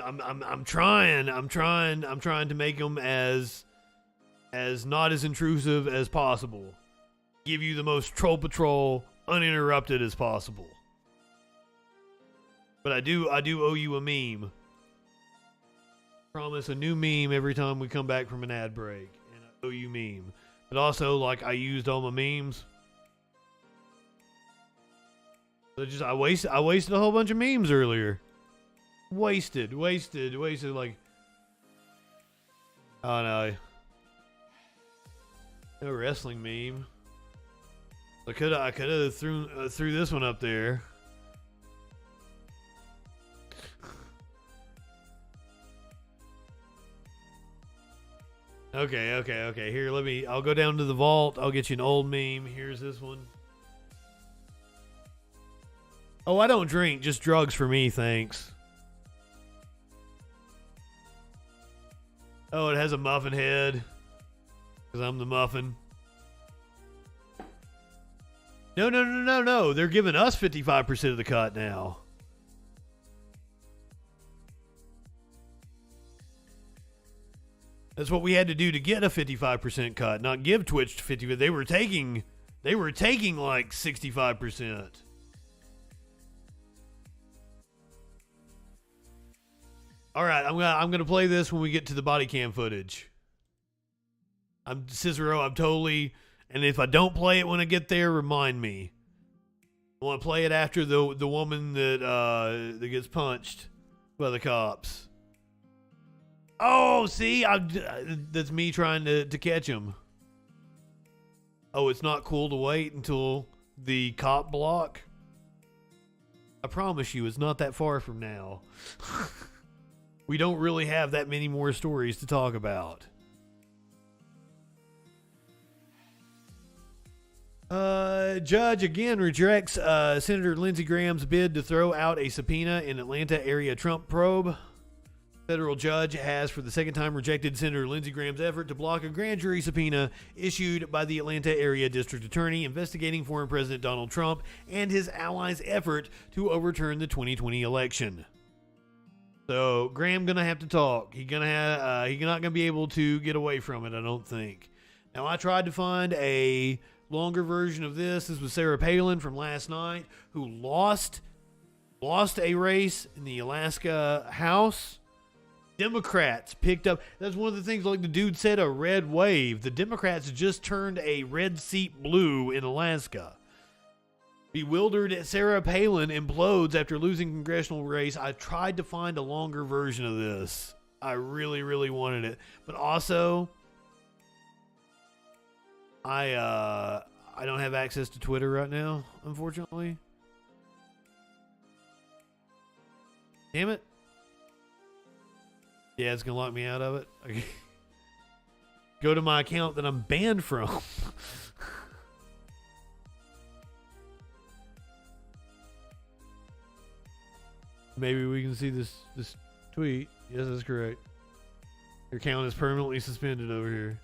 I'm trying to make them as not as intrusive as possible. Give you the most troll patrol uninterrupted as possible. But I do owe you a meme. Promise a new meme every time we come back from an ad break. And I owe you meme. But also, like, I used all my memes. So just I wasted a whole bunch of memes earlier. Wasted like, oh no. No wrestling meme. I could have threw this one up there. Okay. Here, I'll go down to the vault. I'll get you an old meme. Here's this one. Oh, I don't drink, just drugs for me, thanks. Oh, it has a muffin head. Because I'm the muffin. No. They're giving us 55% of the cut now. That's what we had to do to get a 55% cut, not give Twitch 50%. They were taking like 65%. All right, I'm gonna play this when we get to the body cam footage. I'm Cicero. I'm totally, and if I don't play it when I get there, remind me. I want to play it after the woman that gets punched by the cops. Oh, see, that's me trying to catch him. Oh, it's not cool to wait until the cop block. I promise you, it's not that far from now. We don't really have that many more stories to talk about. Judge again rejects Senator Lindsey Graham's bid to throw out a subpoena in Atlanta area Trump probe. Federal judge has for the second time rejected Senator Lindsey Graham's effort to block a grand jury subpoena issued by the Atlanta area district attorney investigating former President Donald Trump and his allies' effort to overturn the 2020 election. So Graham gonna have to talk. He's not gonna be able to get away from it, I don't think. Now I tried to find a longer version of this. This was Sarah Palin from last night, who lost a race in the Alaska House. Democrats picked up. That's one of the things, like the dude said, a red wave. The Democrats just turned a red seat blue in Alaska. Bewildered Sarah Palin implodes after losing congressional race. I tried to find a longer version of this. I really, really wanted it. But also, I don't have access to Twitter right now, unfortunately. Damn it. Yeah, it's going to lock me out of it. Okay. Go to my account that I'm banned from. Maybe we can see this tweet. Yes, that's correct. Your account is permanently suspended over here.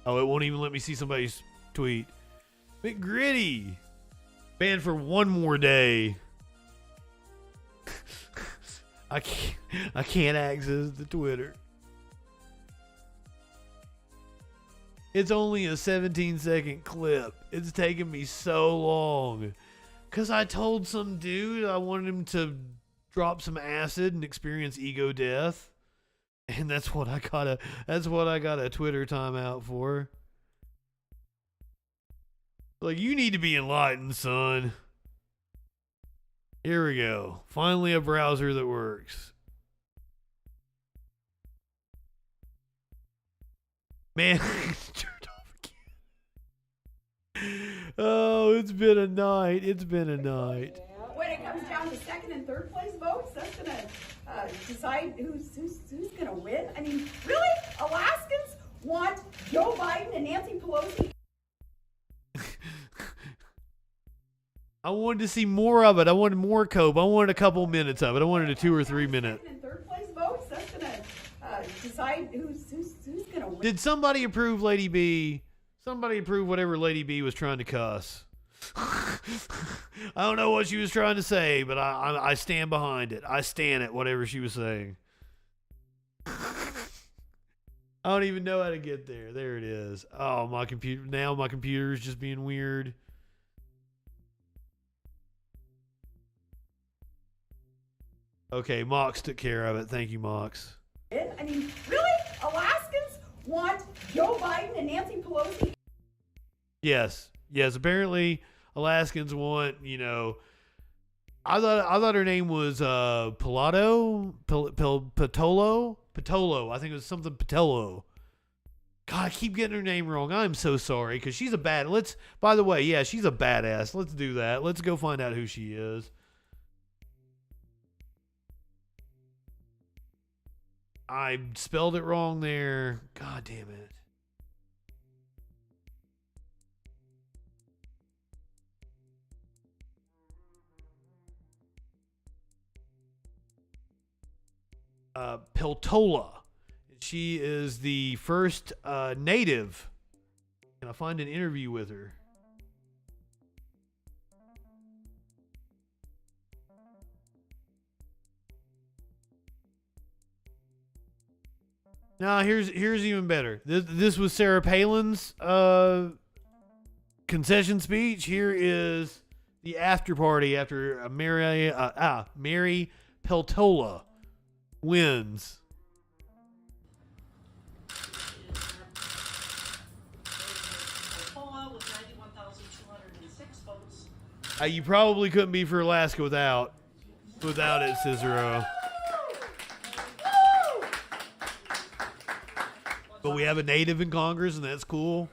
Oh, it won't even let me see somebody's tweet. McGritty! Banned for one more day. I can't access the Twitter. It's only a 17-second clip. It's taken me so long. Because I told some dude I wanted him to drop some acid and experience ego death. And that's what I got a Twitter timeout for. Like, you need to be enlightened, son. Here we go. Finally a browser that works. Man, turned off again. Oh, it's been a night. It's been a night. When it comes down to second and third place votes, that's going to decide who's going to win. I mean, really? Alaskans want Joe Biden and Nancy Pelosi? I wanted to see more of it. I wanted more Cope. I wanted a couple minutes of it. I wanted a 2 or 3 minute. Second and third place votes, that's going to decide who's going to win. Did somebody approve Lady B? Somebody approve whatever Lady B was trying to cuss. I don't know what she was trying to say, but I stand behind it. I stand it, whatever she was saying. I don't even know how to get there. There it is. Oh, my computer is just being weird. Okay, Mox took care of it. Thank you, Mox. I I mean, really? Alaskans want Joe Biden and Nancy Pelosi? Yes. Apparently, Alaskans want, I thought her name was Patolo. I think it was something Patello. God, I keep getting her name wrong. I'm so sorry because she's a bad. By the way, yeah, she's a badass. Let's do that. Let's go find out who she is. I spelled it wrong there. God damn it. Peltola. She is the first native. Can I find an interview with her? Nah, here's even better. This was Sarah Palin's concession speech. Here is the after party after Mary Peltola wins. You probably couldn't be for Alaska without it, Cicero. But we have a native in Congress, and that's cool.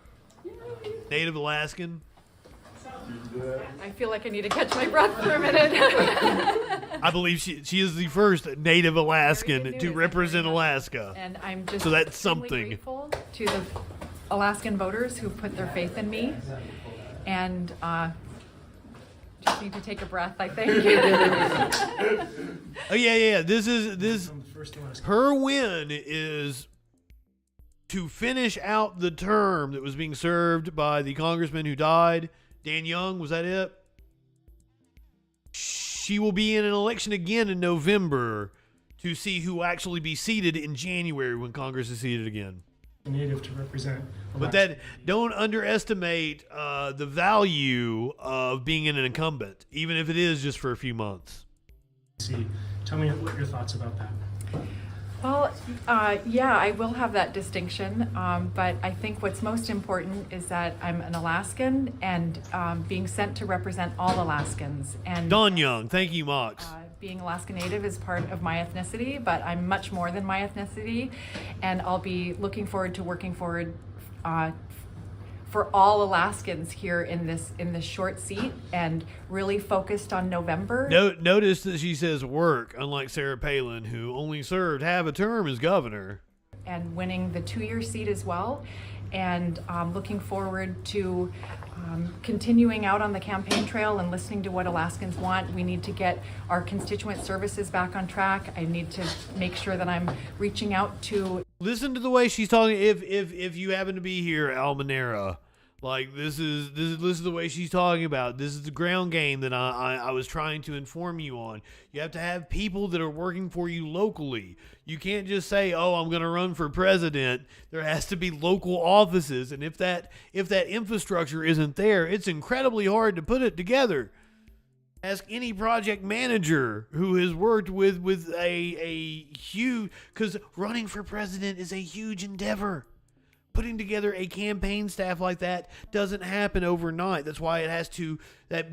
Native Alaskan. I feel like I need to catch my breath for a minute. I believe she is the first native Alaskan to represent Alaska. And I'm just so that's something. Grateful to the Alaskan voters who put their faith in me. And just need to take a breath, I think. Oh yeah. Her win is to finish out the term that was being served by the congressman who died, Dan Young. Was that it? She will be in an election again in November to see who will actually be seated in January when Congress is seated again. Native to represent. But don't underestimate the value of being an incumbent, even if it is just for a few months. Tell me what your thoughts about that. Well, yeah, I will have that distinction, but I think what's most important is that I'm an Alaskan and being sent to represent all Alaskans. And Don Young, thank you, Mox. Being Alaska Native is part of my ethnicity, but I'm much more than my ethnicity, and I'll be looking forward to working forward for all Alaskans here in this short seat, and really focused on November. Notice that she says work, unlike Sarah Palin, who only served half a term as governor. And winning the 2-year seat as well, and looking forward to continuing out on the campaign trail and listening to what Alaskans want. We need to get our constituent services back on track. I need to make sure that I'm reaching out to. Listen to the way she's talking. If you happen to be here, Almanera, like this is the way she's talking about. This is the ground game that I was trying to inform you on. You have to have people that are working for you locally. You can't just say, "Oh, I'm going to run for president." There has to be local offices, and if that infrastructure isn't there, it's incredibly hard to put it together. Ask any project manager who has worked with a huge, because running for president is a huge endeavor. Putting together a campaign staff like that doesn't happen overnight. That's why it has to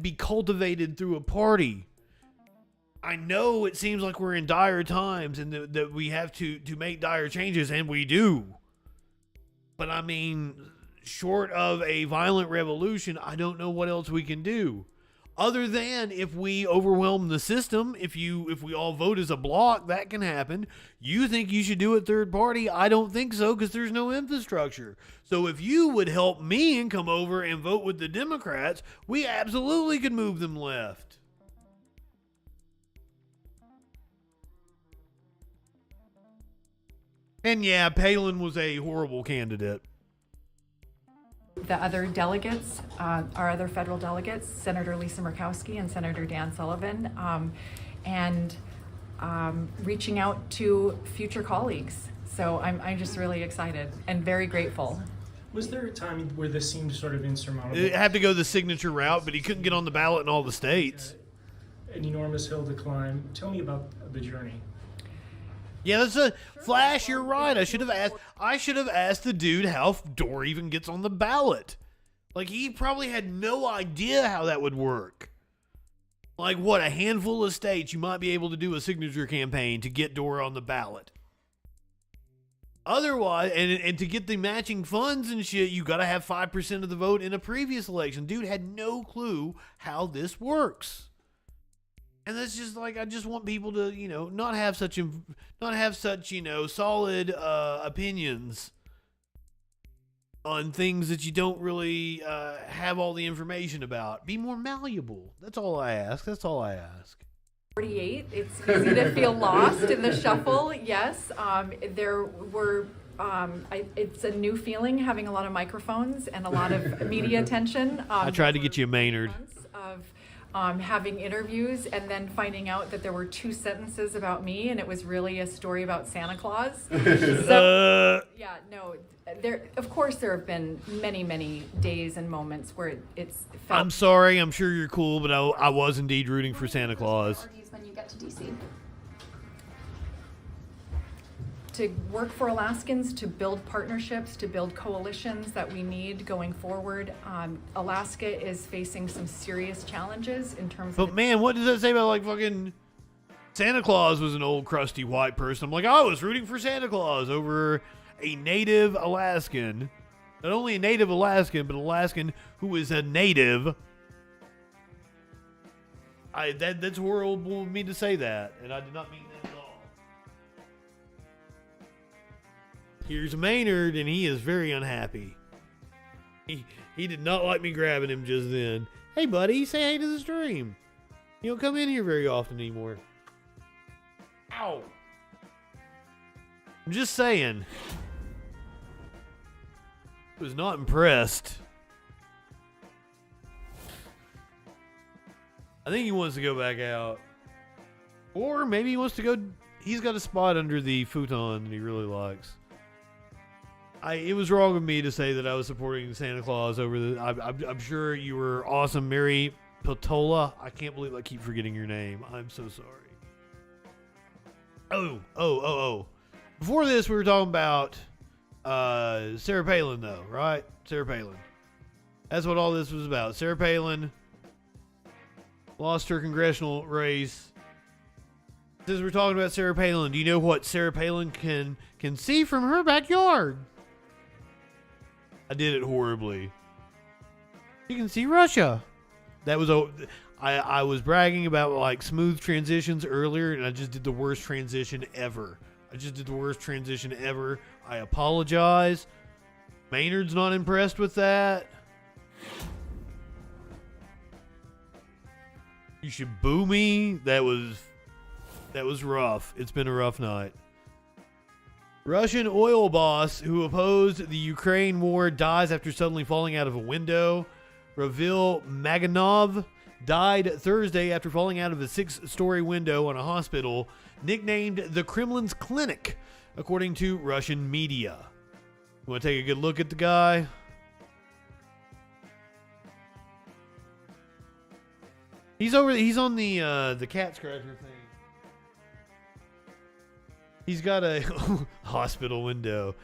be cultivated through a party. I know it seems like we're in dire times and that we have to make dire changes, and we do. But I mean, short of a violent revolution, I don't know what else we can do. Other than if we overwhelm the system, if we all vote as a block, that can happen. You think you should do it third party? I don't think so, because there's no infrastructure. So if you would help me and come over and vote with the Democrats, we absolutely could move them left. And yeah, Palin was a horrible candidate. The other delegates, our other federal delegates, Senator Lisa Murkowski and Senator Dan Sullivan, and reaching out to future colleagues. So I'm just really excited and very grateful. Was there a time where this seemed sort of insurmountable? It had to go the signature route, but he couldn't get on the ballot in all the states. An enormous hill to climb. Tell me about the journey. Yeah, that's a Flash. You're right. I should have asked the dude how Dora even gets on the ballot. Like, he probably had no idea how that would work. Like, what, a handful of states you might be able to do a signature campaign to get Dora on the ballot. Otherwise, and to get the matching funds and shit, you got to have 5% of the vote in a previous election. Dude had no clue how this works. And that's just like, I just want people to, you know, not have such, you know, solid opinions on things that you don't really have all the information about. Be more malleable. That's all I ask. 48. It's easy to feel lost in the shuffle. Yes, there were. It's a new feeling having a lot of microphones and a lot of media attention. I tried to get you a Maynard. Of having interviews and then finding out that there were 2 sentences about me and it was really a story about Santa Claus. So, yeah, no. Of course, there have been many, many days and moments where it's felt. I'm sorry. I'm sure you're cool, but I was indeed rooting for Santa Claus. When you get to DC. To work for Alaskans, to build partnerships, to build coalitions that we need going forward. Alaska is facing some serious challenges in terms of... But man, what does that say about, like, fucking Santa Claus was an old crusty white person? I'm like, I was rooting for Santa Claus over a native Alaskan. Not only a native Alaskan, but Alaskan who is a native. That's horrible of me to say that, and I did not mean that at all. Here's Maynard, and he is very unhappy. He did not like me grabbing him just then. Hey, buddy, say hey to the stream. You don't come in here very often anymore. Ow. I'm just saying. I was not impressed. I think he wants to go back out. Or maybe he wants to go... He's got a spot under the futon that he really likes. It was wrong of me to say that I was supporting Santa Claus over the... I'm sure you were awesome, Mary Patola. I can't believe I keep forgetting your name. I'm so sorry. Oh. Before this, we were talking about Sarah Palin, though, right? Sarah Palin. That's what all this was about. Sarah Palin lost her congressional race. Since we're talking about Sarah Palin, do you know what Sarah Palin can see from her backyard? I did it horribly. You can see Russia. That was I was bragging about like smooth transitions earlier, and I just did the worst transition ever. I apologize. Maynard's not impressed with that. You should boo me. That was rough. It's been a rough night. Russian oil boss who opposed the Ukraine war dies after suddenly falling out of a window. Ravil Maganov died Thursday after falling out of a 6-story window on a hospital nicknamed the Kremlin's Clinic, according to Russian media. You want to take a good look at the guy? He's on the cat scratcher thing. He's got a hospital window.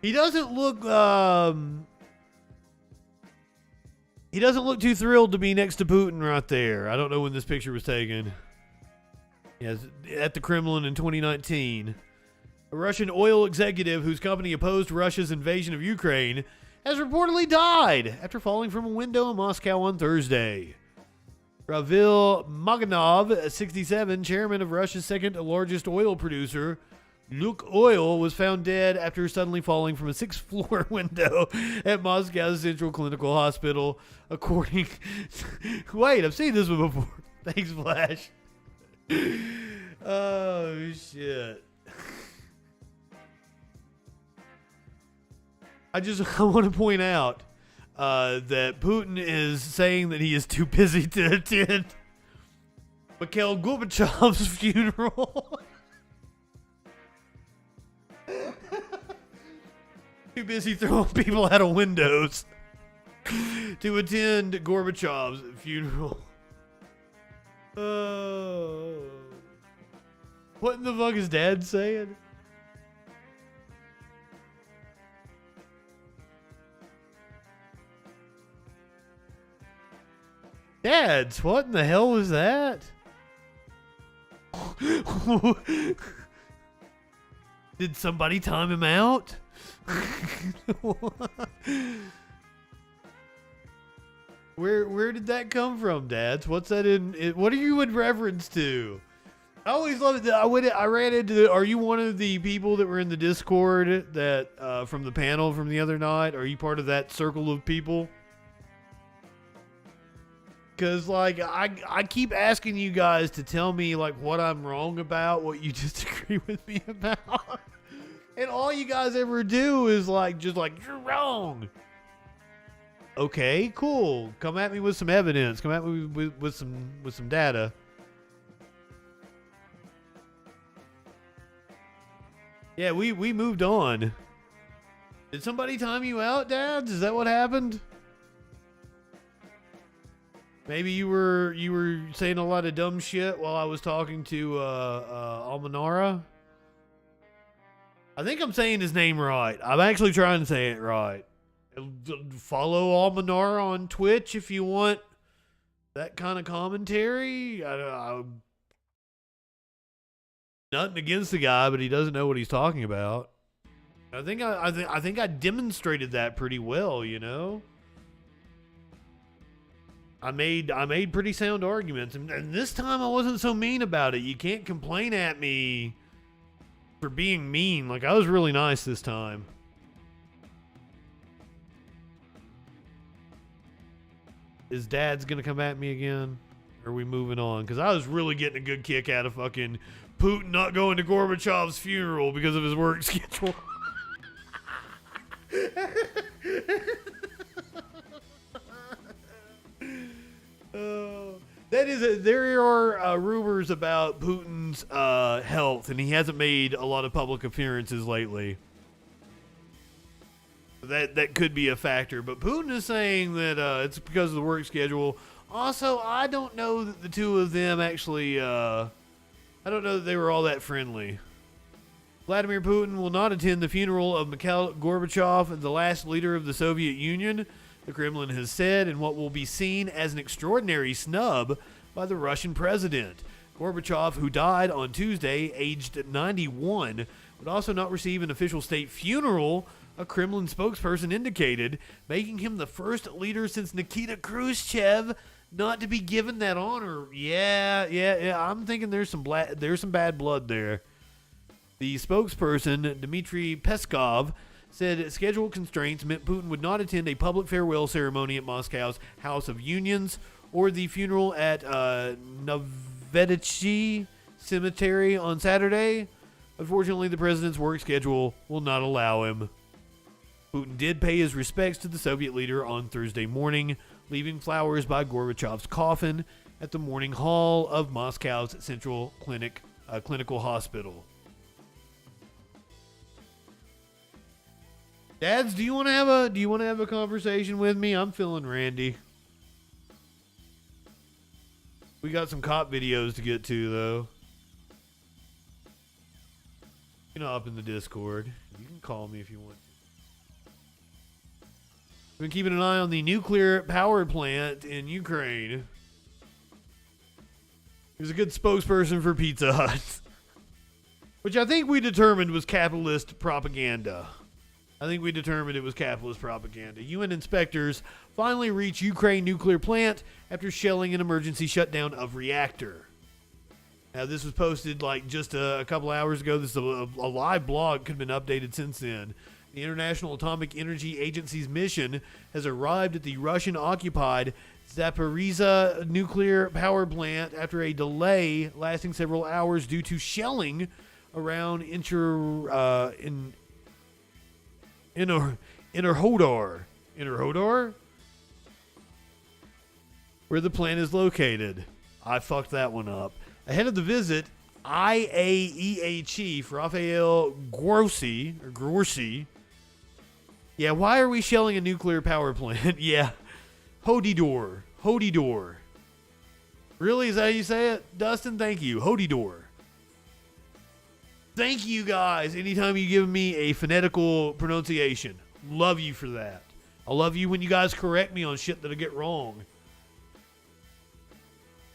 He doesn't look too thrilled to be next to Putin right there. I don't know when this picture was taken. Yes, at the Kremlin in 2019. A Russian oil executive whose company opposed Russia's invasion of Ukraine has reportedly died after falling from a window in Moscow on Thursday. Ravil Maganov, 67, chairman of Russia's second largest oil producer, Lukoil, was found dead after suddenly falling from a 6th-floor window at Moscow's Central Clinical Hospital, according... Wait, I've seen this one before. Thanks, Flash. Oh, shit. I want to point out that Putin is saying that he is too busy to attend Mikhail Gorbachev's funeral. Too busy throwing people out of windows to attend Gorbachev's funeral. Oh. What in the fuck is Dad saying? Dads, what in the hell was that? Did somebody time him out? Where did that come from, Dads? What's that in? What are you in reference to? I always loved it. I ran into. Are you one of the people that were in the Discord that from the panel from the other night? Are you part of that circle of people? Because, like, I keep asking you guys to tell me, like, what I'm wrong about, what you disagree with me about. And all you guys ever do is, like, just like, you're wrong. Okay, cool. Come at me with some evidence. Come at me with some data. Yeah, we moved on. Did somebody time you out, Dads? Is that what happened? Maybe you were saying a lot of dumb shit while I was talking to Almanara. I think I'm saying his name right. I'm actually trying to say it right. Follow Almanara on Twitch if you want that kind of commentary. Nothing against the guy, but he doesn't know what he's talking about. I think I demonstrated that pretty well, you know. I made pretty sound arguments, and this time I wasn't so mean about it. You can't complain at me for being mean. Like, I was really nice this time. Is Dad's gonna come at me again? Or are we moving on? Because I was really getting a good kick out of fucking Putin not going to Gorbachev's funeral because of his work schedule. There are rumors about Putin's health, and he hasn't made a lot of public appearances lately. That could be a factor, but Putin is saying that it's because of the work schedule. Also, I don't know that the two of them actually, I don't know that they were all that friendly. Vladimir Putin will not attend the funeral of Mikhail Gorbachev, the last leader of the Soviet Union, the Kremlin has said, in what will be seen as an extraordinary snub by the Russian president. Gorbachev, who died on Tuesday, aged 91, would also not receive an official state funeral, a Kremlin spokesperson indicated, making him the first leader since Nikita Khrushchev not to be given that honor. Yeah. I'm thinking there's some bad blood there. The spokesperson, Dmitry Peskov, said schedule constraints meant Putin would not attend a public farewell ceremony at Moscow's House of Unions or the funeral at Novedichy Cemetery on Saturday. Unfortunately, the president's work schedule will not allow him. Putin did pay his respects to the Soviet leader on Thursday morning, leaving flowers by Gorbachev's coffin at the Morning Hall of Moscow's Central Clinical Hospital. Dads, do you want to have a conversation with me? I'm feeling randy. We got some cop videos to get to, though. You know, up in the Discord. You can call me if you want. We've been keeping an eye on the nuclear power plant in Ukraine. He was a good spokesperson for Pizza Hut, which I think we determined was capitalist propaganda. UN inspectors finally reach Ukraine nuclear plant after shelling an emergency shutdown of reactor. Now, this was posted like just a couple hours ago. This is a live blog, could have been updated since then. The International Atomic Energy Agency's mission has arrived at the Russian-occupied Zaporizhzhia nuclear power plant after a delay lasting several hours due to shelling around Innerhodar, where the plant is located. I fucked that one up. Ahead of the visit, IAEA chief Rafael Grossi. Yeah, why are we shelling a nuclear power plant? Yeah, Hodidor. Really, is that how you say it? Dustin, thank you. Hodidor. Thank you guys. Anytime you give me a phonetical pronunciation. Love you for that. I love you when you guys correct me on shit that I get wrong.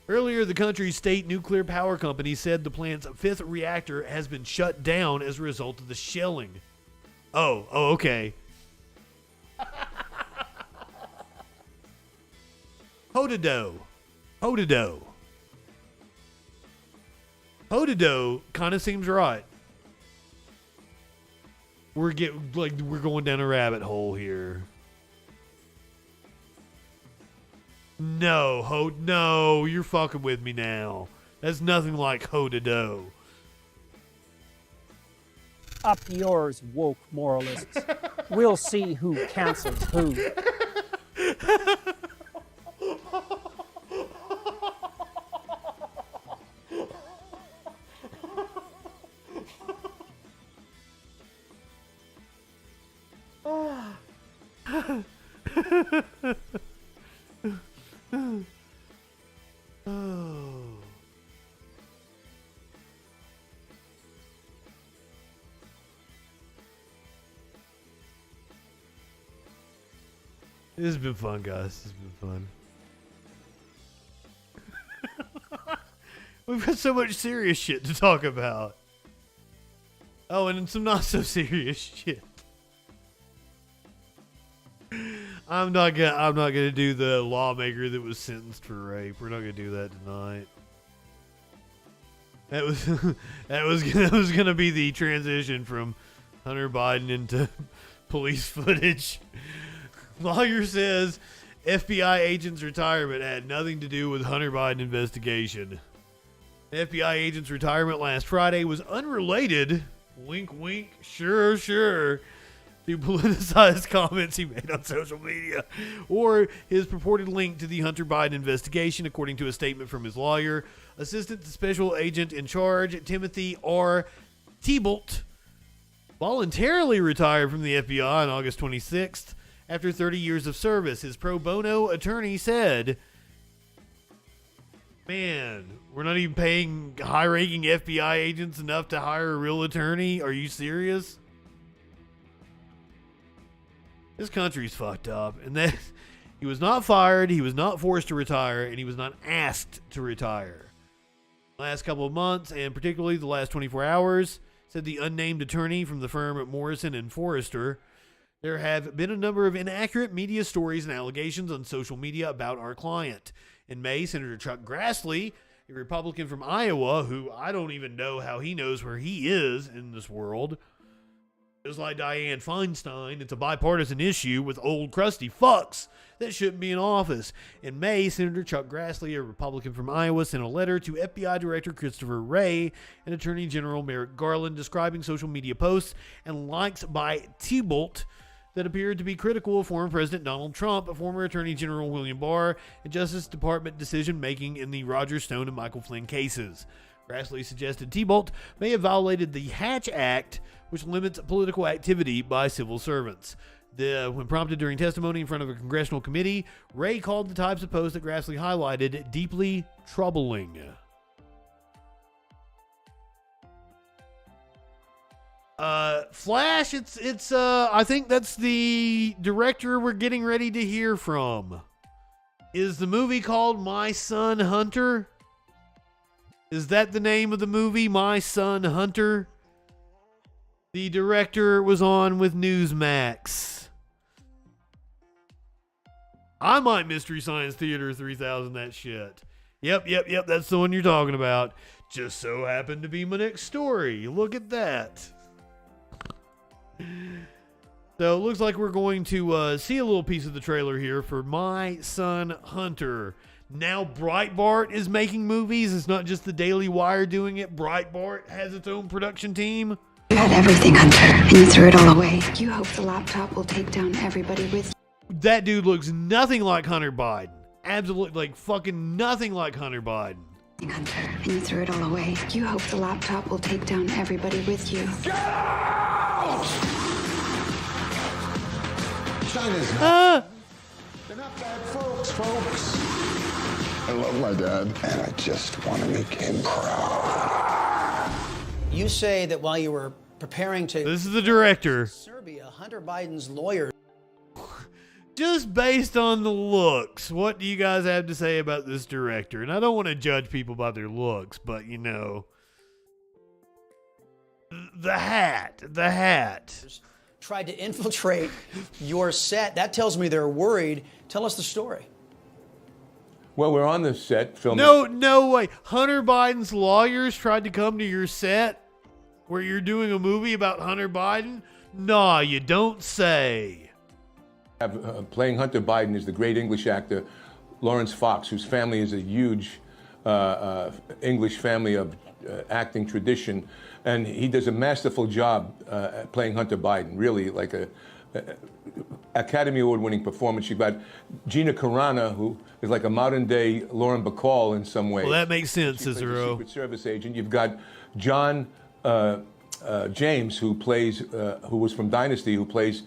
Earlier, the country's state nuclear power company said the plant's 5th reactor has been shut down as a result of the shelling. Oh, okay. Hodado kind of seems right. We're going down a rabbit hole here. No, you're fucking with me now. That's nothing like Hodado. Up yours, woke moralists. We'll see who cancels who. This has been fun, guys. This has been fun. We've got so much serious shit to talk about. Oh, and some not so serious shit. I'm not gonna do the lawmaker that was sentenced for rape. We're not gonna do that tonight. That was gonna be the transition from Hunter Biden into police footage. Lawyer says FBI agent's retirement had nothing to do with Hunter Biden investigation. The FBI agent's retirement last Friday was unrelated, wink wink, sure, to politicized comments he made on social media or his purported link to the Hunter Biden investigation, according to a statement from his lawyer. Assistant Special Agent in Charge Timothy R. Thibault voluntarily retired from the FBI on August 26th. After 30 years of service, his pro bono attorney said, "Man, we're not even paying high-ranking FBI agents enough to hire a real attorney? Are you serious?" This country's fucked up. And that he was not fired, he was not forced to retire, and he was not asked to retire. Last couple of months, and particularly the last 24 hours, said the unnamed attorney from the firm Morrison and Forrester, there have been a number of inaccurate media stories and allegations on social media about our client. In May, Senator Chuck Grassley, a Republican from Iowa, who I don't even know how he knows where he is in this world, just like Dianne Feinstein, it's a bipartisan issue with old crusty fucks that shouldn't be in office. In May, Senator Chuck Grassley, a Republican from Iowa, sent a letter to FBI Director Christopher Wray and Attorney General Merrick Garland describing social media posts and likes by Thibault that appeared to be critical of former President Donald Trump, former Attorney General William Barr, and Justice Department decision-making in the Roger Stone and Michael Flynn cases. Grassley suggested Thibault may have violated the Hatch Act, which limits political activity by civil servants. When prompted during testimony in front of a congressional committee, Wray called the types of posts that Grassley highlighted deeply troubling. Flash, it's I think that's the director we're getting ready to hear from. Is the movie called My Son Hunter? Is that the name of the movie, My Son Hunter? The director was on with Newsmax. I might Mystery Science Theater 3000 that shit. Yep, that's the one you're talking about. Just so happened to be my next story. Look at that. So it looks like we're going to see a little piece of the trailer here for My Son Hunter. Now Breitbart is making movies. It's not just the Daily Wire doing it. Breitbart has its own production team. You had everything, Hunter, and you threw it all away. You hope the laptop will take down everybody with you. That dude looks nothing like Hunter Biden. Absolutely, like fucking nothing like Hunter Biden. Hunter, and you threw it all away. You hope the laptop will take down everybody with you. Get out! China's not. They're not bad folks. I love my dad, and I just want to make him proud. You say that while you were preparing to... This is the director. Serbia, Hunter Biden's lawyer... Just based on the looks, what do you guys have to say about this director? And I don't want to judge people by their looks, but you know, the hat. Tried to infiltrate your set. That tells me they're worried. Tell us the story. Well, we're on the set filming. No way. Hunter Biden's lawyers tried to come to your set where you're doing a movie about Hunter Biden? Nah, you don't say. Playing Hunter Biden is the great English actor Lawrence Fox, whose family is a huge English family of acting tradition, and he does a masterful job at playing Hunter Biden. Really, like a Academy Award-winning performance. You've got Gina Carano, who is like a modern-day Lauren Bacall in some ways. Well, that makes sense, Cicero. Secret Service agent. You've got John James, who was from Dynasty, who plays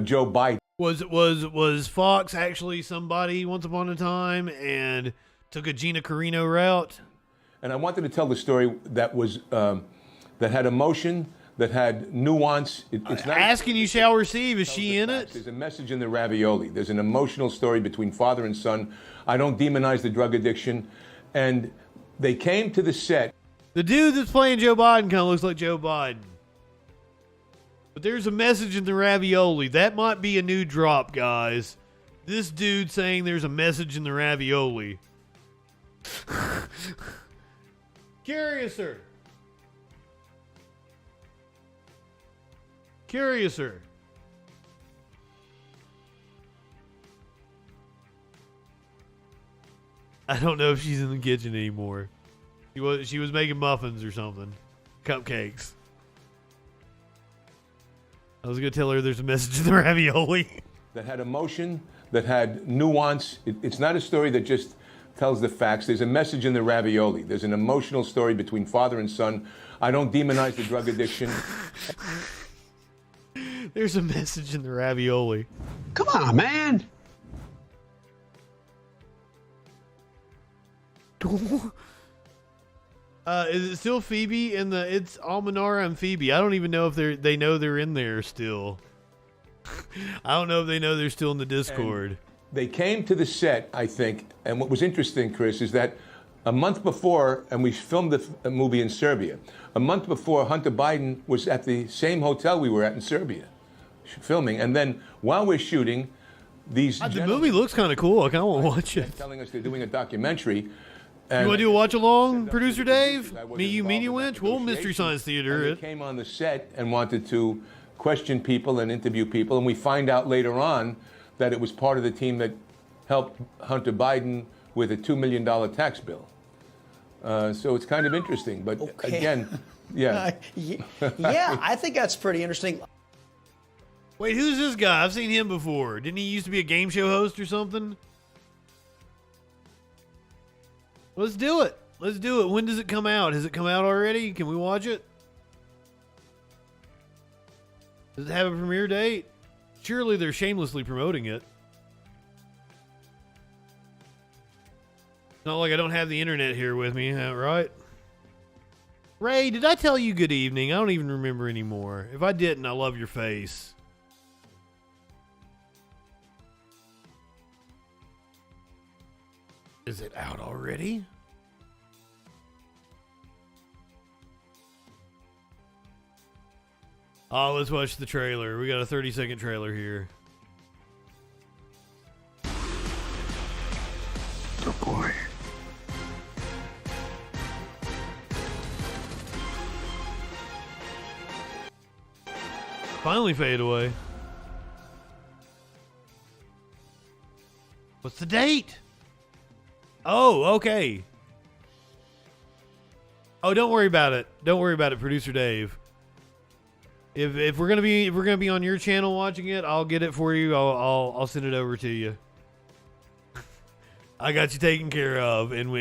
Joe Biden. Was Fox actually somebody once upon a time and took a Gina Carano route? And I wanted to tell the story that was that had emotion, that had nuance. It's not asking you shall receive. Is she in it? There's a message in the ravioli. There's an emotional story between father and son. I don't demonize the drug addiction. And they came to the set. The dude that's playing Joe Biden kind of looks like Joe Biden. But there's a message in the ravioli. That might be a new drop, guys. This dude saying there's a message in the ravioli. Curiouser. I don't know if she's in the kitchen anymore. She was making muffins or something. Cupcakes. I was going to tell her there's a message in the ravioli. That had emotion, that had nuance. It's not a story that just tells the facts. There's a message in the ravioli. There's an emotional story between father and son. I don't demonize the drug addiction. There's a message in the ravioli. Come on, man. Is it still Phoebe in the? It's Almanara and Phoebe. I don't even know if they know they're in there still. I don't know if they know they're still in the Discord. And they came to the set, I think, and what was interesting, Chris, is that a month before, and we filmed the movie in Serbia. A month before, Hunter Biden was at the same hotel we were at in Serbia, filming, and then while we're shooting, these the movie looks kind of cool. I kind of want to watch it. Telling us they're doing a documentary. You want to do a watch along, Producer Dave? Me, you, Media Winch? We'll Mystery Science Theater They it. came on the set and wanted to question people and interview people, and we find out later on that it was part of the team that helped Hunter Biden with a $2 million tax bill. So it's kind of interesting, but again, yeah. Yeah, I think that's pretty interesting. Wait, who's this guy? I've seen him before. Didn't he used to be a game show host or something? Let's do it. Let's do it. When does it come out? Has it come out already? Can we watch it? Does it have a premiere date? Surely they're shamelessly promoting it. Not like I don't have the internet here with me, right? Ray, did I tell you good evening? I don't even remember anymore. If I didn't, I love your face. Is it out already? Oh, let's watch the trailer. We got a 30-second trailer here. Oh boy. Finally fade away. What's the date? Oh, okay. Oh, don't worry about it. Don't worry about it, Producer Dave. If we're gonna be on your channel watching it, I'll get it for you. I'll send it over to you. I got you taken care of, and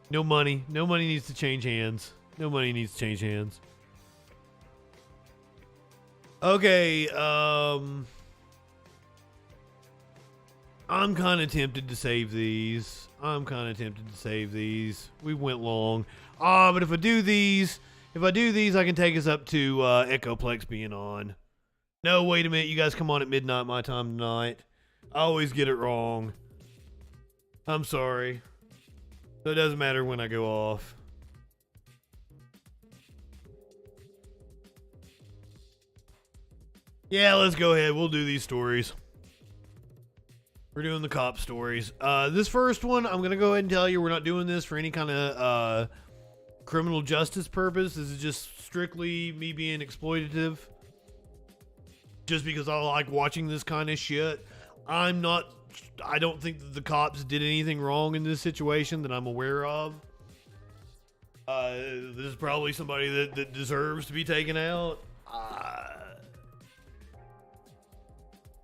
no money needs to change hands. No money needs to change hands. Okay, I'm kind of tempted to save these. We went long. But if I do these, I can take us up to Echoplex being on. No, wait a minute. You guys come on at midnight my time tonight. I always get it wrong. I'm sorry. So it doesn't matter when I go off. Yeah, let's go ahead. We'll do these stories. We're doing the cop stories. This first one, I'm going to go ahead and tell you we're not doing this for any kind of criminal justice purpose. This is just strictly me being exploitative. Just because I like watching this kind of shit. I don't think that the cops did anything wrong in this situation that I'm aware of. This is probably somebody that deserves to be taken out.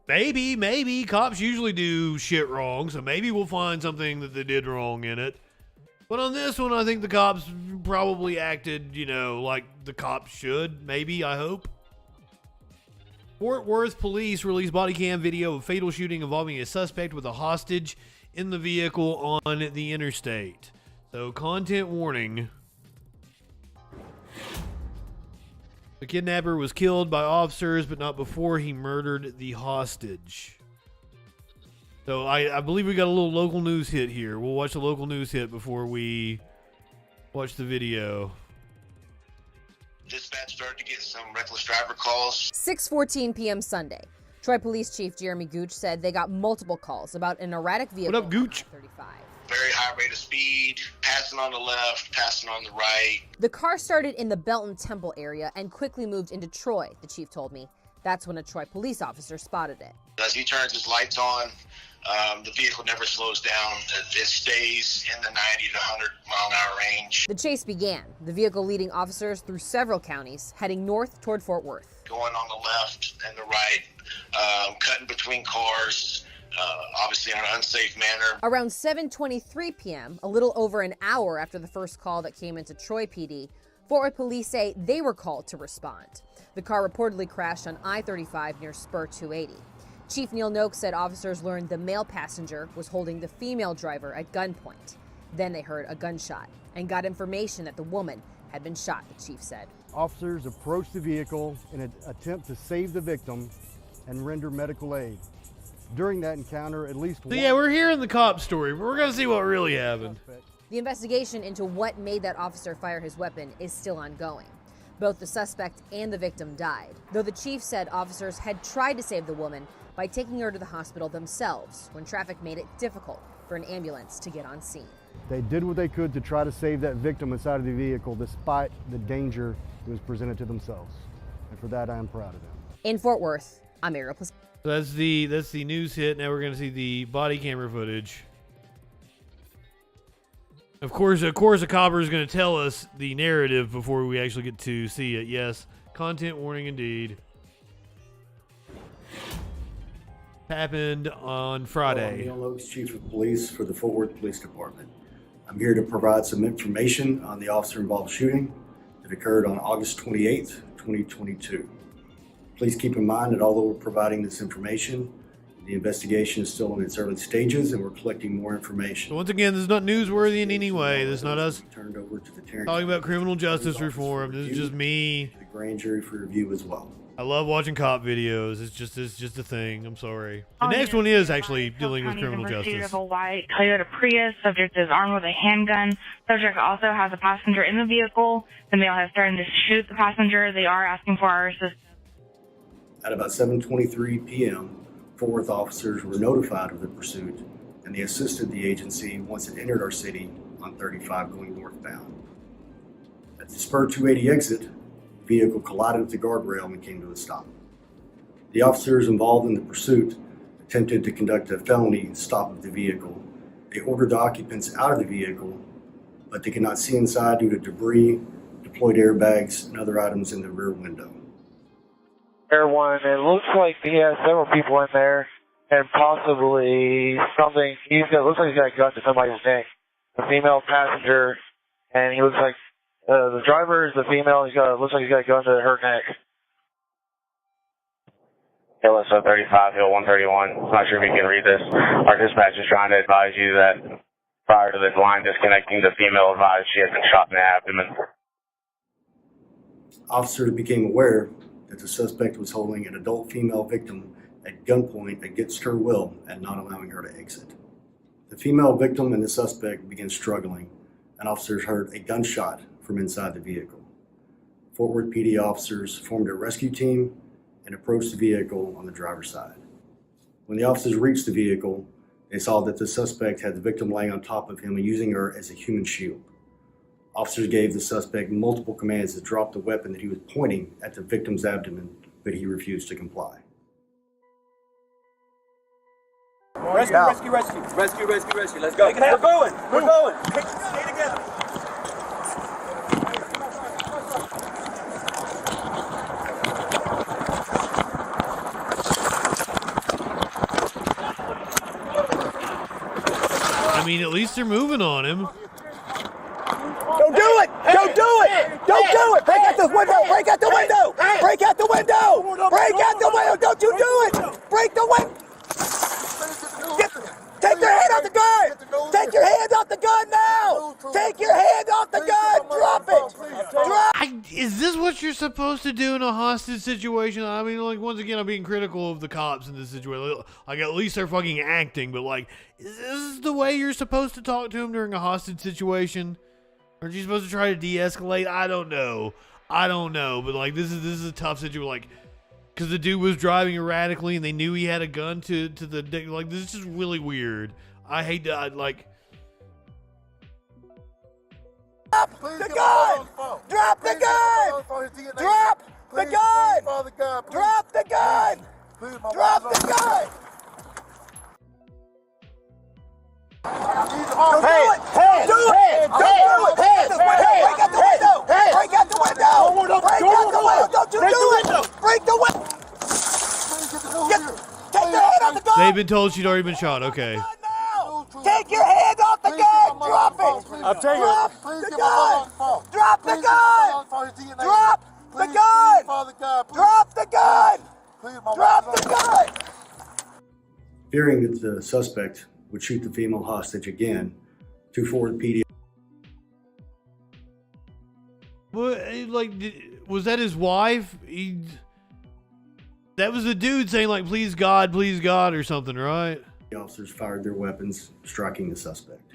Maybe. Cops usually do shit wrong, so maybe we'll find something that they did wrong in it. But on this one, I think the cops probably acted, like the cops should. Maybe, I hope. Fort Worth police released body cam video of fatal shooting involving a suspect with a hostage in the vehicle on the interstate. So, content warning. The kidnapper was killed by officers, but not before he murdered the hostage. So I believe we got a little local news hit here. We'll watch the local news hit before we watch the video. Dispatch started to get some reckless driver calls. 6:14 p.m. Sunday. Troy Police Chief Jeremy Gooch said they got multiple calls about an erratic vehicle. What up, Gooch? On I-35. Very high rate of speed, passing on the left, passing on the right. The car started in the Belton Temple area and quickly moved into Troy, the chief told me. That's when a Troy police officer spotted it. As he turns his lights on, the vehicle never slows down. It stays in the 90 to 100 mile an hour range. The chase began, the vehicle leading officers through several counties, heading north toward Fort Worth. Going on the left and the right, cutting between cars. Obviously in an unsafe manner. Around 7:23 p.m., a little over an hour after the first call that came into Troy PD, Fort Worth police say they were called to respond. The car reportedly crashed on I-35 near Spur 280. Chief Neil Noakes said officers learned the male passenger was holding the female driver at gunpoint. Then they heard a gunshot and got information that the woman had been shot, the chief said. Officers approached the vehicle in an attempt to save the victim and render medical aid. During that encounter, at least one... So yeah, we're hearing the cop story, but we're going to see what really happened. The investigation into what made that officer fire his weapon is still ongoing. Both the suspect and the victim died, though the chief said officers had tried to save the woman by taking her to the hospital themselves when traffic made it difficult for an ambulance to get on scene. They did what they could to try to save that victim inside of the vehicle despite the danger that was presented to themselves. And for that, I am proud of them. In Fort Worth, I'm Ariel Plas. So that's the news hit. Now we're going to see the body camera footage. Of course, a copper is going to tell us the narrative before we actually get to see it. Yes, content warning indeed. Happened on Friday. I'm Neil Oakes, Chief of Police for the Fort Worth Police Department. I'm here to provide some information on the officer-involved shooting that occurred on August 28th, 2022. Please keep in mind that although we're providing this information, the investigation is still in its early stages and we're collecting more information. So once again, this is not newsworthy in any way. This is not us turned over to the talking about criminal justice reform. This is just me. The grand jury for review as well. I love watching cop videos. It's just a thing. I'm sorry. The next one is actually dealing with criminal justice. Of a white Toyota Prius. Subject is armed with a handgun. Subject also has a passenger in the vehicle. The male has threatened to shoot the passenger. They are asking for our assistance. At about 7:23 p.m., Fort Worth officers were notified of the pursuit, and they assisted the agency once it entered our city on 35 going northbound. At the Spur 280 exit, the vehicle collided with the guardrail and came to a stop. The officers involved in the pursuit attempted to conduct a felony stop of the vehicle. They ordered the occupants out of the vehicle, but they could not see inside due to debris, deployed airbags, and other items in the rear window. Air One, it looks like he has several people in there, and possibly something. It looks like he's got a gun to somebody's neck. A female passenger, and he looks like the driver is the female. Looks like he's got a gun to her neck. KLSO 35, Hill 131. Not sure if you can read this. Our dispatch is trying to advise you that prior to this line disconnecting, the female advised she has been shot in the abdomen. Officers became aware that the suspect was holding an adult female victim at gunpoint against her will and not allowing her to exit. The female victim and the suspect began struggling, and officers heard a gunshot from inside the vehicle. Fort Worth PD officers formed a rescue team and approached the vehicle on the driver's side. When the officers reached the vehicle, they saw that the suspect had the victim laying on top of him and using her as a human shield. Officers gave the suspect multiple commands to drop the weapon that he was pointing at the victim's abdomen, but he refused to comply. Rescue, rescue, rescue. Rescue, rescue, rescue. Let's go. We're going. We're going. Stay together. I mean, at least they're moving on him. Don't do it! Don't do it! Don't do it! Break out the window! Break out the window! Break out the window! Break out the window! Don't you do it! Break the window! Take your hand off the gun! Take your hand off the gun now! Take your hand off the gun! Drop it! Drop! Is this what you're supposed to do in a hostage situation? I mean, like, once again, I'm being critical of the cops in this situation. Like, at least they're fucking acting, but, like, is this the way you're supposed to talk to him during a hostage situation? Aren't you supposed to try to de-escalate? I don't know. But, like, this is a tough situation. Like, because the dude was driving erratically and they knew he had a gun to the dick. Like, this is just really weird. I hate to, like... Drop the gun! Drop the gun! Drop the gun! Drop the gun! Drop the gun! Don't do it! Hey! Do it! Don't do it! Hey! Break out the window! Break out the window! Break out the window! Don't you do it! Break the window! Take your hand off the gun! They've been told she'd already been shot. Okay. Take your hand off the gun! Drop it! I'll tell you. Drop the gun! Drop the gun! Drop the gun! Drop the gun! Drop the gun! Fearing that the suspect would shoot the female hostage again, two Fort Worth PD. What, like, was that his wife? That was the dude saying, like, please God, or something, right? The officers fired their weapons, striking the suspect.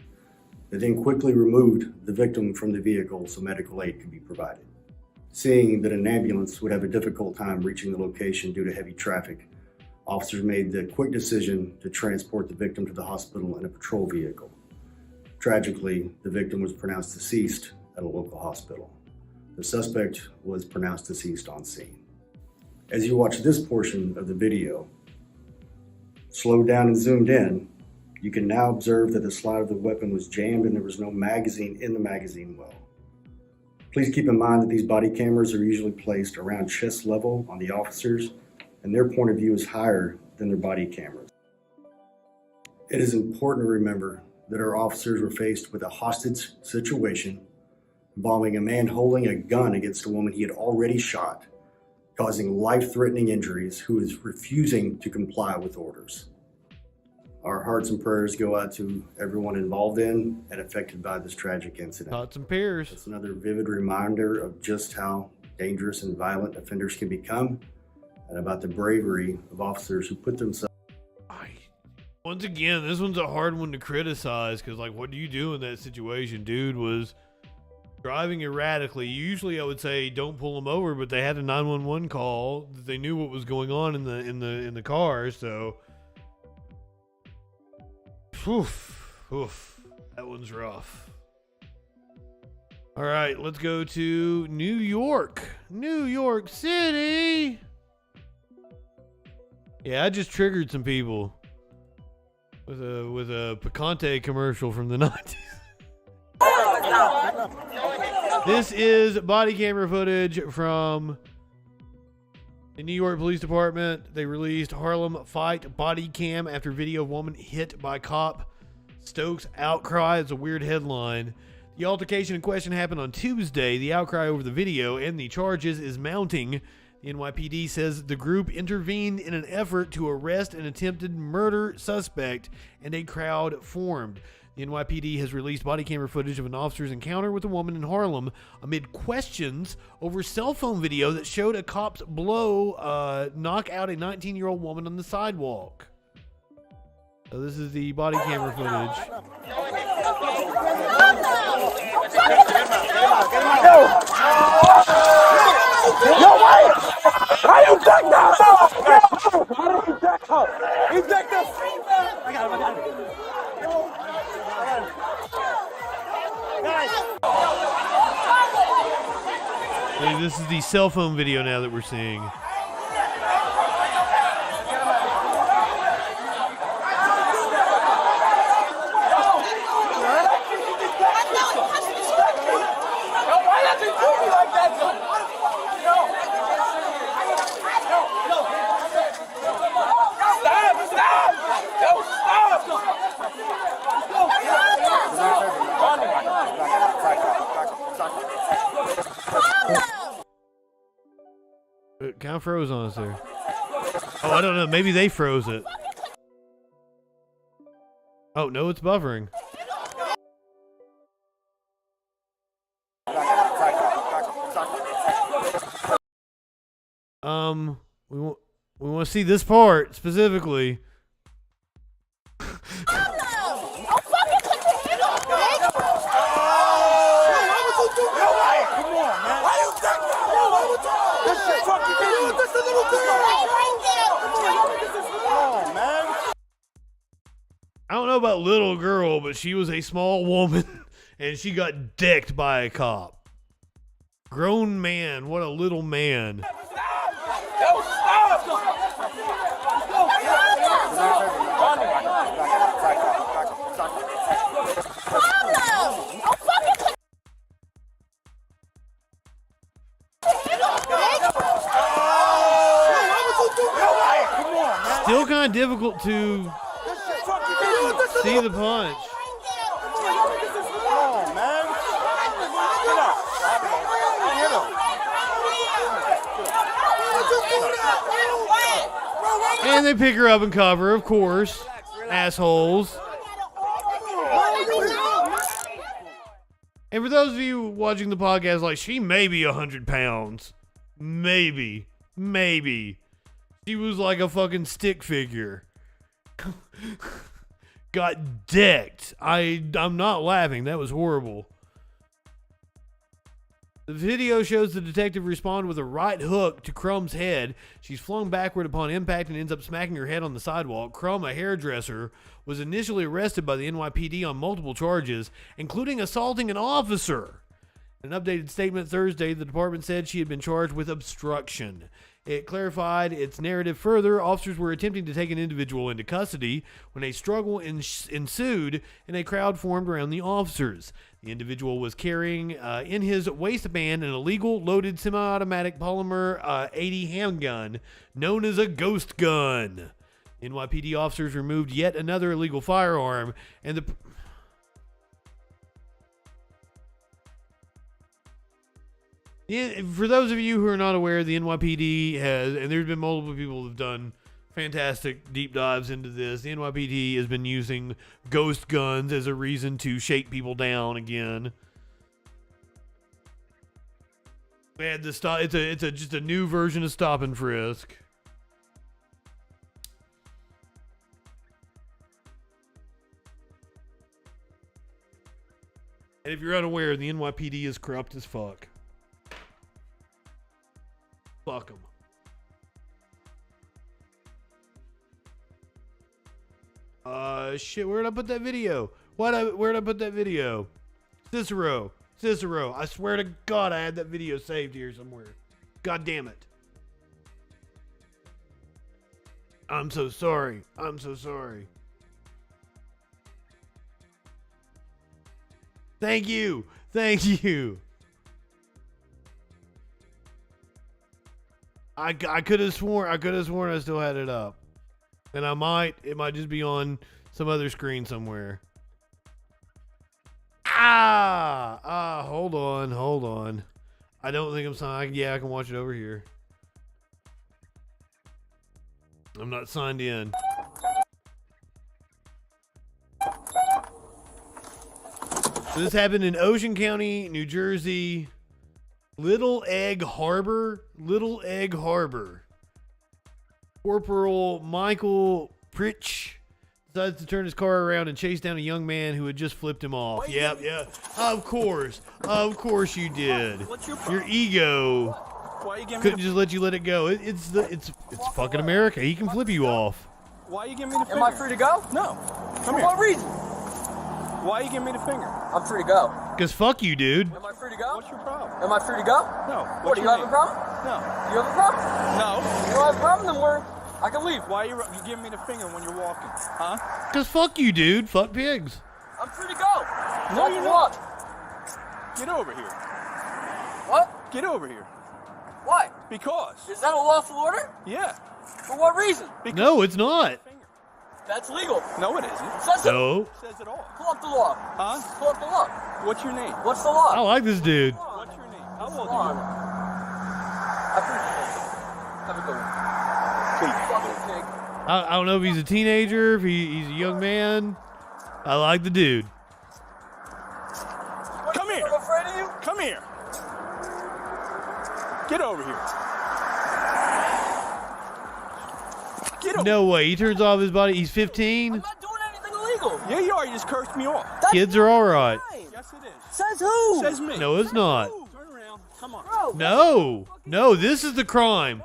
They then quickly removed the victim from the vehicle so medical aid could be provided. Seeing that an ambulance would have a difficult time reaching the location due to heavy traffic, officers made the quick decision to transport the victim to the hospital in a patrol vehicle. Tragically, the victim was pronounced deceased at a local hospital. The suspect was pronounced deceased on scene. As you watch this portion of the video, slowed down and zoomed in, you can now observe that the slide of the weapon was jammed and there was no magazine in the magazine well. Please keep in mind that these body cameras are usually placed around chest level on the officers, and their point of view is higher than their body cameras. It is important to remember that our officers were faced with a hostage situation involving a man holding a gun against a woman he had already shot, causing life-threatening injuries, who is refusing to comply with orders. Our hearts and prayers go out to everyone involved in and affected by this tragic incident. Thoughts and prayers. It's another vivid reminder of just how dangerous and violent offenders can become, and about the bravery of officers who put themselves. Once again, this one's a hard one to criticize because, like, what do you do in that situation? Dude was driving erratically. Usually I would say don't pull him over, but they had a 911 call. They knew what was going on in the car, so oof, that one's rough. All right, let's go to New York City. Yeah, I just triggered some people with a Picante commercial from the 90s. This is body camera footage from the New York Police Department. They released Harlem fight body cam after video of woman hit by cop. Stokes outcry. It's a weird headline. The altercation in question happened on Tuesday. The outcry over the video and the charges is mounting. The NYPD says the group intervened in an effort to arrest an attempted murder suspect, and a crowd formed. The NYPD has released body camera footage of an officer's encounter with a woman in Harlem amid questions over cell phone video that showed a cop's blow knock out a 19-year-old woman on the sidewalk. So this is the body camera footage. Yo, wait! How you duck now? How do you duck up? He ducked up. I got him. Hey, this is the cell phone video now that we're seeing. It kind of froze on us there. Oh, I don't know. Maybe they froze it. Oh, no, it's buffering. We want to see this part specifically. I don't know about little girl, but she was a small woman and she got decked by a cop. Grown man, what a little man. Still kind of difficult to see the punch. And they pick her up and cover, of course. Assholes. And for those of you watching the podcast, like, she may be 100 pounds. Maybe. She was like a fucking stick figure. Got decked. I'm not laughing. That was horrible. The video shows the detective respond with a right hook to Crumb's head. She's flung backward upon impact and ends up smacking her head on the sidewalk. Crumb, a hairdresser, was initially arrested by the NYPD on multiple charges, including assaulting an officer. In an updated statement Thursday, the department said she had been charged with obstruction. It clarified its narrative further. Officers were attempting to take an individual into custody when a struggle ensued and a crowd formed around the officers. The individual was carrying in his waistband an illegal loaded semi-automatic polymer 80 handgun known as a ghost gun. NYPD officers removed yet another illegal firearm, and for those of you who are not aware, the NYPD has, and there's been multiple people who have done fantastic deep dives into this. The NYPD has been using ghost guns as a reason to shake people down again. We had the stop. It's just a new version of stop and frisk. And if you're unaware, the NYPD is corrupt as fuck. Fuck them. Shit, where'd I put that video? Where'd I put that video? Cicero, I swear to God I had that video saved here somewhere. God damn it. I'm so sorry. Thank you. I could have sworn I still had it up. And it might just be on some other screen somewhere. Hold on. I don't think I'm sorry. Yeah, I can watch it over here. I'm not signed in. So this happened in Ocean County, New Jersey. Little Egg Harbor. Corporal Michael Pritch decides to turn his car around and chase down a young man who had just flipped him off. Yep. Of course you did. Your ego couldn't just let you let it go. It's fucking America. He can flip you off. Why are you giving me the finger? Am I free to go? No. For what reason? Why are you giving me the finger? I'm free to go. Cause fuck you, dude. Am I free to go? What's your problem? Am I free to go? No. What, do you have a problem? No. You have a problem? No. You don't have a problem, then I can leave. Why are you giving me the finger when you're walking? Huh? Cause fuck you, dude. Fuck pigs. I'm free to go. No, you're not. Get over here. What? Get over here. Why? Because. Is that a lawful order? Yeah. For what reason? No, it's not. That's legal. No, it isn't. It says No. It says it all. Pull up the law. Huh? Pull up the law. What's your name? What's the law? I like this dude. What's your name? How old are you? I appreciate it. Have a good one. Fucking pig. I don't know if he's a teenager, if he's a young man. I like the dude. Come here. I'm afraid of you. Come here. Get over here. Get over. No way. He turns off his body. He's 15. I'm not doing anything illegal. Yeah, you are. You just cursed me off. Kids are all right. Yes, it is. Says who? Says me. No, it's not. Turn around. Come on. Bro. No, this is the crime.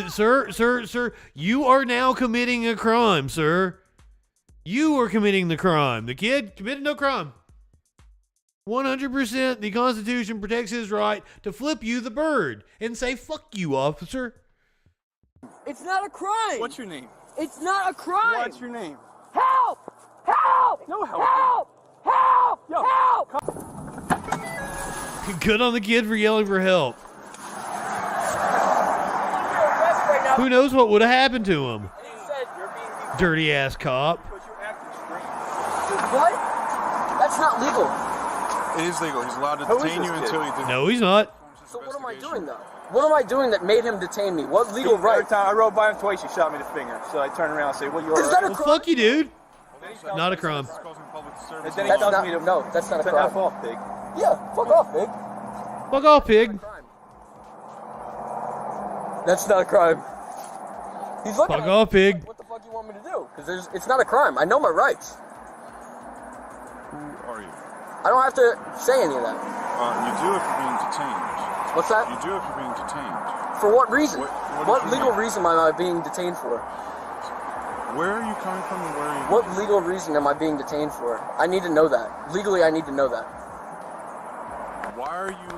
Sir, you are now committing a crime, sir. You are committing the crime. The kid committed no crime. 100% the Constitution protects his right to flip you the bird and say, fuck you, officer. It's not a crime. What's your name? It's not a crime. What's your name? Help! Help! No help. Help! Help! Yo. Help! Good on the kid for yelling for help. Who knows what would have happened to him? Dirty ass cop. What? That's not legal. It is legal. He's allowed to detain you until you do. No, he's not. So what am I doing though? What am I doing that made him detain me? What legal right? Every time I rode by him twice, he shot me the finger. So I turned around and said, "Well, you're Is that a Well, crime? fuck you, dude. Not a crime. And then he That's tells not, me to no, that's not a crime. F off, pig. Yeah, fuck off, pig. Fuck off, pig. That's not a crime. He's looking Fuck at off, me. pig. Like, what the fuck you want me to do? Because it's not a crime. I know my rights. Who are you? I don't have to say any of that. You do if you're being detained. What's that? You do if you're being detained. For what reason? What What legal reason am I being detained for? Where are you coming from and where are you What going? legal reason am I being detained for? I need to know that. Legally, I need to know that. Why are you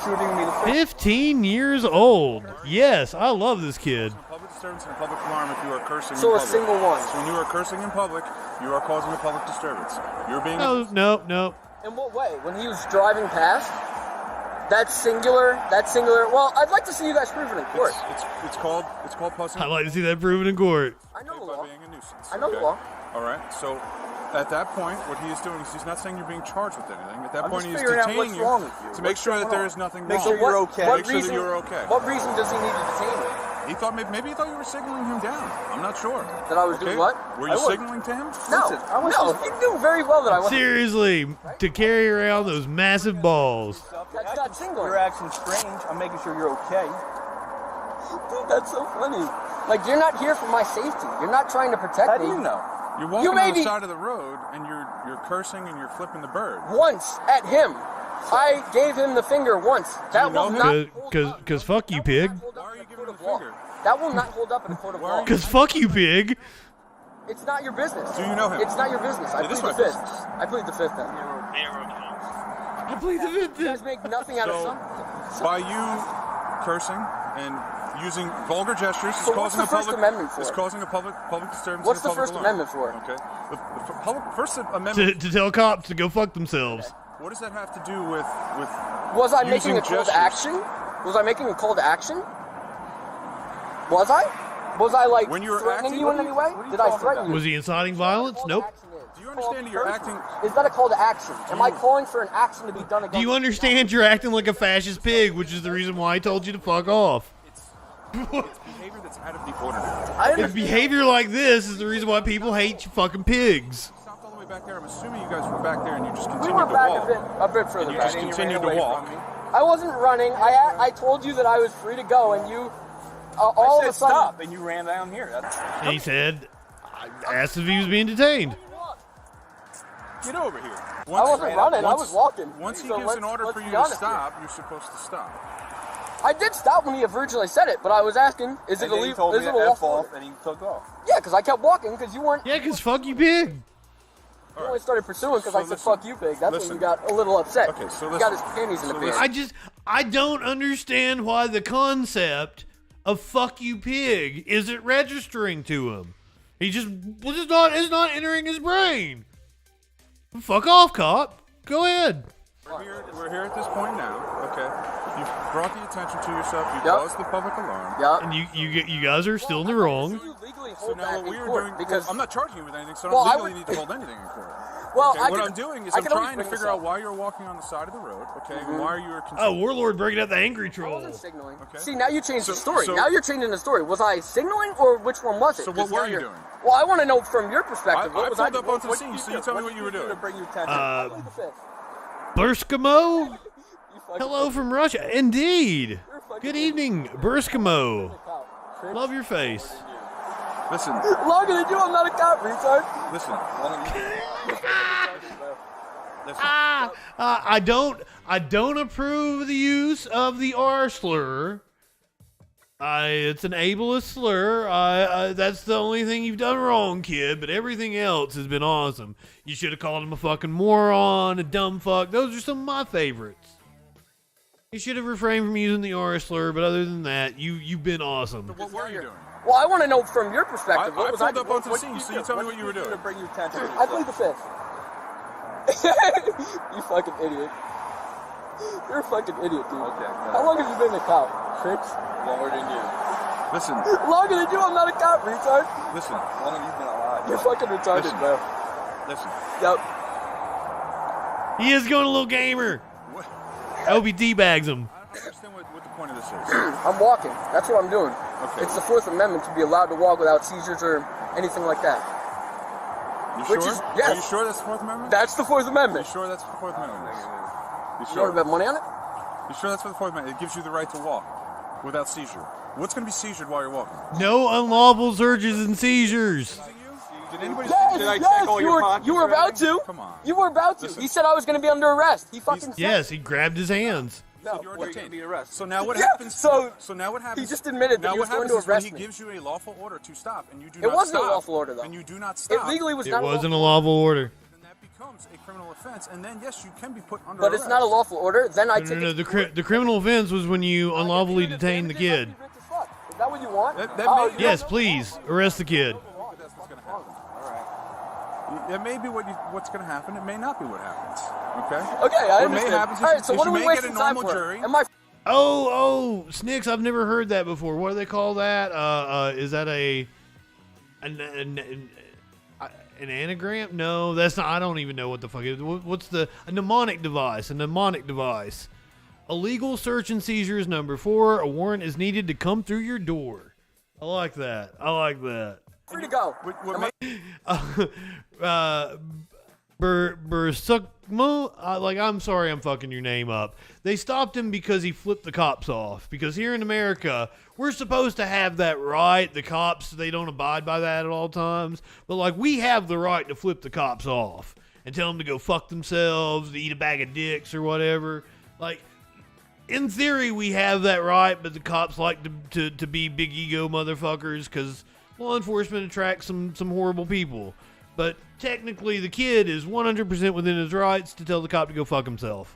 shooting me the face? 15 years old. Yes, I love this kid. Public disturbance and public alarm if you are cursing So in a public. single one. So when you are cursing in public, you are causing a public disturbance. You're being No. In what way? When he was driving past? That's singular. Well, I'd like to see you guys prove it in court. It's called pussing. I'd like to see that proven in court. I know the law. Being a nuisance. I know the law. All right. So at that point, what he is doing is he's not saying you're being charged with anything. At that I'm point, just he's figuring out detaining what's wrong with you. to make sure that there is nothing wrong. Make sure you're okay. Make sure that you're okay. What reason does he need to detain me? He thought maybe he thought you were signaling him down. I'm not sure. That I was doing what? Were you signaling to him? No. No. You knew very well that I wasn't. Seriously, to carry around those massive balls. That's not singular. Your action's strange. I'm making sure you're okay. Dude, that's so funny. Like, you're not here for my safety. You're not trying to protect me. How do you know? You're walking may on the be- side of the road and you're cursing and you're flipping the bird. Once at him. I gave him the finger once. That will not. Cause fuck you, pig. Why are you giving him the finger? That will not hold up in a court of law. Cause fuck you, pig. It's not your business. Do you know him? It's not your business. I It is plead the my fifth. business. I plead the fifth then. I plead the fifth. You guys make nothing out of So, something. by you cursing and using vulgar gestures, So what's the First Amendment for? It's causing a public disturbance. What's and a the First public Amendment for? Okay. The First Amendment. To tell cops to go fuck themselves. What does that have to do with? Was I using making a call gestures? to action? Was I making a call to action? Was I? Was I like When you were threatening acting, you in any way? Did I threaten you? Was he inciting violence? Nope. Do you understand that you're acting? Is that a call to action? Am I calling for an action to be done against Do you understand you're acting like a fascist pig, which is the reason why I told you to fuck off? It's behavior that's out of the ordinary. If behavior like this is the reason why people hate you fucking pigs. Stopped all the way back there. I'm assuming you guys were back there and you just We continued went to back walk. a bit further And you back. just continued to walk. I wasn't running. I told you that I was free to go, and you all of a sudden stop, and you ran down here. And he said, I asked if he was being detained. Get over here. I wasn't running. I was walking. Once he So gives an order let's for you be to honest stop, you're supposed to stop. I did stop when he originally said it, but I was asking, is it And then he illegal? told Is me it to a F lawful off, order? and he took off. Yeah, because I kept walking because you weren't. Yeah, because fuck you, pig. You only started pursuing because I said fuck you, pig. That's when you got a little upset. Okay, so you got his panties in the pants. I don't understand why the concept of fuck you, pig isn't registering to him. He just it's not entering his brain. Fuck off, cop. Go ahead. We're here at this point now, okay? You've brought the attention to yourself. You caused the public alarm. And you guys are still in the wrong. So now what we were doing, because I'm not charging you with anything, so I Well, don't I legally would- need to hold anything in court. Well, okay? I What can- I'm doing is I I'm can always trying to bring figure this out up. why you're walking on the side of the road, okay? Mm-hmm. And why are you Oh, Warlord bringing out the angry I troll. wasn't signaling. Okay. See, now you changed the story. so- Now you're changing the story. Was I signaling, or which one was it? So 'Cause what were now you you're- doing? Well, I want to know from your perspective. I What was pulled I up onto the what scene, did so do? you tell me What what you did were do doing. to bring you attention? Uh, Plead the fifth. Burskamo? Hello from Russia. Indeed. Good evening, Burskamo. Love your face. Listen. Longer than you, I'm not a cop, retard. Listen. I don't approve of the use of the R slur. It's an ableist slur. That's the only thing you've done wrong, kid. But everything else has been awesome. You should have called him a fucking moron, a dumb fuck. Those are some of my favorites. You should have refrained from using the R slur. But other than that, you've been awesome. What were you doing? Well, I want to know from your perspective. I What was I pulled up onto the what scene, did so do? you tell me What what did you were do doing. to bring you attention? I plead the fifth. You fucking idiot. You're a fucking idiot, dude. Okay. How long have you been a cop? 6? Longer than you. Listen. Longer than you, I'm not a cop, retard. Listen. How long have you been alive? You're fucking retarded, Listen. bro. Listen. Yep. He is going a little gamer. I hope he teabags him. I don't understand what the point of this is. I'm walking. That's what I'm doing. Okay. It's the Fourth Amendment to be allowed to walk without seizures or anything like that. You Which sure? is- yes. Are you sure that's the Fourth Amendment? That's the Fourth Amendment. You sure that's the Fourth Amendment? You You sure? want to bet money on it? You sure that's for the Fourth Amendment? It gives you the right to walk without seizure. What's going to be seizured while you're walking? No unlawful searches and seizures. Did anybody? Yes, Did I yes, check all you your were, pockets you were or about anything? to. Come on. You were about to. Listen. He said I was going to be under arrest. He fucking said Yes, he grabbed his hands. no. You're Where are you going to detained. be arrested? So now what Yeah, happens? so now what happens? he just admitted that now he was what going happens to is when arrest he me. gives you a lawful order to stop, and you do It not wasn't a stop. lawful order, though. And you do not It stop. legally was It not wasn't a a lawful lawful order. Then that becomes a criminal offense, and then yes, you can be put under But arrest. it's not a lawful order. Then I No, take no, it. the criminal offense was when you unlawfully detained the kid. Is that what you want? That Oh, may- you Yes, don't know? please arrest the kid. That's what's going to happen. All right. That may be what's going to happen. It may not be what happens. Okay. Okay, I What may understand. happen is All right, so is what you are we may wasting get a time normal for? jury. Am I? Oh, Snicks, I've never heard that before. What do they call that? Is that an anagram? No, that's not. I don't even know what the fuck it is. What's a mnemonic device? A mnemonic device. A legal search and seizure is number 4. A warrant is needed to come through your door. I like that. I like that. Free to go. Bursukmo, I'm sorry I'm fucking your name up. They stopped him because he flipped the cops off. Because here in America, we're supposed to have that right. The cops, they don't abide by that at all times. But we have the right to flip the cops off and tell them to go fuck themselves, to eat a bag of dicks or whatever. In theory, we have that right, but the cops like to be big ego motherfuckers because law enforcement attracts some horrible people. But technically, the kid is 100% within his rights to tell the cop to go fuck himself.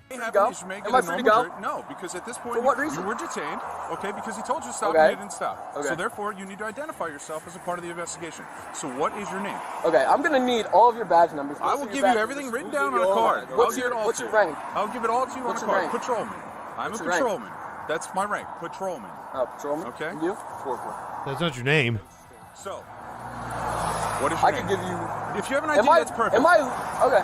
Am I free to go? No, because at this point For what reason? you were detained, okay, because he told you to stop Okay. and you didn't stop. Okay. So therefore, you need to identify yourself as a part of the investigation. So what is your name? Okay, I'm gonna need all of your badge numbers. I will give you everything written down on a card. What's your rank? I'll give it all to you What's on your a card. rank? Patrolman. I'm What's a your rank? patrolman. That's my rank. Patrolman. Oh, patrolman. Okay. And you? That's not your name. So, what is your I name? could give you. If you have an ID, that's perfect. Am I? Okay.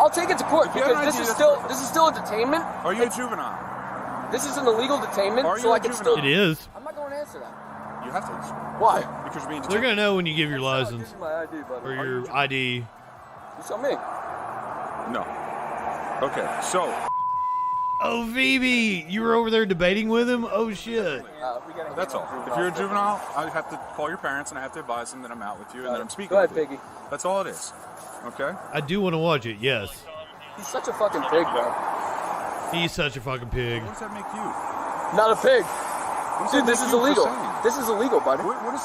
I'll take it to court If you have because an ID, this is that's still a detainment. Are you a juvenile? This is an illegal detainment, Are so you I a can juvenile? still. It is. I'm not going You have to answer. Why? Because you're being They're gonna know when you give your license My ID, buddy. or your ID. You saw me. No. Okay, so. Oh, Phoebe, you were over there debating with him? Oh, shit. That's all. If you're a juvenile, I have to call your parents and I have to advise them that I'm out with you and that I'm speaking. Go ahead, with you. Piggy. That's all it is. Okay? I do want to watch it, yes. He's such a fucking pig, bro. He's such a fucking pig. What does that make you? Not a pig. Dude, this is illegal. saying? This is illegal, buddy. What is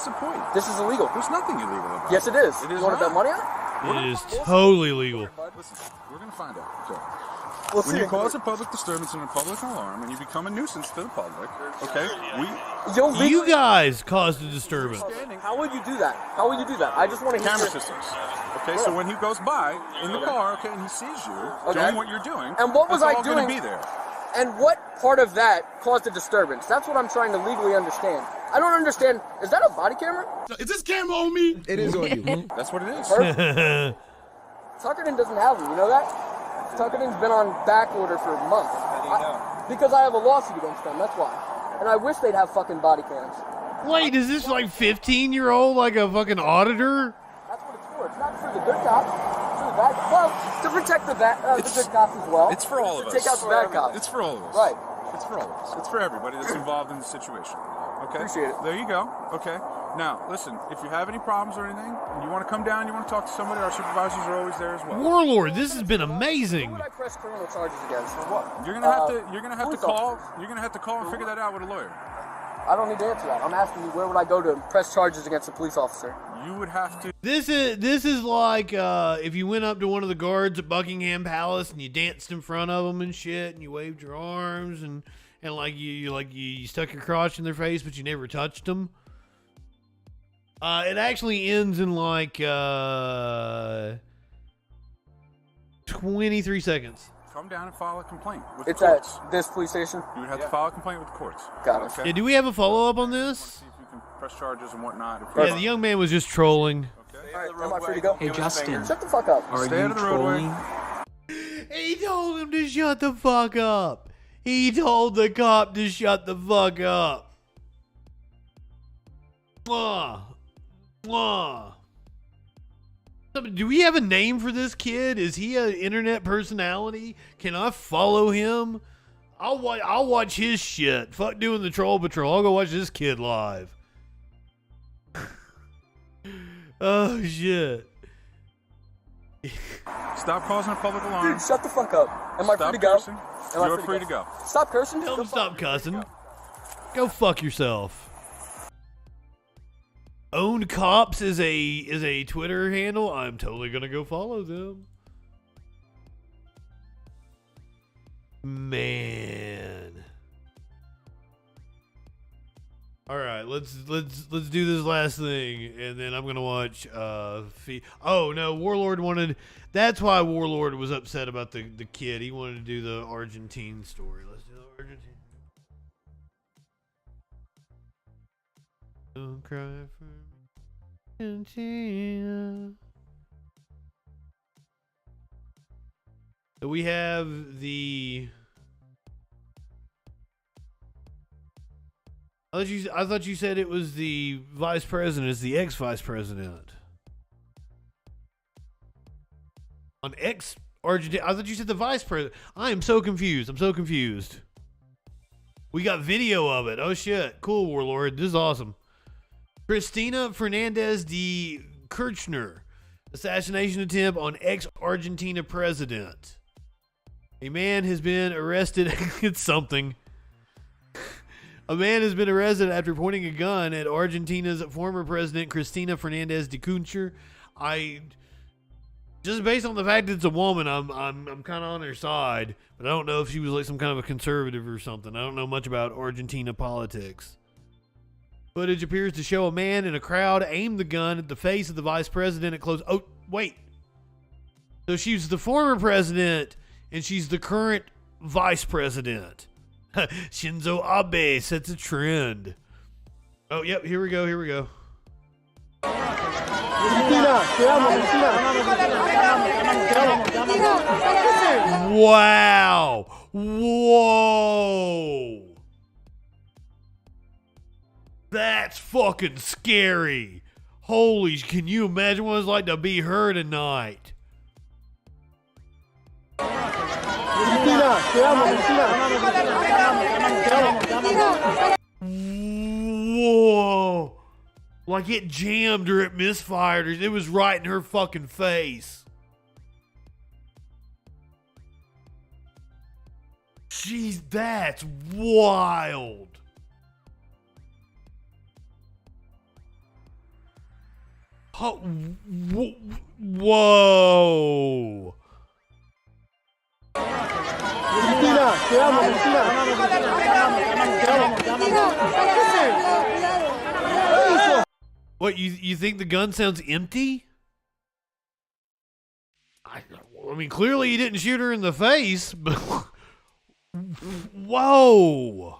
the point? This is illegal. There's nothing illegal about it. Yes, it is. It is You want to bet not. money on it? It is totally legal. Listen, we're going to find out. So, We'll when see. you cause a public disturbance and a public alarm and you become a nuisance to the public, okay, You guys caused a disturbance. How would you do that? How would you do that? I just want to hear camera your- systems. Okay, so when he goes by in the car, okay, and he sees you doing what you're doing, And what was it's I all doing? Gonna be there. And what part of that caused a disturbance? That's what I'm trying to legally understand. I don't understand. Is that a body camera? Is this camera on me? It is on you. That's what it is. Tuckerton doesn't have them. You know that? Tuckerton's been on back order for months. Because I have a lawsuit against them. That's why. And I wish they'd have fucking body cams. Wait, is this like 15-year-old like a fucking auditor? That's what it's for. It's not for the good cops. It's for the bad. Well, to protect the good cops as well. It's for all of us. To take out the bad cops. It's for all of us. Right. It's for all of us. It's for everybody that's involved in the situation. Okay? Appreciate it. There you go. Okay. Now, listen, if you have any problems or anything, and you want to come down, you want to talk to somebody, our supervisors are always there as well. Warlord, this has been amazing. Who would I press criminal charges against? For what? You're gonna have to police call. officers. You're gonna have to call and figure that out with a lawyer. I don't need to answer that. I'm asking you, where would I go to press charges against a police officer? You would have to. This is like if you went up to one of the guards at Buckingham Palace and you danced in front of them and shit, and you waved your arms and like you stuck your crotch in their face, but you never touched them. It actually ends in like 23 seconds. Come down and file a complaint with It's the courts. at this police station? You would have to file a complaint with the courts. Got it. Okay? Yeah, do we have a follow-up on this? See if you can press charges and whatnot. Yeah, the young man was just trolling. Alright, am I free to go? Hey, Justin. Shut the fuck up. Stay out of the roadway. He told him to shut the fuck up. He told the cop to shut the fuck up. Mwah. Mwah. Do we have a name for this kid? Is he an internet personality? Can I follow him? I'll watch his shit. Fuck doing the troll patrol. I'll go watch this kid live. Oh shit. Stop causing a public alarm. Dude, shut the fuck up. Am I free to go? Cursing. You're free to go. Stop cursing. Tell him to stop cussing. Go fuck yourself. Own Cops is a Twitter handle. I'm totally gonna go follow them. Man. All right, let's do this last thing, and then I'm gonna watch. Oh no, Warlord wanted. That's why Warlord was upset about the kid. He wanted to do the Argentine story. Let's do the Argentine. Don't cry for Argentina. So we have the. I thought you said it was the vice president. It's the ex-vice president. On ex-Argentina. I thought you said the vice president. I am so confused. I'm so confused. We got video of it. Oh, shit. Cool, Warlord. This is awesome. Cristina Fernandez de Kirchner. Assassination attempt on ex-Argentina president. A man has been arrested. It's something. A man has been arrested after pointing a gun at Argentina's former president, Cristina Fernandez de Kirchner. Just based on the fact that it's a woman, I'm kind of on her side, but I don't know if she was like some kind of a conservative or something. I don't know much about Argentina politics. Footage appears to show a man in a crowd aim the gun at the face of the vice president at close. Oh, wait. So she's the former president, and she's the current vice president. Shinzo Abe sets a trend. Oh, yep. Here we go. Wow. Whoa. That's fucking scary. Holy, can you imagine what it's like to be her tonight? Whoa. Like it jammed or it misfired or it was right in her fucking face. Jeez, that's wild. Oh, whoa. What, you think the gun sounds empty? I mean, clearly you didn't shoot her in the face, but whoa.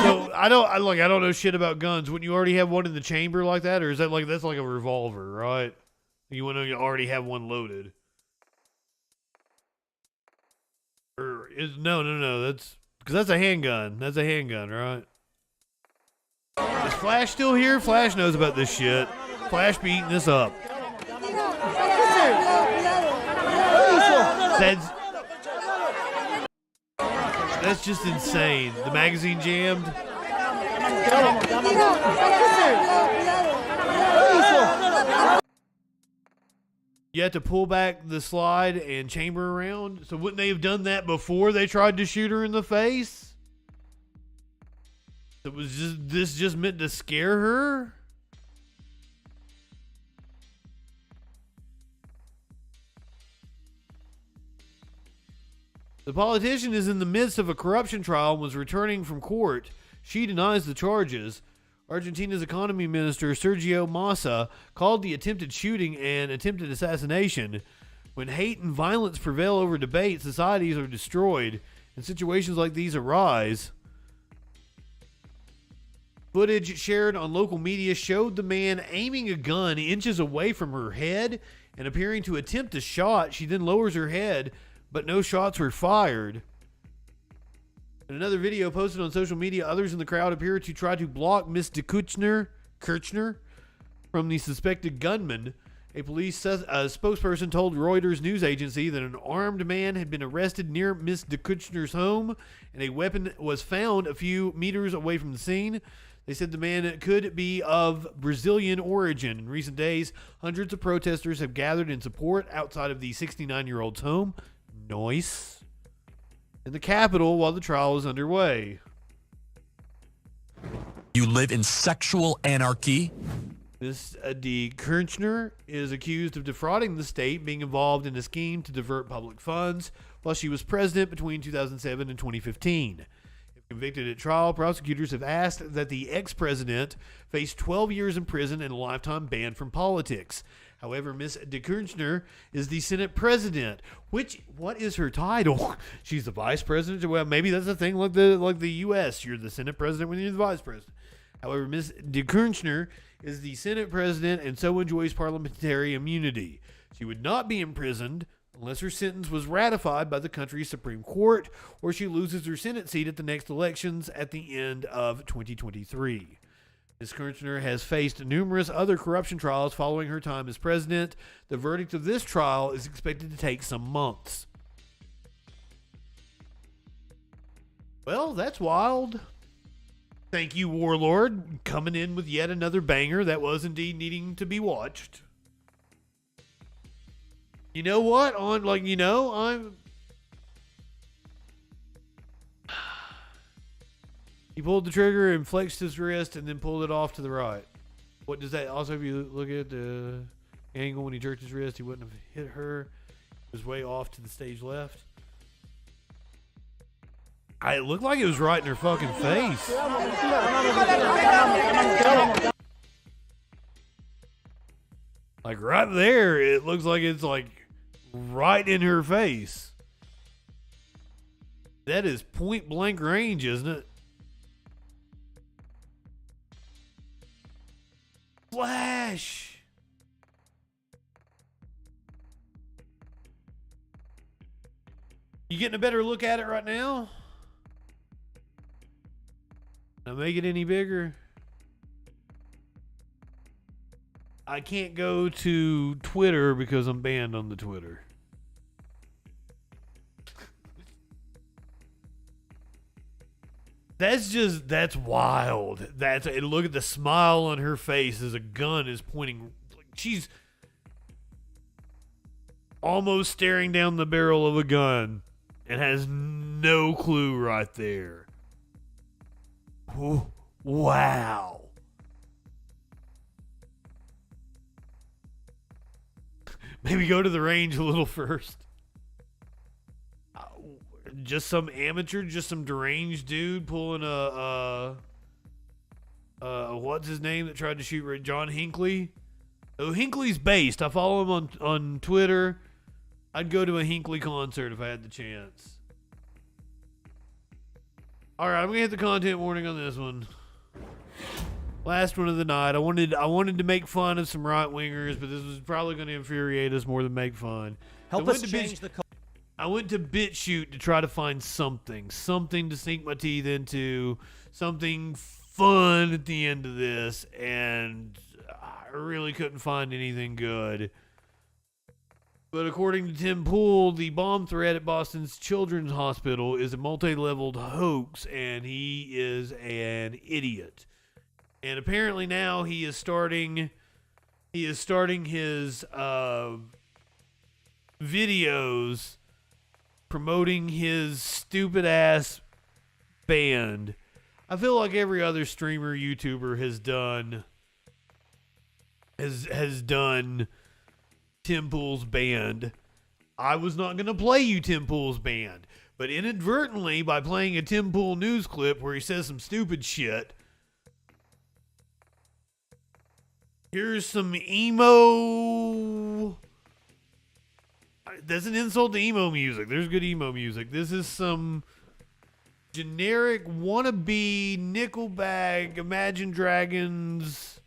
So I don't know shit about guns. Wouldn't you already have one in the chamber like that, or is that like that's like a revolver, right? You want to already have one loaded, or is no? That's because that's a handgun. That's a handgun, right? Is Flash still here? Flash knows about this shit. Flash be eating this up. That's just insane. The magazine jammed. You have to pull back the slide and chamber around. So wouldn't they have done that before they tried to shoot her in the face? It was just meant to scare her? The politician is in the midst of a corruption trial and was returning from court. She denies the charges. Argentina's economy minister, Sergio Massa, called the attempted shooting an attempted assassination. When hate and violence prevail over debate, societies are destroyed, and situations like these arise. Footage shared on local media showed the man aiming a gun inches away from her head and appearing to attempt a shot. She then lowers her head, but no shots were fired. In another video posted on social media, others in the crowd appear to try to block Miss Kirchner from the suspected gunman. A police spokesperson told Reuters news agency that an armed man had been arrested near Miss Kirchner's home and a weapon was found a few meters away from the scene. They said the man could be of Brazilian origin. In recent days, hundreds of protesters have gathered in support outside of the 69-year-old's home. Nice. In the Capitol while the trial is underway. You live in sexual anarchy? Miss Kirchner is accused of defrauding the state, being involved in a scheme to divert public funds while she was president between 2007 and 2015. If convicted at trial, prosecutors have asked that the ex-president face 12 years in prison and a lifetime ban from politics. However, Ms. Kirchner is the Senate president. What is her title? She's the vice president. Well, maybe that's a thing like the U.S. You're the Senate president when you're the vice president. However, Ms. Kirchner is the Senate president and so enjoys parliamentary immunity. She would not be imprisoned unless her sentence was ratified by the country's Supreme Court or she loses her Senate seat at the next elections at the end of 2023. Ms. Kirchner has faced numerous other corruption trials following her time as president. The verdict of this trial is expected to take some months. Well, that's wild. Thank you, Warlord, coming in with yet another banger that was indeed needing to be watched. You know what? He pulled the trigger and flexed his wrist and then pulled it off to the right. What does that also, if you look at the angle when he jerked his wrist, he wouldn't have hit her. It was way off to the stage left. It looked like it was right in her fucking face. Like right there, it looks like it's like right in her face. That is point blank range, isn't it? Flash. You getting a better look at it right now? Now make it any bigger. I can't go to Twitter because I'm banned on the Twitter. That's wild. And look at the smile on her face as a gun is pointing. She's almost staring down the barrel of a gun and has no clue right there. Ooh, wow. Maybe go to the range a little first. Just some amateur, just some deranged dude pulling what's his name that tried to shoot John Hinckley? Oh, Hinckley's based. I follow him on Twitter. I'd go to a Hinckley concert if I had the chance. All right, I'm gonna hit the content warning on this one. Last one of the night. I wanted to make fun of some right wingers, but this was probably going to infuriate us more than make fun. Help us change the. I went to BitChute to try to find something to sink my teeth into, something fun at the end of this, and I really couldn't find anything good. But according to Tim Pool, the bomb threat at Boston's Children's Hospital is a multi-leveled hoax, and he is an idiot. And apparently now he is starting his videos promoting his stupid ass band. I feel like every other streamer YouTuber has done Tim Pool's band. I was not going to play you Tim Pool's band, but inadvertently by playing a Tim Pool news clip where he says some stupid shit. Here's some emo. That's an insult to emo music. There's good emo music. This is some generic wannabe Nickelback, Imagine Dragons.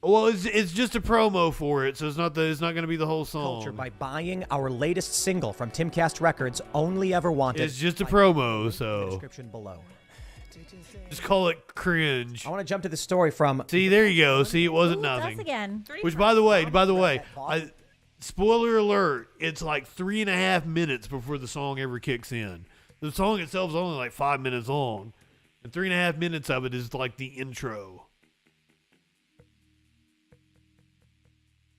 Well, it's just a promo for it, so it's not going to be the whole song. Culture by buying our latest single from Timcast Records, Only Ever Wanted. It's just a promo, so description below. Just call it cringe. I want to jump to the story from. See, there you go. See, it wasn't nothing. That's again. Which, by the way, spoiler alert, it's like 3.5 minutes before the song ever kicks in. The song itself is only like 5 minutes long, and 3.5 minutes of it is like the intro.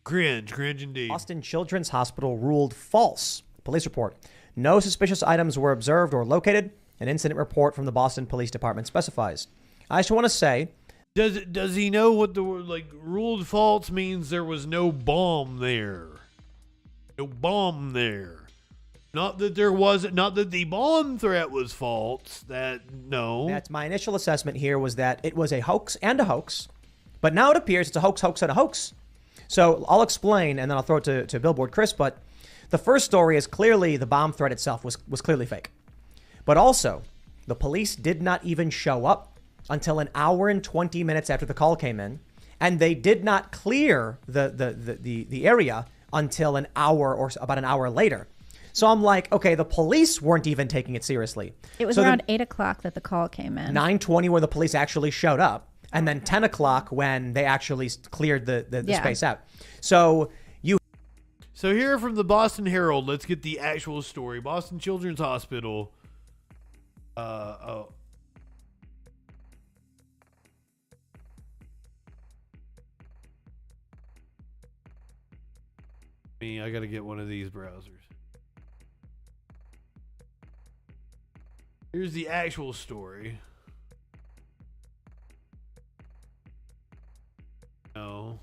Cringe indeed. Boston Children's Hospital ruled false. Police report. No suspicious items were observed or located. An incident report from the Boston Police Department specifies. I just want to say. Does he know what the ruled false means? There was no bomb there. No bomb there. Not that the bomb threat was false. That's my initial assessment here was that it was a hoax and a hoax. But now it appears it's a hoax and a hoax. So I'll explain and then I'll throw it to Billboard Chris. But the first story is clearly the bomb threat itself was clearly fake. But also, the police did not even show up until an hour and 20 minutes after the call came in. And they did not clear the area until about an hour later. So I'm like, okay, the police weren't even taking it seriously. It was around 8 o'clock that the call came in. 9:20 when the police actually showed up. And then 10 o'clock when they actually cleared the space out. So here from the Boston Herald, let's get the actual story. Boston Children's Hospital. I got to get one of these browsers. Here's the actual story. No.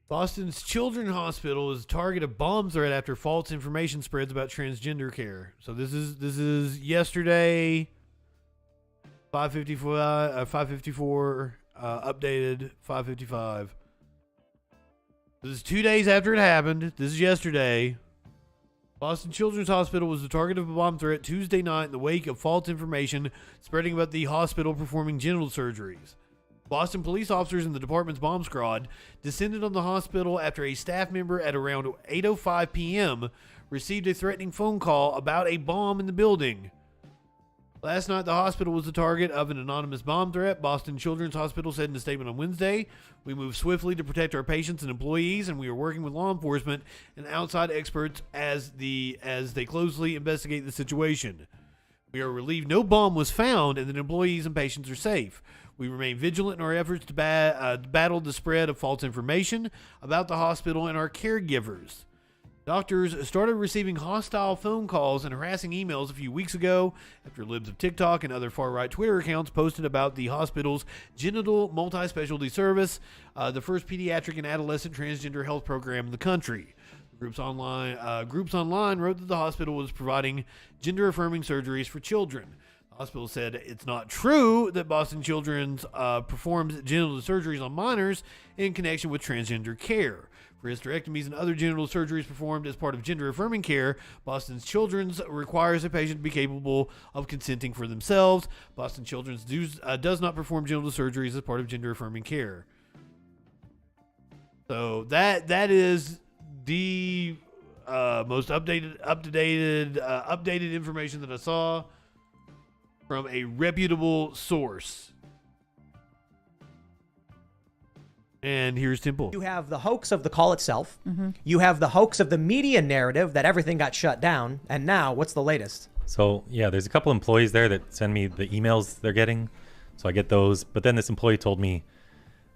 Boston's Children's Hospital is a target of bomb threat after false information spreads about transgender care. So this is yesterday, 5:54, updated 5:55. This is 2 days after it happened. This is yesterday. Boston Children's Hospital was the target of a bomb threat Tuesday night in the wake of false information spreading about the hospital performing genital surgeries. Boston police officers in the department's bomb squad descended on the hospital after a staff member at around 8:05 p.m. received a threatening phone call about a bomb in the building. Last night, the hospital was the target of an anonymous bomb threat. Boston Children's Hospital said in a statement on Wednesday, "We moved swiftly to protect our patients and employees, and we are working with law enforcement and outside experts as they closely investigate the situation. We are relieved no bomb was found and that employees and patients are safe. We remain vigilant in our efforts to battle the spread of false information about the hospital and our caregivers." Doctors started receiving hostile phone calls and harassing emails a few weeks ago after libs of TikTok and other far-right Twitter accounts posted about the hospital's genital multi-specialty service, the first pediatric and adolescent transgender health program in the country. Groups online wrote that the hospital was providing gender-affirming surgeries for children. The hospital said it's not true that Boston Children's performs genital surgeries on minors in connection with transgender care. For hysterectomies and other genital surgeries performed as part of gender-affirming care, Boston Children's requires a patient to be capable of consenting for themselves. Boston Children's does not perform genital surgeries as part of gender-affirming care. So that is the most updated information that I saw from a reputable source. And here's Temple. You have the hoax of the call itself. You have the hoax of the media narrative that everything got shut down. And now, what's the latest? So, yeah, there's a couple employees there that send me the emails they're getting. So I get those. But then this employee told me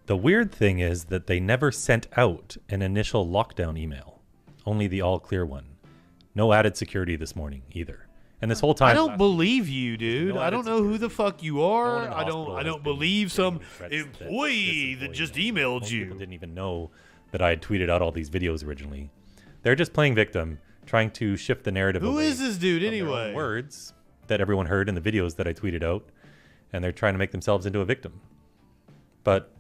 the weird thing is that they never sent out an initial lockdown email. Only the all clear one. No added security this morning either. And this whole time, I don't believe you, dude. I don't know who the fuck you are. I don't believe some employee that just emailed you. People didn't even know that I had tweeted out all these videos originally. They're just playing victim, trying to shift the narrative. Who is this dude anyway? Words that everyone heard in the videos that I tweeted out, and they're trying to make themselves into a victim. But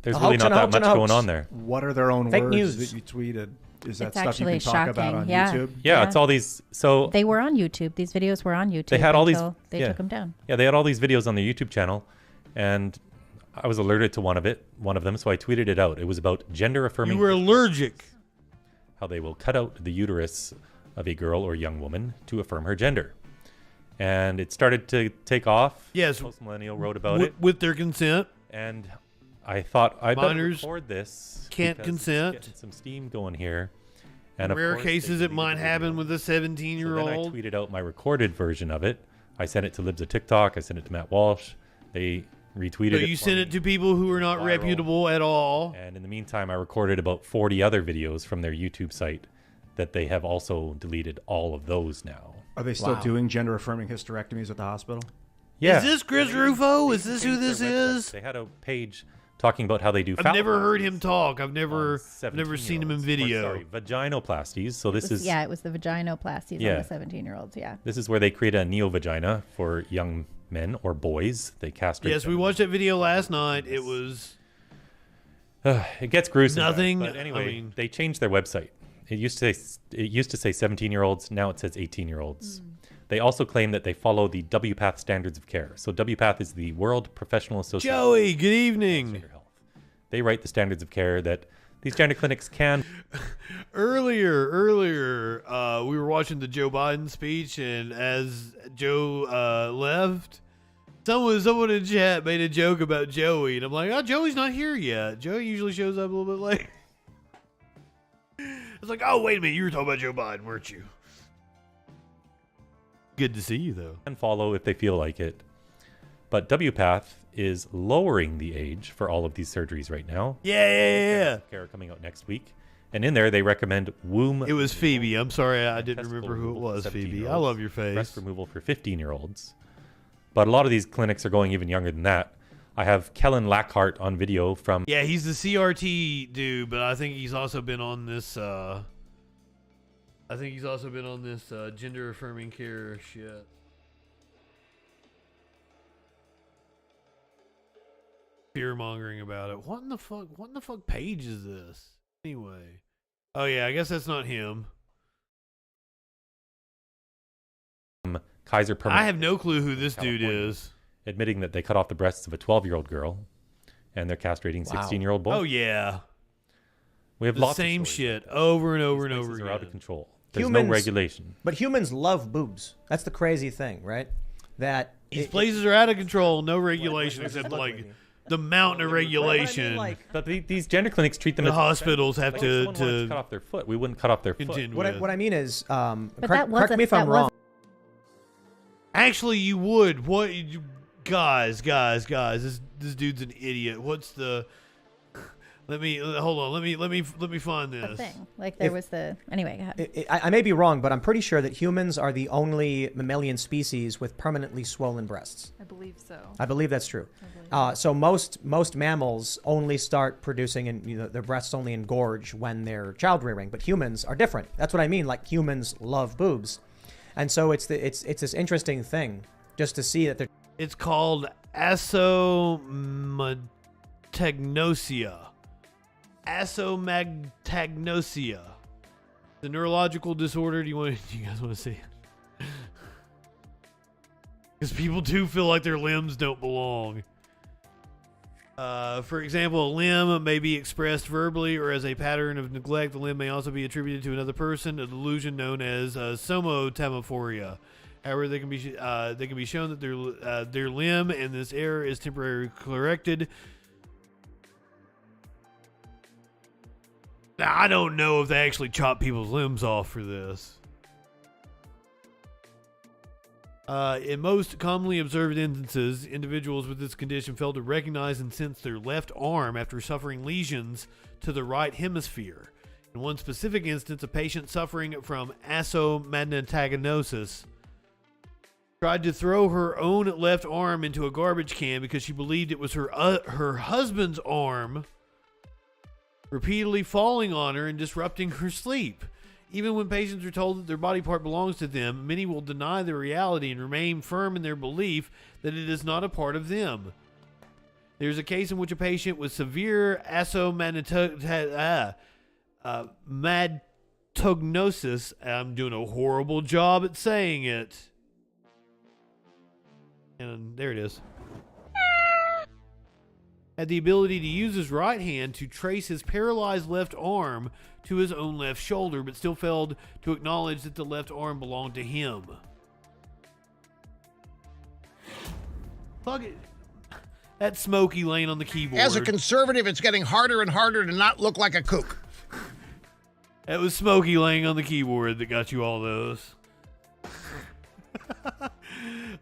there's really not that much going on there. What are their own words that you tweeted? Is that stuff you can talk about on YouTube? Yeah, it's all these. So they were on YouTube. These videos were on YouTube. They had all these. They took them down. Yeah, they had all these videos on their YouTube channel, and I was alerted to one of them, so I tweeted it out. It was about gender affirming. You were allergic. How they will cut out the uterus of a girl or young woman to affirm her gender, and it started to take off. Yes, Post Millennial wrote about it with their consent. And I thought I better Minors record this. Can't because it's consent. getting some steam going here. And In of rare course, cases, it might happen with a 17-year-old. So then I tweeted out my recorded version of it. I sent it to libs of TikTok. I sent it to Matt Walsh. They retweeted it. So you sent it to people who are not reputable at all. And in the meantime, I recorded about 40 other videos from their YouTube site that they have also deleted all of those now. Are they still doing gender-affirming hysterectomies at the hospital? Yeah. Is this Chris Rufo? Is this who this is? They had a page talking about how they do. I've never heard him talk. I've never seen him in video. Sorry, vaginoplasties. So this is it was the vaginoplasties on the 17-year-olds. Yeah. This is where they create a neovagina for young men or boys. They castrate. Yes, we watched that video last night. It was. It gets gruesome. Nothing. But anyway, they changed their website. It used to say 17-year-olds. Now it says 18-year-olds. They also claim that they follow the WPATH standards of care. So WPATH is the World Professional Association. Joey, good evening. They write the standards of care that these gender clinics can. Earlier, we were watching the Joe Biden speech, and as Joe left, someone in chat made a joke about Joey, and I'm like, oh, Joey's not here yet. Joey usually shows up a little bit late. It's like, oh, wait a minute, you were talking about Joe Biden, weren't you? Good to see you, though. And follow if they feel like it. But WPATH is lowering the age for all of these surgeries right now. Yeah. Care coming out next week. And in there, they recommend womb. It was Phoebe. I'm sorry, I didn't remember who it was, Phoebe. I love your face. Breast removal for 15-year-olds. But a lot of these clinics are going even younger than that. I have Kellen Lackhart on video from... Yeah, he's the CRT dude, but I think he's also been on this... gender affirming care shit. Fear mongering about it. What in the fuck page is this? Anyway. Oh, yeah, I guess that's not him. Kaiser Permanente. I have no clue who this dude is. Admitting that they cut off the breasts of a 12-year-old girl, and they're castrating 16-year-old boys. Oh, yeah. We have the lots same of shit over and over and over again. again. Are out of control. There's no regulation. But humans love boobs. That's the crazy thing, right? That these places are out of control, no regulation, except like the mountain of regulation. But these gender clinics treat them the as hospitals have like to cut off their foot. We wouldn't cut off their foot. What I mean is, that correct me if I'm wrong. Actually, you would. What, guys? This dude's an idiot. What's the? Hold on. Let me find this. The thing. Like there was the. Anyway, go ahead. I may be wrong, but I'm pretty sure that humans are the only mammalian species with permanently swollen breasts. I believe so. I believe that's true. So most mammals only start producing, and their breasts only engorge when they're child rearing. But humans are different. That's what I mean. Like humans love boobs, and so it's this interesting thing just to see that they're. It's called asomagtagnosia. Asomagtagnosia. The neurological disorder. Do you guys want to see it? Because people do feel like their limbs don't belong. For example, a limb may be expressed verbally or as a pattern of neglect. The limb may also be attributed to another person, a delusion known as somatophoria. However, they can be shown that their limb and this error is temporarily corrected. Now, I don't know if they actually chop people's limbs off for this. In most commonly observed instances, individuals with this condition fail to recognize and sense their left arm after suffering lesions to the right hemisphere. In one specific instance, a patient suffering from asomagtagnosis tried to throw her own left arm into a garbage can because she believed it was her husband's arm, repeatedly falling on her and disrupting her sleep. Even when patients are told that their body part belongs to them, many will deny the reality and remain firm in their belief that it is not a part of them. There's a case in which a patient with severe asomagtagnosis, I'm doing a horrible job at saying it. And there it is. Had the ability to use his right hand to trace his paralyzed left arm to his own left shoulder, but still failed to acknowledge that the left arm belonged to him. Fuck it. That's Smokey laying on the keyboard. As a conservative, it's getting harder and harder to not look like a kook. That was Smokey laying on the keyboard that got you all those.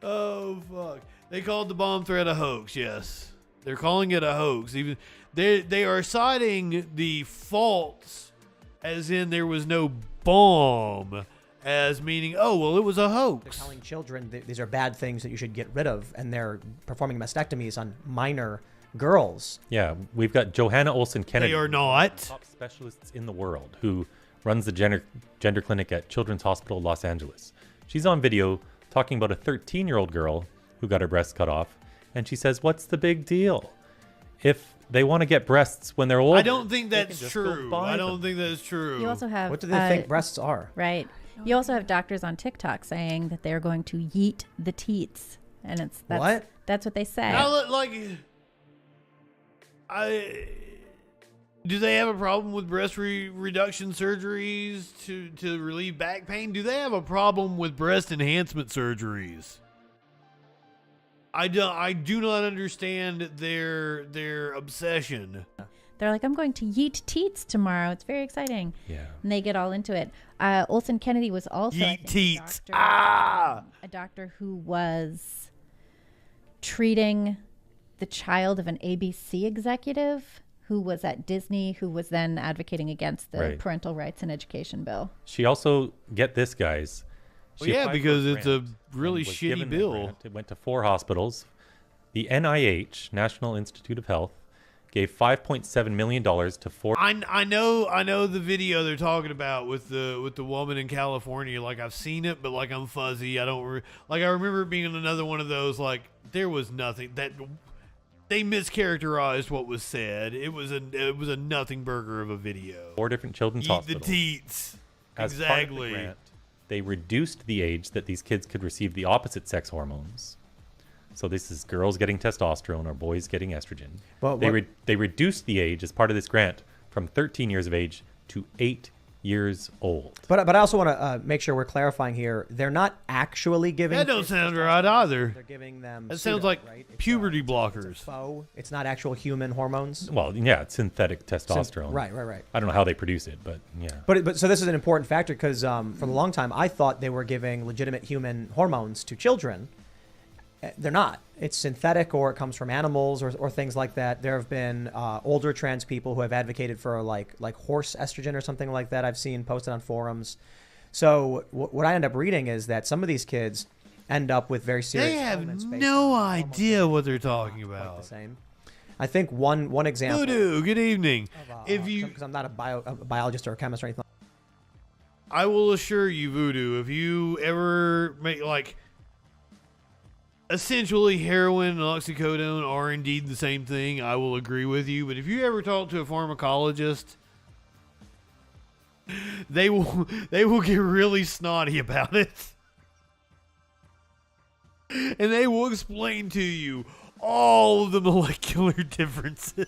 Oh, fuck. They called the bomb threat a hoax, yes. They're calling it a hoax. Even they are citing the faults as in there was no bomb, as meaning, oh, well, it was a hoax. They're telling children that these are bad things that you should get rid of, and they're performing mastectomies on minor girls. Yeah, we've got Johanna Olsen Kennedy. They are not. Top specialists in the world who runs the gender clinic at Children's Hospital Los Angeles. She's on video talking about a 13-year-old girl who got her breasts cut off. And she says, what's the big deal? If they want to get breasts when they're older, I don't think that's true. I don't think that's true. You also have. What do they think breasts are? Right. You also have doctors on TikTok saying that they're going to yeet the teats, and that's what? That's what they say. Do they have a problem with breast reduction surgeries to relieve back pain? Do they have a problem with breast enhancement surgeries? I do not understand their obsession. They're like, I'm going to yeet teats tomorrow. It's very exciting. Yeah. And they get all into it. Olsen Kennedy was also yeet teats. A doctor who was treating the child of an ABC executive who was at Disney, who was then advocating against the parental rights and education bill. She also, get this, guys. Well, yeah, because it's a really shitty bill. It went to 4 hospitals. The NIH, National Institute of Health, gave $5.7 million to 4. I know the video they're talking about with the woman in California. Like, I've seen it, but like I'm fuzzy. I don't I remember being in another one of those. Like, there was nothing that They mischaracterized what was said. It was a nothing burger of a video. 4 different children's Eat hospitals. the teats. As exactly. part of the grant, they reduced the age that these kids could receive the opposite sex hormones. So this is girls getting testosterone or boys getting estrogen. Well, they reduced the age as part of this grant from 13 years of age to 8 years old. But I also want to make sure we're clarifying here. They're not actually giving. That don't sound right either. They're giving them. That sounds like puberty blockers. It's a faux. It's not actual human hormones. Well, yeah, it's synthetic testosterone. Right. I don't know how they produce it, but yeah. But so this is an important factor because for a long time I thought they were giving legitimate human hormones to children. They're not. It's synthetic, or it comes from animals, or things like that. There have been older trans people who have advocated for like horse estrogen or something like that. I've seen posted on forums. So what I end up reading is that some of these kids end up with very serious. They have no idea what they're talking about. The same. I think one example. Voodoo, good evening. Because I'm not a biologist or a chemist or anything. I will assure you, Voodoo, if you ever make essentially heroin and oxycodone are indeed the same thing, I will agree with you. But if you ever talk to a pharmacologist, they will get really snotty about it. And they will explain to you all of the molecular differences.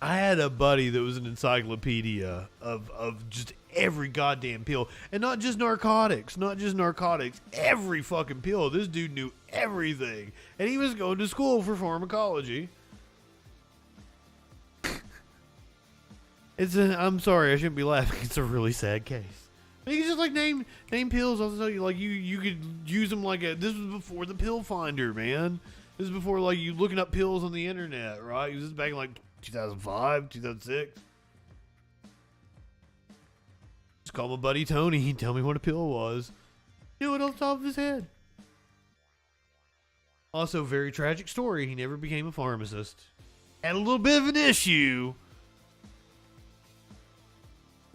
I had a buddy that was an encyclopedia of just every goddamn pill. And not just narcotics. Every fucking pill. This dude knew everything. And he was going to school for pharmacology. I'm sorry, I shouldn't be laughing. It's a really sad case. You can just name pills. I'll tell you, you could use them this was before the pill finder, man. This is before you looking up pills on the internet, right? This is back in 2005, 2006. Just call my buddy Tony. He'd tell me what a pill was. Knew it off the top of his head. Also, very tragic story. He never became a pharmacist. Had a little bit of an issue.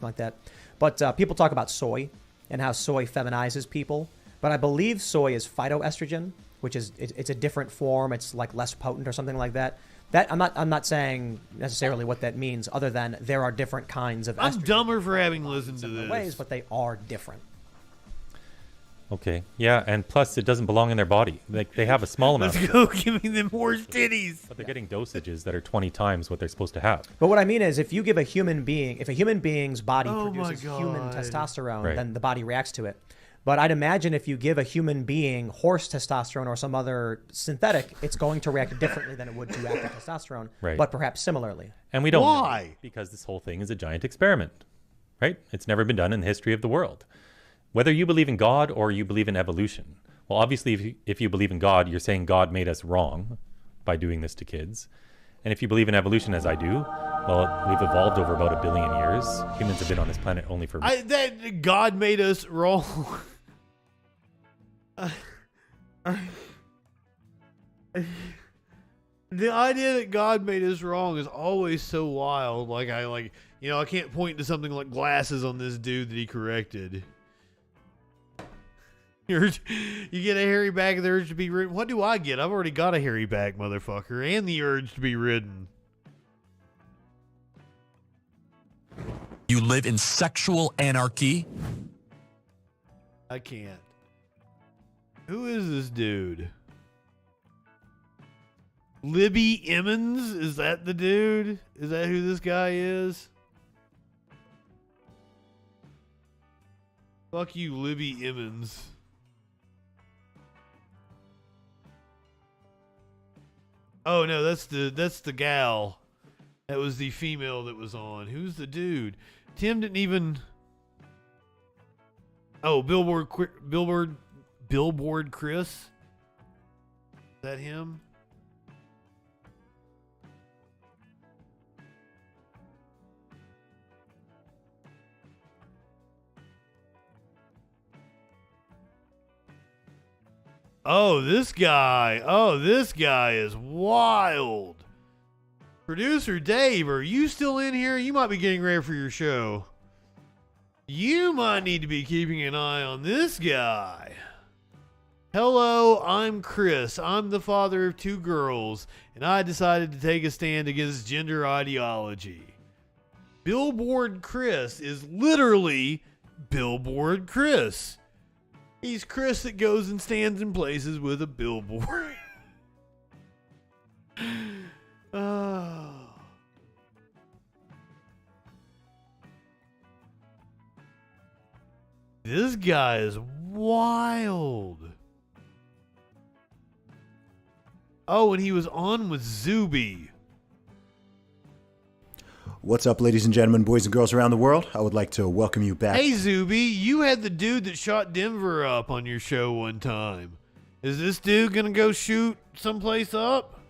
Like that. But people talk about soy and how soy feminizes people. But I believe soy is phytoestrogen, which is it's a different form. It's less potent or something like that. That I'm not saying necessarily what that means, other than there are different kinds of. I'm dumber for having listened to this. Ways, but they are different. Okay, yeah, and plus it doesn't belong in their body. They have a small amount. Let's go, give me them horse titties. But they're getting dosages that are 20 times what they're supposed to have. But what I mean is, if you give a human being's body produces human testosterone, then the body reacts to it. But I'd imagine if you give a human being horse testosterone or some other synthetic, it's going to react differently than it would to active testosterone, but perhaps similarly. And we don't know, because this whole thing is a giant experiment, right? It's never been done in the history of the world. Whether you believe in God or you believe in evolution. Well, obviously, if you believe in God, you're saying God made us wrong by doing this to kids. And if you believe in evolution, as I do, well, we've evolved over about 1 billion years. Humans have been on this planet only for... That God made us wrong. The idea that God made us wrong is always so wild. I can't point to something like glasses on this dude that he corrected. You get a hairy back and the urge to be ridden. What do I get? I've already got a hairy back, motherfucker, and the urge to be ridden. You live in sexual anarchy? I can't. Who is this dude? Libby Emmons? Is that the dude? Is that who this guy is? Fuck you, Libby Emmons. Oh no, that's the gal. That was the female that was on. Who's the dude? Tim didn't even. Oh, Billboard Chris. Is that him? Oh, this guy is wild. Producer Dave, are you still in here? You might be getting ready for your show. You might need to be keeping an eye on this guy. Hello, I'm Chris. I'm the father of 2 girls, and I decided to take a stand against gender ideology. Billboard Chris is literally Billboard Chris. He's Chris that goes and stands in places with a billboard. Oh. This guy is wild. Oh, and he was on with Zuby. What's up, ladies and gentlemen, boys and girls around the world? I would like to welcome you back. Hey, Zuby, you had the dude that shot Denver up on your show one time. Is this dude gonna go shoot someplace up?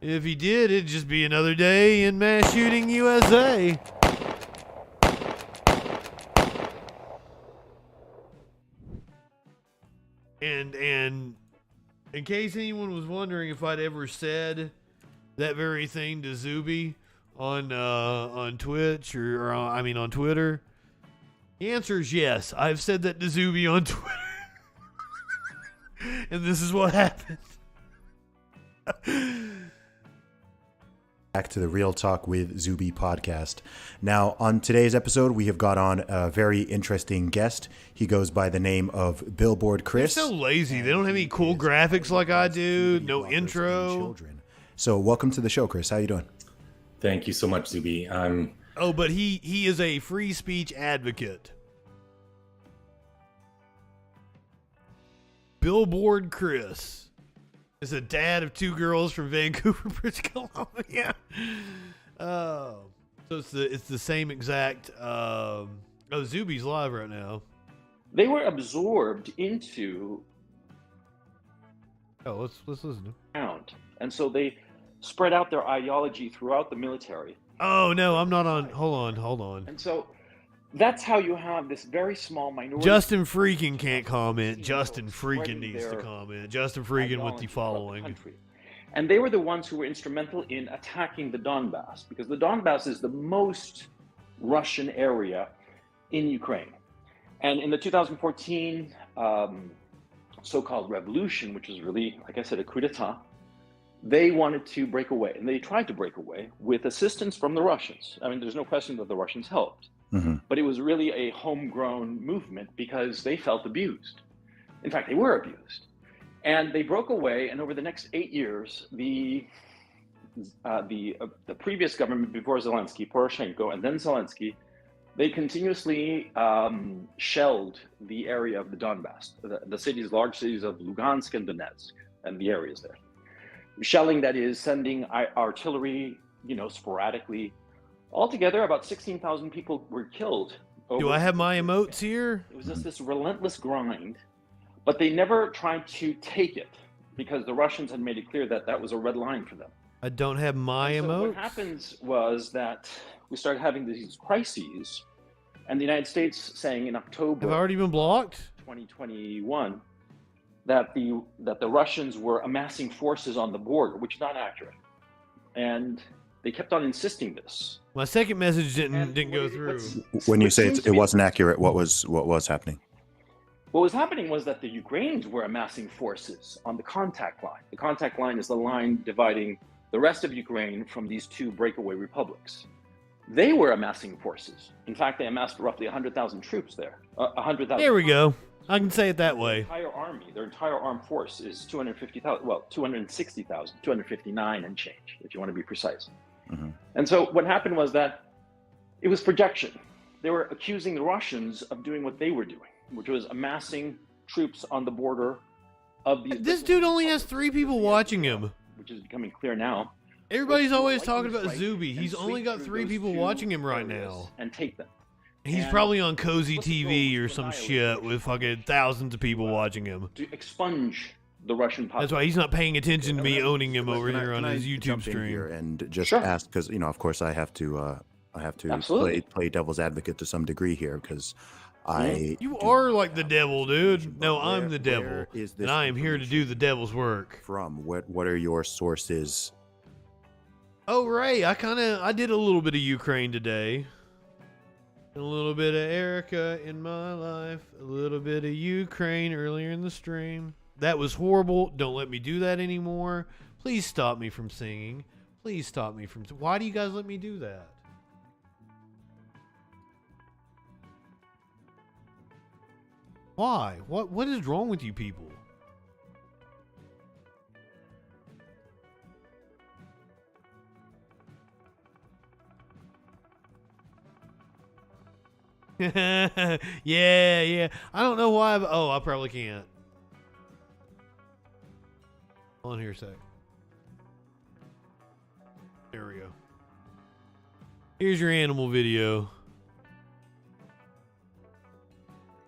If he did, it'd just be another day in mass shooting USA. And in case anyone was wondering if I'd ever said that very thing to Zuby on Twitch or on Twitter, the answer is yes. I've said that to Zuby on Twitter. And this is what happened. Back to the Real Talk with Zuby podcast. Now, on today's episode, we have got on a very interesting guest. He goes by the name of Billboard Chris. They're so lazy. They don't have any cool graphics like I do. No intro. So, welcome to the show, Chris. How you doing? Thank you so much, Zuby. Oh, but he is a free speech advocate. Billboard Chris is a dad of 2 girls from Vancouver, British Columbia. Oh, so it's the same exact. Zuby's live right now. They were absorbed into. Oh, let's listen. And so they spread out their ideology throughout the military. Oh no, I'm not on. Hold on. And so that's how you have this very small minority. Justin FREAKIN can't comment. Justin FREAKIN needs to comment. Justin FREAKIN with the following. And they were the ones who were instrumental in attacking the Donbass, because the Donbass is the most Russian area in Ukraine. And in the 2014 so-called revolution, which is really, like I said, a coup d'etat, they wanted to break away, and they tried to break away with assistance from the Russians. I mean, there's no question that the Russians helped. Mm-hmm. But it was really a homegrown movement because they felt abused. In fact, they were abused. And they broke away, and over the next 8 years, the previous government before Zelensky, Poroshenko, and then Zelensky, they continuously shelled the area of the Donbass, the cities, large cities of Lugansk and Donetsk, and the areas there. Shelling, that is, sending artillery, sporadically. Altogether, about 16,000 people were killed. Do I have my emotes here? It was just this relentless grind, but they never tried to take it because the Russians had made it clear that that was a red line for them. I don't have my emotes. So what happens was that we started having these crises, and the United States saying in October... Have I already been blocked? 2021, that the Russians were amassing forces on the border, which is not accurate. And they kept on insisting this. My second message didn't go through. When you say it wasn't accurate, what was happening? What was happening was that the Ukrainians were amassing forces on the contact line. The contact line is the line dividing the rest of Ukraine from these 2 breakaway republics. They were amassing forces. In fact, they amassed roughly 100,000 troops there. 100,000. There we go. I can say it that way. Their entire armed force is 250,000. Well, 260,000, 259 and change, if you want to be precise. Mm-hmm. And so what happened was that it was projection. They were accusing the Russians of doing what they were doing, which was amassing troops on the border of these. This dude only has 3 people watching him, which is becoming clear now. Everybody's always talking about Zuby. He's only got 3 people watching him right now. And take them. He's probably on Cozy TV or some shit with fucking thousands of people watching him. To expunge the Russian population. That's why he's not paying attention to me owning him over here on his YouTube stream. Here and just ask, because of course I have to play devil's advocate to some degree here, because You are like the devil, dude. No, I'm the devil, and I am here to do the devil's work. From what are your sources? Oh, Ray, I did a little bit of Ukraine today. A little bit of Erica in my life. A little bit of Ukraine earlier in the stream. That was horrible. Don't let me do that anymore. Please stop me from singing. Please stop me from... Why do you guys let me do that? Why? What is wrong with you people? yeah. I don't know why. I probably can't. Hold on here a sec. There we go. Here's your animal video.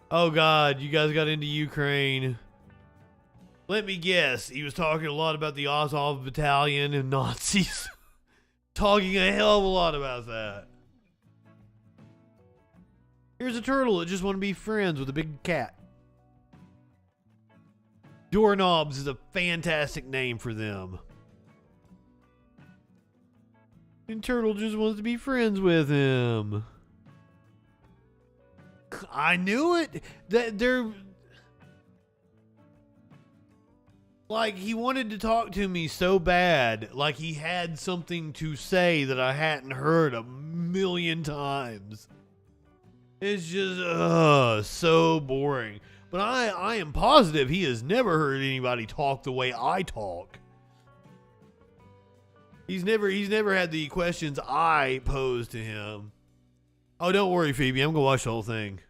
Oh God, you guys got into Ukraine. Let me guess. He was talking a lot about the Azov battalion and Nazis. Talking a hell of a lot about that. Here's a turtle that just want to be friends with a big cat. Doorknobs is a fantastic name for them. And turtle just wants to be friends with him. I knew it. That they're like, he wanted to talk to me so bad, like he had something to say that I hadn't heard a million times. It's just so boring. But I am positive he has never heard anybody talk the way I talk. He's never had the questions I pose to him. Oh, don't worry, Phoebe. I'm gonna watch the whole thing.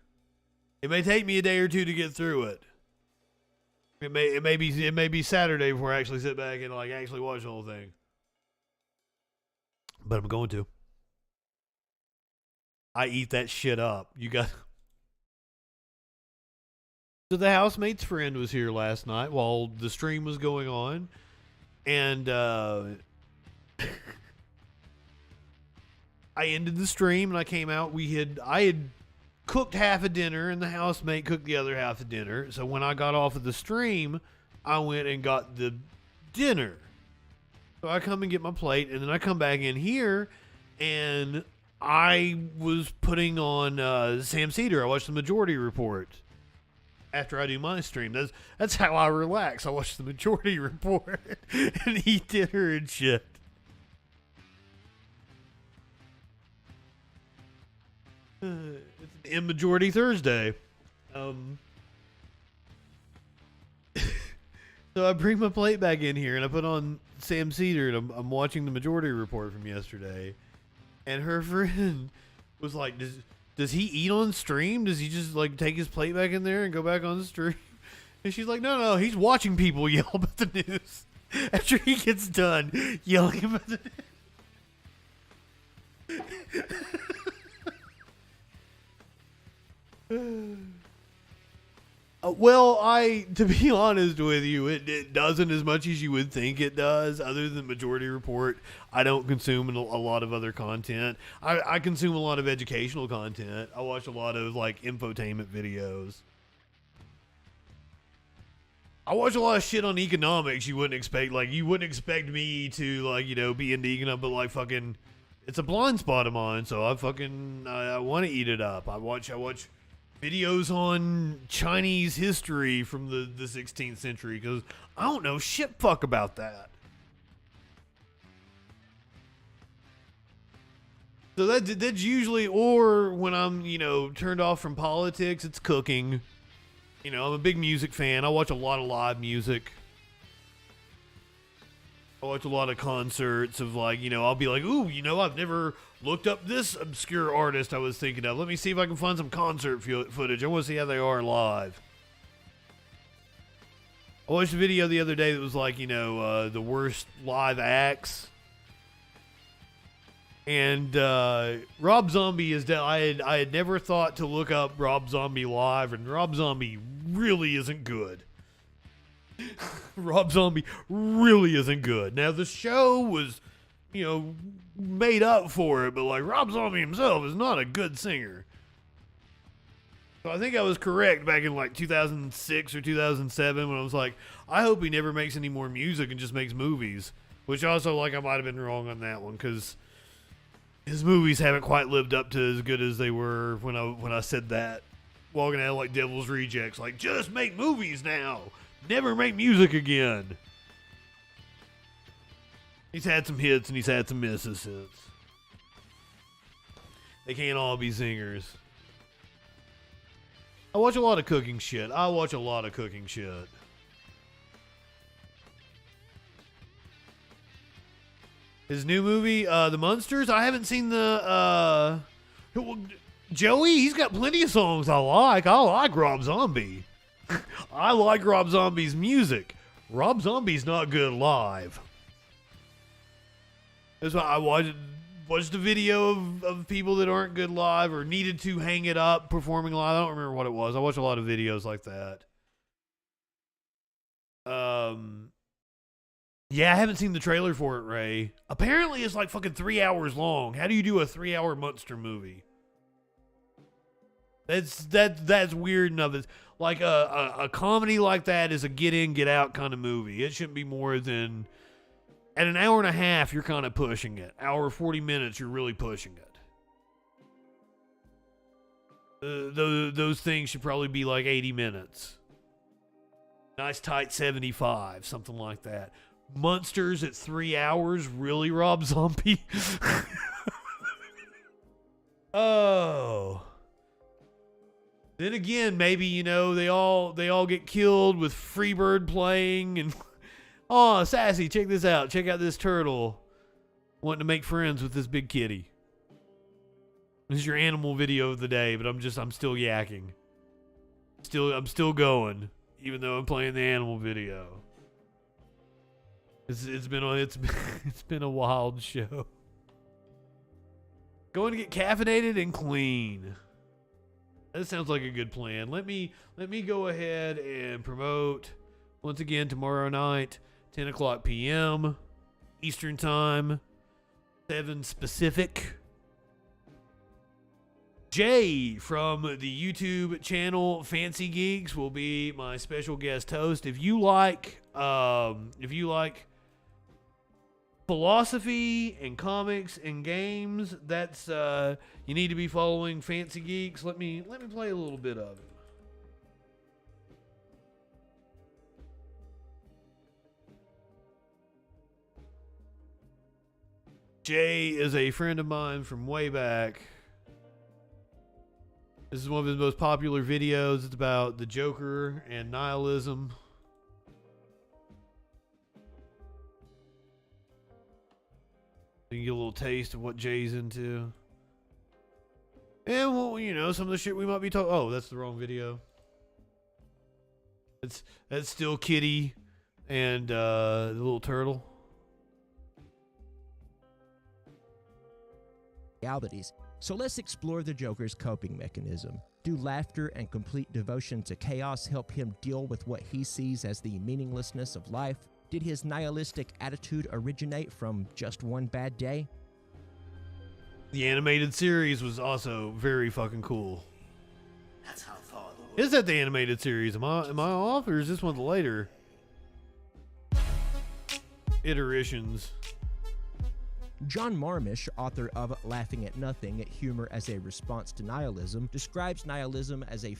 It may take me a day or two to get through it. It may be Saturday before I actually sit back and like actually watch the whole thing. But I'm going to. I eat that shit up. You got. So the housemate's friend was here last night while the stream was going on, and I ended the stream and I came out. I had cooked half a dinner and the housemate cooked the other half of dinner. So when I got off of the stream, I went and got the dinner. So I come and get my plate, and then I come back in here, and I was putting on Sam Cedar. I watched the Majority Report after I do my stream. That's how I relax. I watch the Majority Report and eat dinner and shit. It's an Majority Thursday. So I bring my plate back in here and I put on Sam Cedar, and I'm watching the Majority Report from yesterday. And her friend was like, does he eat on stream? Does he just like take his plate back in there and go back on the stream? And she's like, no, he's watching people yell about the news after he gets done yelling about the news. Well, to be honest with you, it doesn't as much as you would think it does. Other than Majority Report, I don't consume a lot of other content. I consume a lot of educational content. I watch a lot of like infotainment videos. I watch a lot of shit on economics you wouldn't expect. Like, you wouldn't expect me to, like, be into economics, but like fucking, it's a blind spot of mine. So I want to eat it up. I watch videos on Chinese history from the 16th century because I don't know shit fuck about that. So that's usually, or when I'm, turned off from politics, it's cooking. I'm a big music fan. I watch a lot of live music. I watch a lot of concerts of like, I'll be like, ooh, I've never looked up this obscure artist I was thinking of. Let me see if I can find some concert footage. I want to see how they are live. I watched a video the other day that was like, the worst live acts. And Rob Zombie is down. I had never thought to look up Rob Zombie live, and Rob Zombie really isn't good. Rob Zombie really isn't good. Now, the show was, made up for it, but like Rob Zombie himself is not a good singer. So I think I was correct back in like 2006 or 2007 when I was like, I hope he never makes any more music and just makes movies. Which also, like, I might have been wrong on that one because his movies haven't quite lived up to as good as they were when I said that. Walking out like Devil's Rejects, like, just make movies now, never make music again. He's had some hits and he's had some misses since. They can't all be singers. I watch a lot of cooking shit. His new movie, The Munsters, I haven't seen the, Joey, he's got plenty of songs I like. I like Rob Zombie. I like Rob Zombie's music. Rob Zombie's not good live. That's why I watched a video of people that aren't good live or needed to hang it up performing live. I don't remember what it was. I watch a lot of videos like that. Yeah, I haven't seen the trailer for it, Ray. Apparently it's like fucking 3 hours long. How do you do a 3-hour monster movie? That's weird enough. It's like a comedy like that is a get in, get out kind of movie. It shouldn't be more than, at an hour and a half, you're kind of pushing it. Hour 40 minutes, you're really pushing it. Those things should probably be like 80 minutes. Nice tight 75, something like that. Monsters at 3 hours, really, Rob Zombie? Oh. Then again, maybe, you know, they all get killed with Freebird playing and oh, Sassy, check this out. Check out this turtle wanting to make friends with this big kitty. This is your animal video of the day, but I'm still yakking. I'm still going, even though I'm playing the animal video. It's been a wild show. Going to get caffeinated and clean. That sounds like a good plan. Let me go ahead and promote once again tomorrow night, 10 o'clock p.m. Eastern Time, 7 Pacific. Jay from the YouTube channel Fancy Geeks will be my special guest host. If you like philosophy and comics and games, that's you need to be following Fancy Geeks. Let me play a little bit of it. Jay is a friend of mine from way back. This is one of his most popular videos. It's about the Joker and nihilism. You can get a little taste of what Jay's into. And, well, you know, some of the shit we might be talking... Oh, that's the wrong video. That's still Kitty and the little turtle. Realities. So let's explore the Joker's coping mechanism. Do laughter and complete devotion to chaos help him deal with what he sees as the meaninglessness of life? Did his nihilistic attitude originate from just one bad day? The animated series was also very fucking cool. That's how far the world. Is that the animated series? Am I off, or is this one the later iterations? John Marmish, author of Laughing at Nothing, Humor as a Response to Nihilism, describes nihilism as a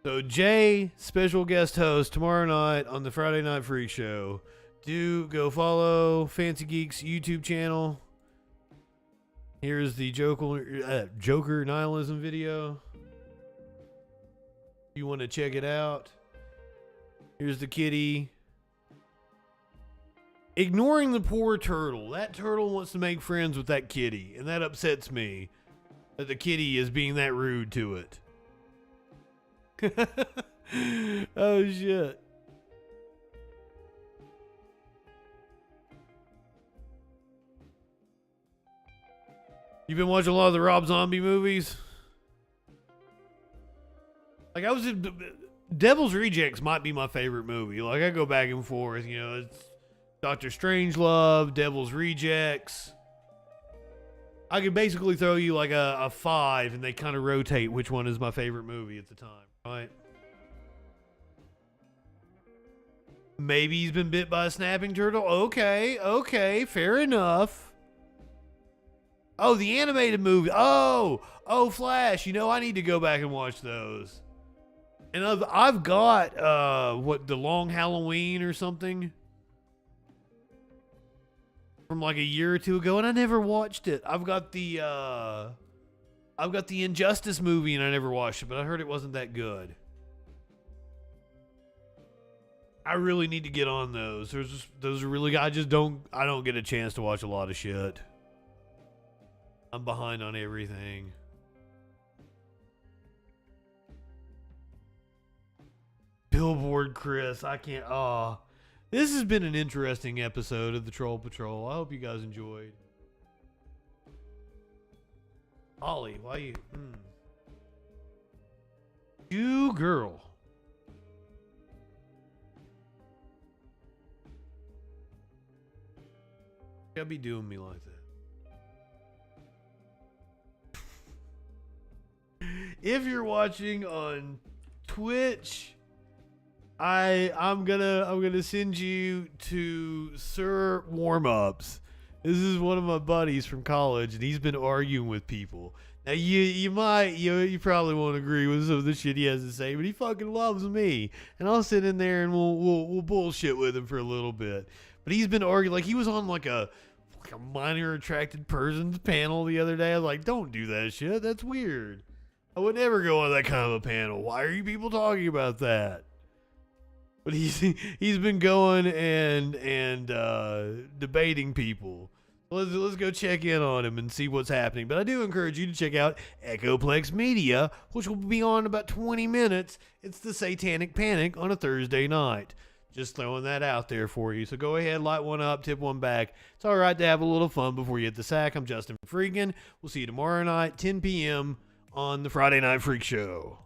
So Jay, special guest host tomorrow night on the Friday Night Freak Show. Do go follow Fancy Geeks YouTube channel. Here's the Joker nihilism video. If you want to check it out. Here's the kitty. Ignoring the poor turtle. That turtle wants to make friends with that kitty, and that upsets me that the kitty is being that rude to it. Oh shit. You've been watching a lot of the Rob Zombie movies? Like, Devil's Rejects might be my favorite movie. Like, I go back and forth, you know, it's Dr. Strangelove, Devil's Rejects. I could basically throw you like a 5 and they kind of rotate which one is my favorite movie at the time, right? Maybe he's been bit by a snapping turtle. Okay, fair enough. Oh, the animated movie. Oh, Flash. You know, I need to go back and watch those. And I've got the Long Halloween or something from like a year or two ago, and I never watched it. I've got the Injustice movie, and I never watched it, but I heard it wasn't that good. I really need to get on those. Those are really, I don't get a chance to watch a lot of shit. I'm behind on everything. Billboard Chris, I can't. This has been an interesting episode of the Troll Patrol. I hope you guys enjoyed. Ollie, why you? You girl. You gotta be doing me like that. If you're watching on Twitch, I'm gonna send you to Sir Warm-Ups. This is one of my buddies from college, and he's been arguing with people. Now you probably won't agree with some of the shit he has to say, but he fucking loves me, and I'll sit in there and we'll bullshit with him for a little bit. But he's been arguing, like he was on like a minor attracted persons panel the other day. I was like, don't do that shit. That's weird. I would never go on that kind of a panel. Why are you people talking about that? But he's been going and debating people. Let's go check in on him and see what's happening. But I do encourage you to check out Echoplex Media, which will be on in about 20 minutes. It's the Satanic Panic on a Thursday night. Just throwing that out there for you. So go ahead, light one up, tip one back. It's all right to have a little fun before you hit the sack. I'm Justin Freakin. We'll see you tomorrow night, 10 p.m. on the Friday Night Freak Show.